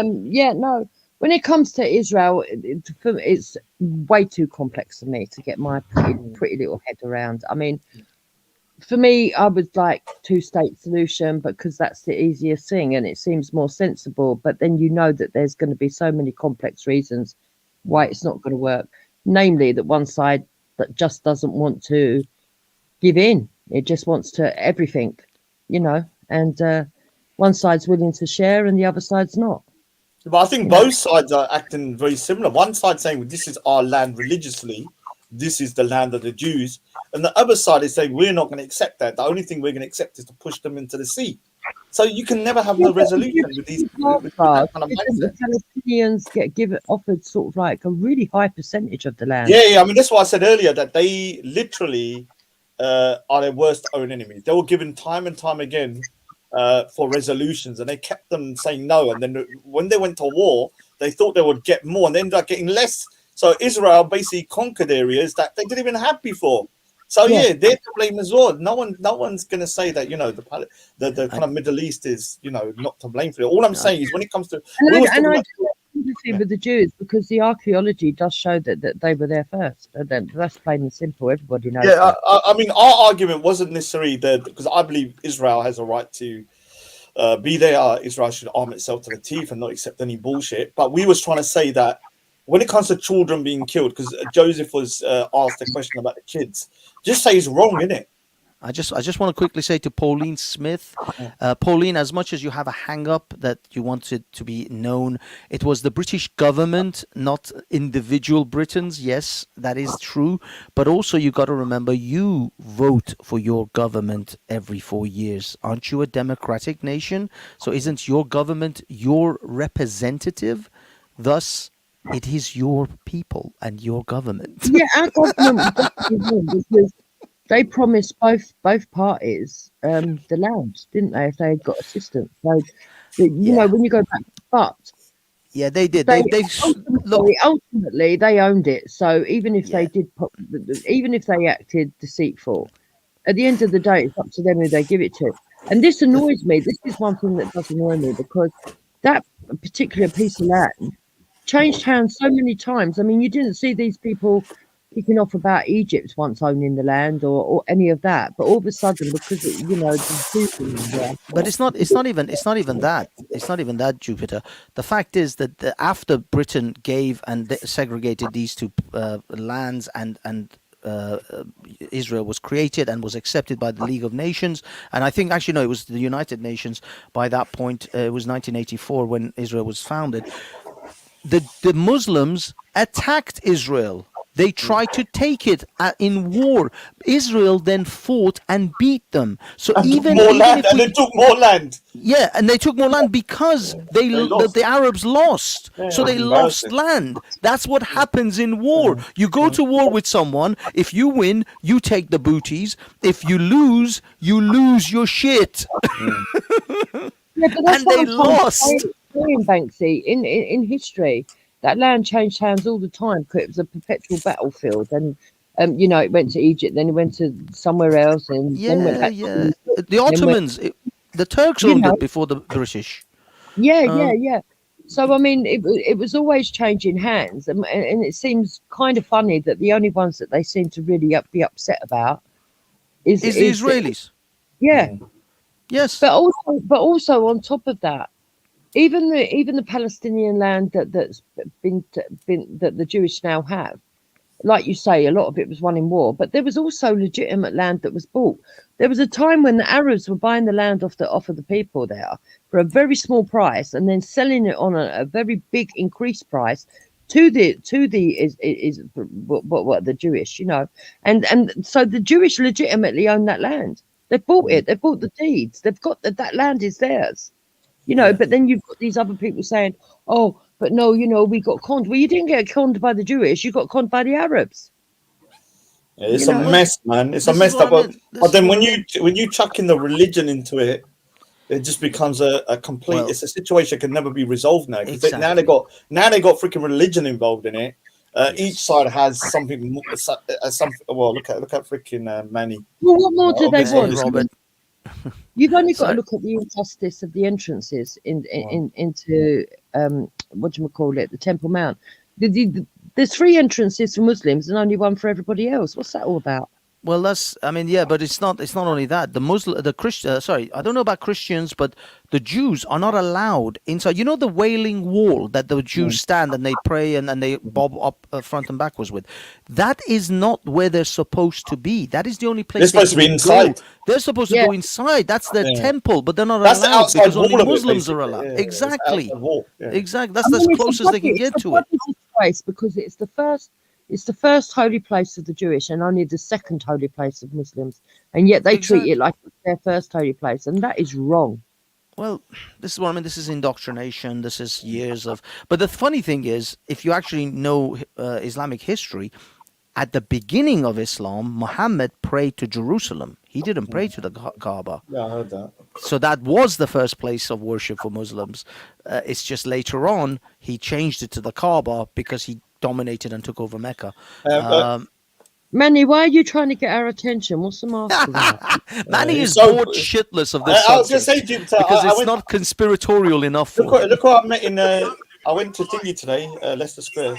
no. When it comes to Israel, it's way too complex for me to get my pretty little head around. I mean, for me, I would like two-state solution because that's the easiest thing and it seems more sensible. But then you know that there's going to be so many complex reasons why it's not going to work. Namely, that one side that just doesn't want to give in. It just wants to everything, you know, and one side's willing to share and the other side's not. But I think both sides are acting very similar. One side saying, well, this is our land religiously. This is the land of the Jews. And the other side is saying, we're not going to accept that. The only thing we're going to accept is to push them into the sea. So you can never have no resolution with these with that kind of mindset. The Palestinians offered sort of like a really high percentage of the land. Yeah. I mean, that's why I said earlier that they literally are their worst own enemy. They were given time and time again for resolutions, and they kept them saying no. And then when they went to war, they thought they would get more, and they ended up getting less. So Israel basically conquered areas that they didn't even have before. So yeah, they're to blame as well. No one's going to say that the kind of Middle East is not to blame for it. All I'm saying is when it comes to with the Jews, because the archaeology does show that they were there first. That's plain and simple. Everybody knows. Yeah, I mean, our argument wasn't necessarily because I believe Israel has a right to be there. Israel should arm itself to the teeth and not accept any bullshit. But we was trying to say that when it comes to children being killed, because Joseph was asked a question about the kids, just say it's wrong, innit? I just want to quickly say to Pauline Smith, Pauline, as much as you have a hang-up that you wanted to be known, it was the British government, not individual Britons. Yes, that is true. But also you got to remember, you vote for your government every 4 years. Aren't you a democratic nation? So isn't your government your representative? Thus, it is your people and your government. Yeah, our government because they promised both parties the land, didn't they? If they had got assistance, so you know when you go back, but yeah, they did. Ultimately, they owned it. So even if they did, even if they acted deceitful, at the end of the day, it's up to them who they give it to. And this annoys me. This is one thing that does annoy me, because that particular piece of land changed hands so many times. I mean, you didn't see these people kicking off about Egypt once owning the land or any of that, but all of a sudden, because but it's not even that, Jupiter. The fact is that after Britain gave and segregated these two lands and Israel was created and was accepted by the League of Nations, and I think actually no, it was the United Nations by that point. It was 1984 when Israel was founded. The Muslims attacked Israel. They tried to take it in war. Israel then fought and beat them. So they took more land. Yeah, and they took more land because the Arabs lost. Yeah, so they lost land. That's what happens in war. You go to war with someone. If you win, you take the booties. If you lose your shit. Yeah, but that's and they lost. Banksy, in history, that land changed hands all the time because it was a perpetual battlefield, and it went to Egypt, then it went to somewhere else, and then went back to the Ottomans, the Turks owned it before the British. Yeah. So I mean, it was always changing hands, and it seems kind of funny that the only ones that they seem to really be upset about is the Israelis. Yeah. Yes. But also on top of that, even the Palestinian land that's been that the Jewish now have, like you say, a lot of it was won in war, but there was also legitimate land that was bought. There was a time when the Arabs were buying the land off of the people there for a very small price and then selling it on a very big increased price to the Jewish, and so the Jewish legitimately own that land. They bought it. They bought the deeds. They've got that land is theirs. But then you've got these other people saying, oh, but no, we got conned. Well, you didn't get conned by the Jewish. You got conned by the Arabs. Yeah, it's a mess, man. It's a mess. But then when you chuck in the religion into it, it just becomes a complete. It's a situation that can never be resolved now. Because now they got freaking religion involved in it. Each side has something. Well, look at freaking Manny. Well, what more do they want, Robert? You've only got to look at the injustice of the entrances into the Temple Mount. There's 3 entrances for Muslims and only one for everybody else. What's that all about? Well, but it's not only that. I don't know about Christians, but the Jews are not allowed inside. The Wailing Wall that the Jews stand and they pray and they bob up front and backwards with. That is not where they're supposed to be. That is the only place they're supposed to be inside. They're supposed to go inside. That's their temple, but they're not allowed because only Muslims are allowed. Exactly. Exactly. That's as close as they can get to it. Because it's the first holy place of the Jewish and only the second holy place of Muslims. And yet they treat it like it's their first holy place. And that is wrong. Well, this is what I mean. This is indoctrination. This is years of... But the funny thing is, if you actually know Islamic history, at the beginning of Islam, Muhammad prayed to Jerusalem. He didn't pray to the Kaaba. Yeah, I heard that. So that was the first place of worship for Muslims. It's just later on he changed it to the Kaaba because he dominated and took over Mecca. Manny, why are you trying to get our attention? What's the master with Manny is so- bored shitless of this I was subject going to say, Jupiter, because I it's went- not conspiratorial enough for him. Look what I met in. I went to Thingy today, Leicester Square.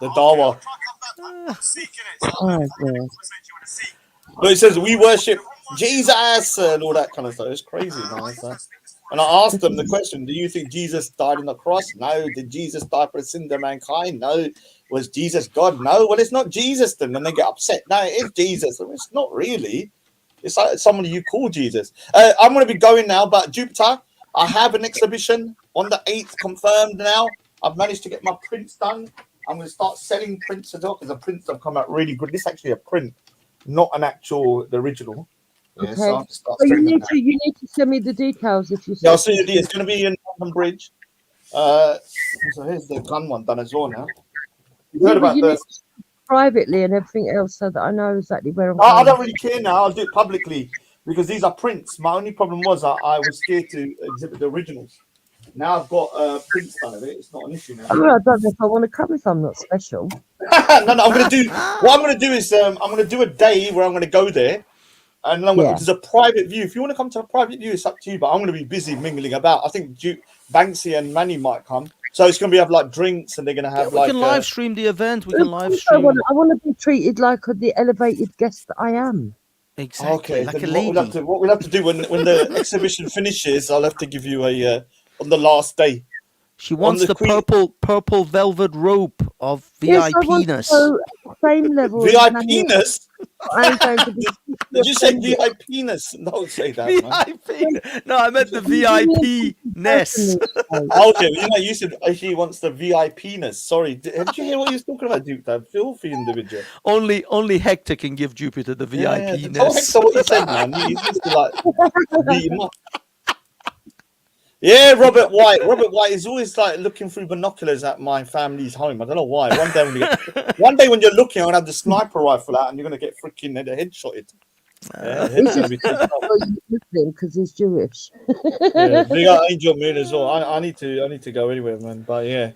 The Dawa. Oh, God. But it says we worship Jesus and all that kind of stuff. It's crazy, man. And I asked them the question: do you think Jesus died on the cross? No. Did Jesus die for the sin of mankind? No. Was Jesus God? No. Well, it's not Jesus then. And they get upset. No, it is Jesus. I mean, it's not really. It's like somebody you call Jesus. I'm going to be going now, but Jupiter, I have an exhibition on the 8th confirmed now. I've managed to get my prints done. I'm going to start selling prints as well because the prints have come out really good. This is actually a print, not an actual, the original. Yeah, Okay. so I'll start Well, you selling need that. to send me the details if you. Yeah, I'll see you. It's going to be in London Bridge. So here's the gun one done as well now. You heard about this? Privately and everything else, so that I know exactly where I'm I going. don't really care now. I'll do it publicly because these are prints. My only problem was I was scared to exhibit the originals. Now I've got prints done of it. It's not an issue now. I don't know if I want to come if I'm not special. No, I'm going to do. What I'm going to do is I'm going to do a day where I'm going to go there, and there's a private view. If you want to come to a private view, it's up to you. But I'm going to be busy mingling about. I think Banksy and Manny might come. So it's going to be have like drinks, and they're going to have We can live stream the event. We can live I stream. want to be treated like the elevated guest that I am. Exactly, Okay, like a then lady. what we'll have to do when the exhibition finishes, I'll have to give you a on the last day. She wants the purple velvet robe of Yes, I want VIP-ness. to go same level. as VIP-ness? I'm going to be. Did you say VIP-ness? Don't say that, man. VIP? No, I meant the VIP-ness. Okay, you said she wants the VIP-ness. Sorry, did you hear what he was talking about, Duke? That filthy individual. Only Hector can give Jupiter the Tell VIP-ness. Hector what you said, man. He's used to like beat him up. Yeah, Robert White. Robert White is always like looking through binoculars at my family's home. I don't know why. One day when you're looking, I'm gonna have the sniper rifle out, and you're gonna get freaking headshotted. Yeah, He's gonna be Muslim because he's Jewish. yeah, big up Angel Moon as well. I need to go anywhere, man. But yeah.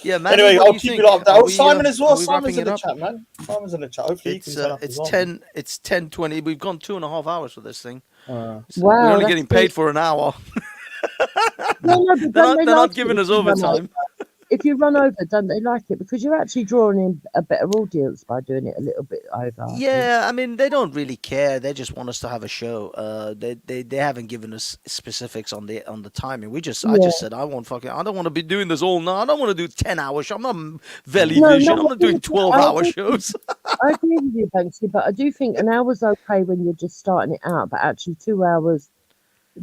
Yeah, man. Anyway, what I'll do you keep think? it up. Are Oh, we, Simon as well. are we Simon's wrapping in it the up? chat, man. Simon's in the chat. Hopefully, It's he can turn up as well. 10:20. We've gone 2.5 hours for this thing. Wow, We're only that's getting paid for an hour. No, but They're don't they not like it giving if us you run overtime. over? If you run over, don't they like it? Because you're actually drawing in a better audience by doing it a little bit over. I think. Yeah, I mean they don't really care. They just want us to have a show. They haven't given us specifics on the timing. I just said I don't want to be doing this all night. I don't want to do 10-hour show. I'm not Veli Vision. I'm not doing 12-hour shows. I agree with you, Banksy, but I do think an hour's okay when you're just starting it out. But actually, 2 hours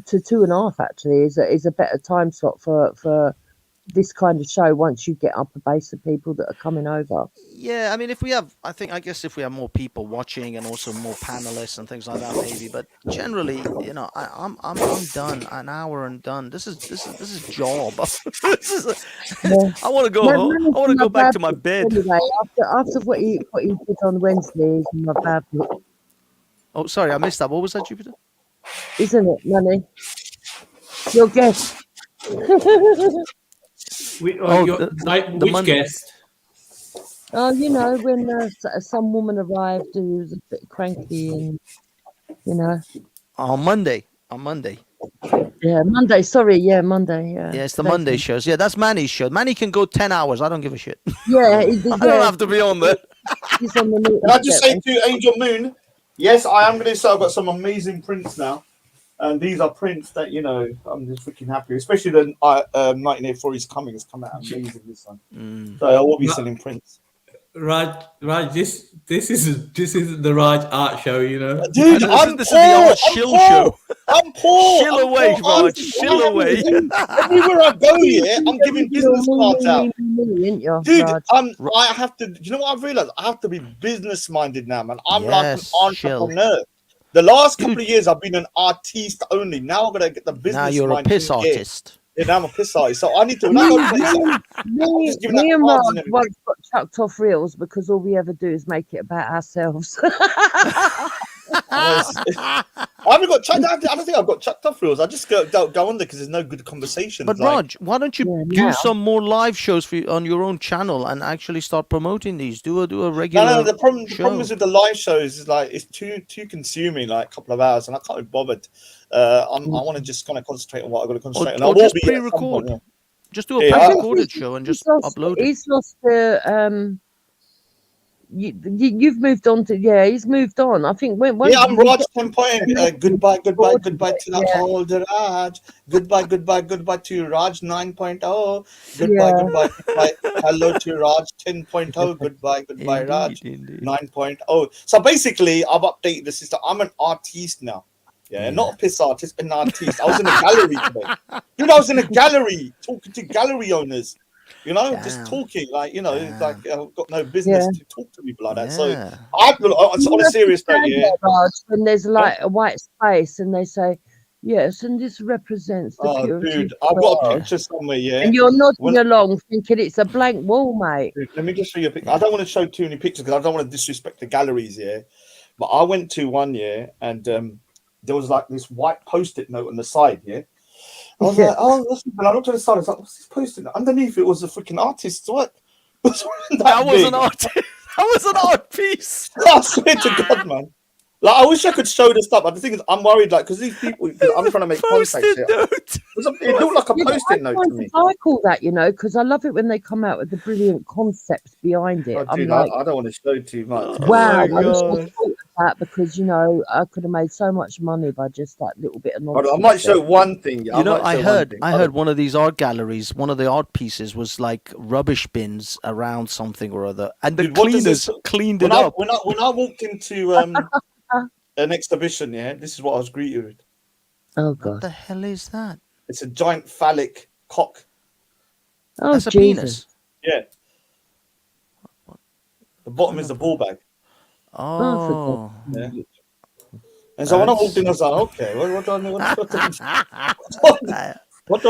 to 2.5 actually is a better time slot for this kind of show once you get up a base of people that are coming over. Yeah, I mean, if we have more people watching and also more panelists and things like that, maybe. But generally, I'm done. An hour and done. This is job. I want to go home. I want to go back to my bed. Anyway, after what he did on Wednesday is my bad. Oh, sorry, I missed that. What was that, Jupiter? Isn't it, Money? Your guest. Which Monday. guest? Oh, when some woman arrived who was a bit cranky and, On Monday. Yeah, Monday. Sorry, Monday. Yeah, it's the Monday shows. Yeah, that's Manny's show. Manny can go 10 hours. I don't give a shit. Yeah, I don't have to be on there. He's on the Can I just say to Angel Moon, yes, I am going to say I've got some amazing prints now. And these are prints that, I'm just freaking happy. Especially the 1984 is coming. It's come out amazing this time. So I will be selling prints. Raj, this isn't the Raj art show, Dude, this is the art shill show. I'm poor. Shill away, Raj. Shill away. Everywhere I go here, I'm giving business cards out. Dude, I have to. Do you know what I've realized? I have to be business minded now, man. I'm like an entrepreneur. The last couple of years, I've been an artiste only. Now I'm gonna get the business. Now you're a piss artist. Yeah, now I'm a piss artist. So I need to. Me and Raj once got chucked off reels because all we ever do is make it about ourselves. I haven't got chucked. I don't think I've got chucked off rules. I just go on there because there's no good conversations. But Raj, why don't you do some more live shows on your own channel and actually start promoting these? Do a regular. No. The problem is with the live shows is like it's too consuming, like a couple of hours, and I can't be bothered. I want to just kind of concentrate on what I've got to concentrate on. Or just pre-record. Just do a pre-recorded show and just upload it. He's lost the You've moved on to he's moved on. I think when I'm Raj 10.8. Goodbye to the old Raj. Goodbye to Raj 9.0. Goodbye. Hello to Raj 10.0. Goodbye Raj 9.0. So basically, I've updated the system. I'm an artiste now. Yeah, not a piss artist, an artiste. I was in a gallery today. Dude, I was in a gallery talking to gallery owners. Just talking like, like I've got no business to talk to people like that. So on a serious note, when there's like a white space and they say, yes, and this represents the purity. Dude, I've got a picture somewhere, and you're nodding along thinking it's a blank wall, mate. Dude, let me just show you a picture. I don't want to show too many pictures because I don't want to disrespect the galleries, but I went to one, and there was like this white post-it note on the side, I was like, and I looked at the side, I was like, what's this post-it note? Underneath it was a freaking artist's work. That was an art. That was an art piece. I swear to God, man. Like, I wish I could show this stuff, but the thing is, I'm worried, like, because these people, I'm trying to make contact here. It looked like a post-it note to me. I call that, because I love it when they come out with the brilliant concepts behind it. Oh, dude, I don't want to show too much. Wow, that because I could have made so much money by just that little bit of nonsense. I might show one thing. I heard one of these art galleries, one of the art pieces was like rubbish bins around something or other, and the cleaners cleaned it up. When I walked into an exhibition, this is what I was greeted with. Oh God! What the hell is that? It's a giant phallic cock. Oh, that's a penis. Yeah. The bottom is the ball bag. Oh. Yeah. And so when I walked in, I was like, okay, what do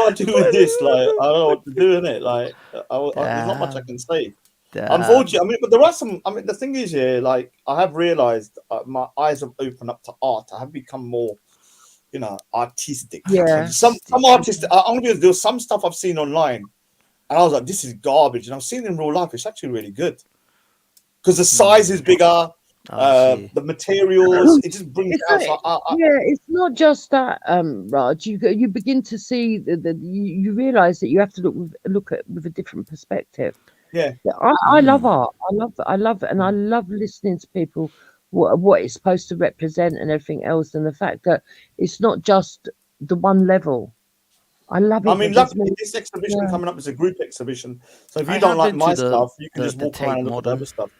I do with this? Like, I don't know what to do in it. Like, there's not much I can say. Unfortunately, but there are some. The thing is, like, I have realized my eyes have opened up to art. I have become more, artistic. Yeah. Some artists. I'm gonna be honest, there was some stuff I've seen online, and I was like, this is garbage. And I've seen it in real life. It's actually really good because the size is bigger. The materials, it just brings out. It's not just that, Raj. You begin to see that you realize that you have to look at with a different perspective. Yeah. I love art. I love it, and I love listening to people what it's supposed to represent and everything else, and the fact that it's not just the one level. I love it. I mean, luckily, this exhibition coming up is a group exhibition, so if you don't like my stuff, you can just walk around and look at the other stuff.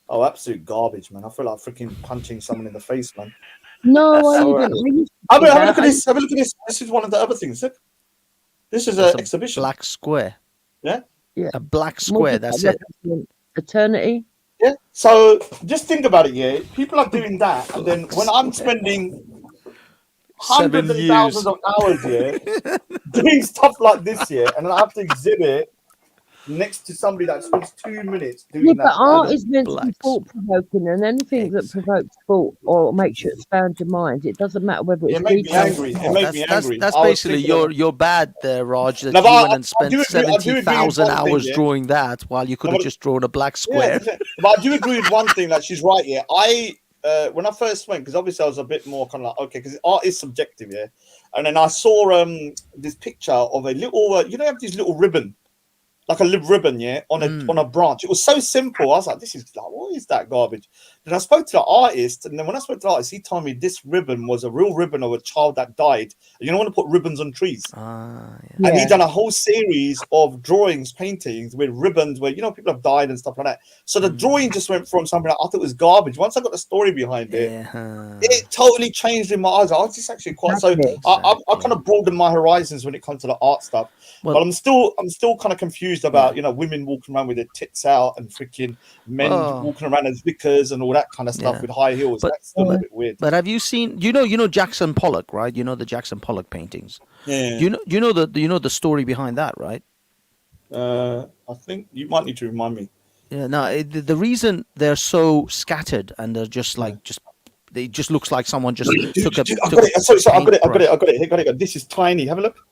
Oh, absolute garbage, man! I feel like freaking punching someone in the face, man. No, have a look at this. Have a look at this. This is one of the other things. Look. This is an exhibition. Black square. Yeah. A black square. That's it. Eternity. Yeah. So just think about it. People are doing that, and then when I'm spending hundreds and thousands of hours doing stuff like this and I have to exhibit next to somebody that spends 2 minutes doing that. But art is meant to be thought-provoking, and anything that provokes thought or makes you expand your mind, it doesn't matter whether it's angry. It makes me angry. That's basically you're bad there, Raj, that you went and spent 70,000 hours drawing that while you could have just drawn a black square. Yeah, but I do agree with one thing, like she's right here. When I first went, because obviously I was a bit more kind of like, okay, because art is subjective, and then I saw this picture of a little, they have this little ribbon, like a ribbon, on a branch. It was so simple. I was like, this is like, what is that garbage? Then I spoke to the artist, and then when I spoke to the artist, he told me this ribbon was a real ribbon of a child that died. You don't want to put ribbons on trees. And he done a whole series of drawings, paintings with ribbons where, people have died and stuff like that. So the drawing just went from something I thought it was garbage. Once I got the story behind it, it totally changed in my eyes. I was just actually quite I kind of broadened my horizons when it comes to the art stuff. But I'm still kind of confused about women walking around with their tits out and freaking men walking around as vicars and all that kind of stuff with high heels. That's still a bit weird. But have you seen? You know Jackson Pollock, right? You know the Jackson Pollock paintings. Yeah. You know the story behind that, right? I think you might need to remind me. Yeah. No, the reason they're so scattered and they're just like It just looks like someone just took a. I got it. Sorry, I got it. This is tiny. Have a look.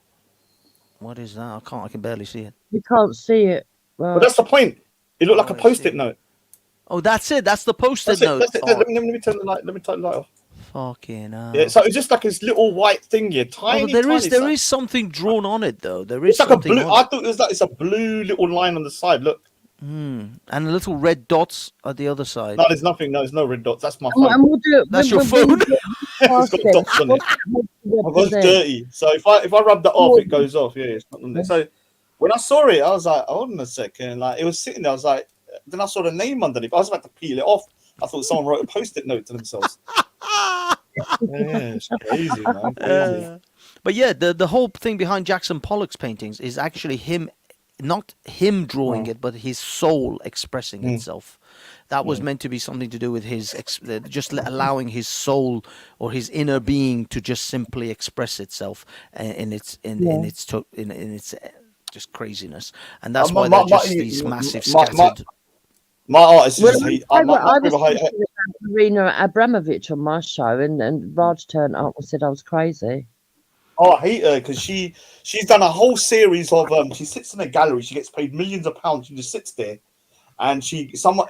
What is that? I can barely see it. You can't see it. Right. Well, that's the point. It looked like a post-it note. Oh, that's it. That's the post-it note. That's it. Oh. Let me turn the light. Let me turn the light off. Fucking hell. Yeah, so it's just like this little white thing here, tiny. There is something drawn on it though. There is. It's like a something blue. on I it. thought it was like it's a blue little line on the side. Look. And the little red dots at the other side. No, there's nothing. No, there's no red dots. That's my And phone. we'll do, That's your phone. It's got dots on it. It's dirty. So if I rub that off, it goes off. Yeah, it's not on there. So when I saw it, I was like, hold on a second. Like it was sitting there. I was like, then I saw the name underneath. I was about to peel it off. I thought someone wrote a post-it note to themselves. Yeah, it's crazy, man. Crazy. But yeah, the whole thing behind Jackson Pollock's paintings is actually him, not him drawing it, but his soul expressing itself. That was meant to be something to do with his just allowing his soul or his inner being to just simply express itself in its just craziness, and that's why they're just these massive scattered. My artist is I was Marina Abramovich on my show, and Raj turned up and said I was crazy. Oh, I hate her because she's done a whole series of she sits in a gallery, she gets paid millions of pounds, she just sits there, and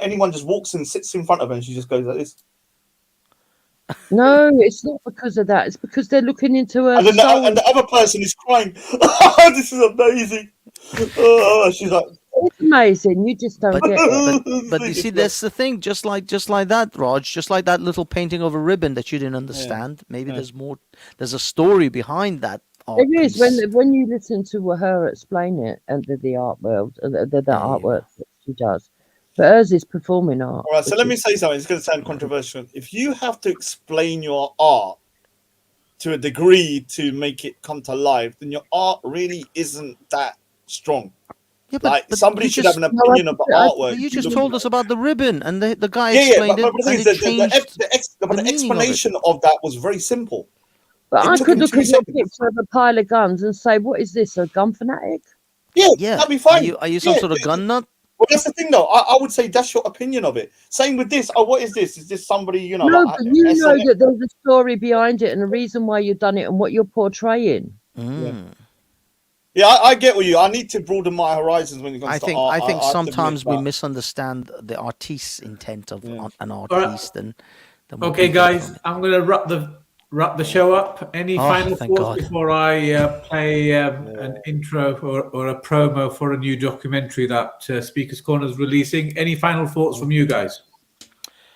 anyone just walks in, sits in front of her, and she just goes like this. No, it's not because of that. It's because they're looking into her. And the other person is crying. Oh, this is amazing. Oh, she's like, it's amazing. You just don't get it. But you see, that's the thing. Just like that, Raj. Just like that little painting of a ribbon that you didn't understand. Yeah. Maybe there's more. There's a story behind that. There is when you listen to her explain it and the art world, the artwork that she does. But hers is performing art. All right, so let me say something. It's going to sound controversial. If you have to explain your art to a degree to make it come to life, then your art really isn't that strong. Yeah, but somebody should have an opinion about artwork. You just told us about the ribbon, and the guy explained it, and it changed the explanation of that was very simple. But I could look at your picture of a pile of guns and say, "What is this? A gun fanatic?" Yeah, that'd be fine. Are you some sort of gun nut? Well, that's the thing, though. I would say that's your opinion of it. Same with this. Oh, what is this? Is this somebody, No, but you know that there's a story behind it and a reason why you've done it and what you're portraying. Yeah, I get what I need to broaden my horizons when it comes to art. I think sometimes we misunderstand the artist's intent of an artist. Okay, guys, I'm going to wrap the show up. Any final thoughts before I play an intro or a promo for a new documentary that Speaker's Corner is releasing? Any final thoughts from you guys?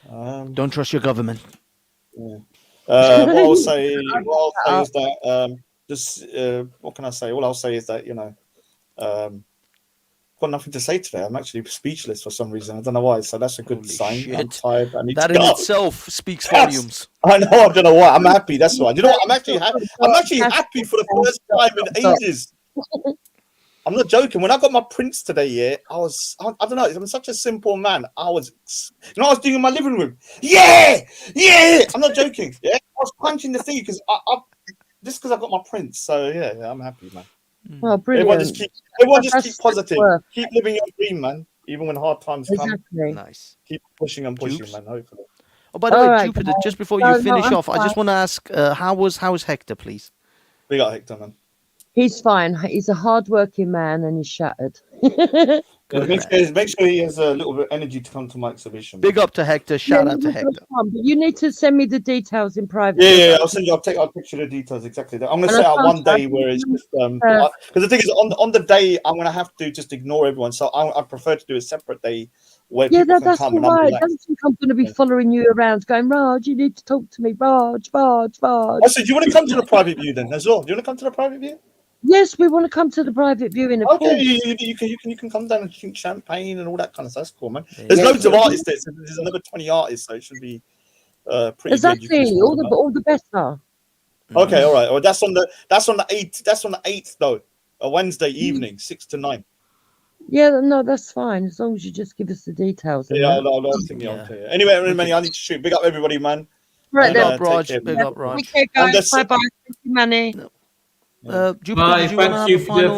Don't trust your government. What I'll say is that what can I say? All I'll say is that got nothing to say today. I'm actually speechless for some reason. I don't know why. So that's a good sign. Shit. I'm tired. I need that to in go. itself speaks volumes. I know. I don't know why. I'm happy. That's why. You know what? I'm actually happy for the first time in ages. I'm not joking. When I got my prints today, I don't know. I'm such a simple man. I was doing in my living room. Yeah. I'm not joking. Yeah, I was punching the thing because just because I got my prints. So yeah, I'm happy, man. Well, brilliant. Everyone just keep positive. Keep living your dream, man. Even when hard times come. Nice. Keep pushing and pushing, man. Hopefully. Oh, by the way, Jupiter, just before you finish off, I just want to ask, how is Hector, please? We got Hector, man. He's fine. He's a hard-working man, and he's shattered. Make sure he has a little bit of energy to come to my exhibition. Big up to Hector. Shout out to Hector. But you need to send me the details in private. Yeah. I'll send you. I'll picture the details exactly. I'm going to set out one day where it's just because the thing is on the day I'm going to have to just ignore everyone. So I prefer to do a separate day where people can that's come. All right. I don't think I'm going to be following you around, going, Raj, you need to talk to me, Raj. So do you want to come to the private view then as well? Do you want to come to the private view? Yes, we want to come to the private viewing. Okay, you can come down and drink champagne and all that kind of stuff. That's cool, man. There's loads of artists there. So there's another 20 artists, so it should be pretty exactly. Good. All the better. Okay, all right. Well, that's on the 8th. That's on the 8th though, a Wednesday evening, 6 to 9. Yeah, no, that's fine. As long as you just give us the details. Yeah, I'll think you. Anyway, Manny, I need to shoot. Big up everybody, man. Right, big up, Raj. Big up, Raj. Okay, guys. Bye, thank you, Manny. Jupiter,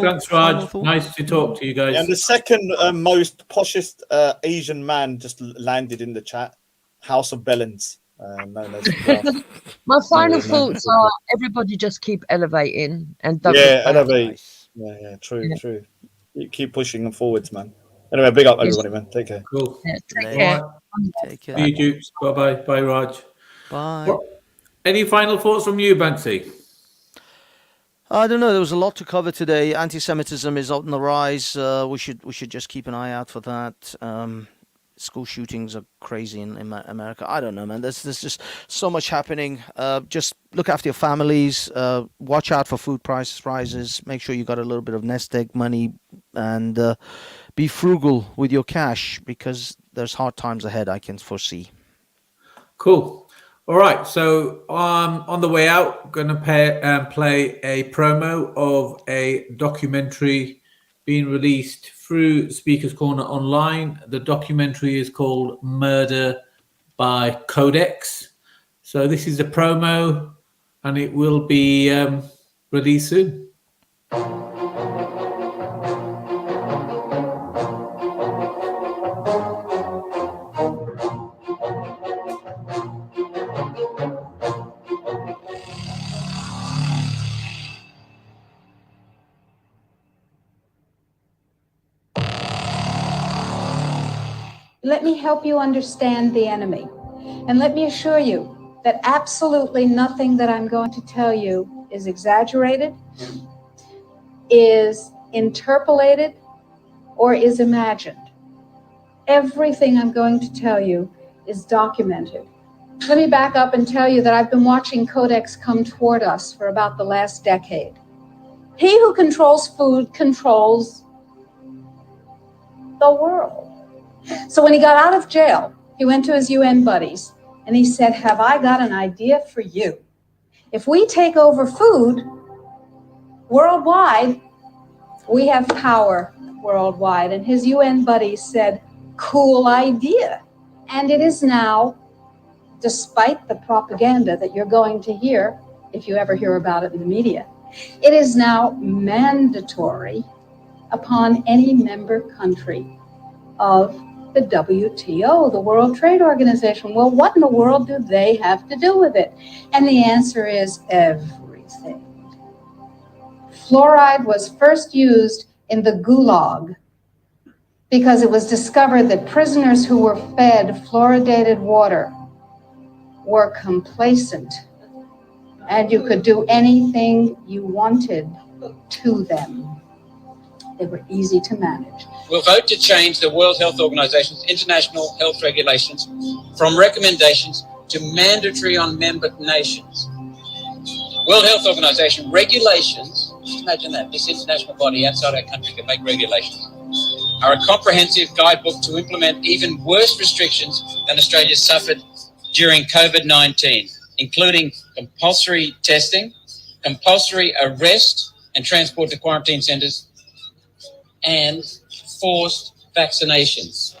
thanks, Raj. Nice to talk to you guys. And the second most poshest Asian man just landed in the chat. House of Bellens. known as Ralph. My final Yeah, thoughts are everybody just keep elevating and don't yeah, look back. elevate. Yeah, true. You keep pushing them forwards, man. Anyway, big up everybody, man. Take care. Cool. Take care. Take care. See you, Dukes. Bye-bye. Bye, Raj. Bye. Any final thoughts from you, Banksy? I don't know. There was a lot to cover today. Anti-Semitism is on the rise. We should just keep an eye out for that. School shootings are crazy in America. I don't know, man. There's just so much happening. Just look after your families. Watch out for food price rises. Make sure you got a little bit of nest egg money, and be frugal with your cash because there's hard times ahead. I can foresee. Cool. All right. So on the way out, I'm going to play a promo of a documentary being released through Speaker's Corner Online. The documentary is called Murder by Codex. So this is a promo, and it will be released soon. Let me help you understand the enemy. And let me assure you that absolutely nothing that I'm going to tell you is exaggerated, is interpolated, or is imagined. Everything I'm going to tell you is documented. Let me back up and tell you that I've been watching Codex come toward us for about the last decade. He who controls food controls the world. So when he got out of jail, he went to his UN buddies and he said, have I got an idea for you? If we take over food worldwide, we have power worldwide. And his UN buddies said, cool idea. And it is now, despite the propaganda that you're going to hear, if you ever hear about it in the media, it is now mandatory upon any member country of the WTO, the World Trade Organization. Well, what in the world do they have to do with it? And the answer is everything. Fluoride was first used in the Gulag because it was discovered that prisoners who were fed fluoridated water were complacent and you could do anything you wanted to them. They were easy to manage. We'll vote to change the World Health Organization's international health regulations from recommendations to mandatory on member nations. World Health Organization regulations, just imagine that, this international body outside our country can make regulations, are a comprehensive guidebook to implement even worse restrictions than Australia suffered during COVID-19, including compulsory testing, compulsory arrest and transport to quarantine centres, and forced vaccinations.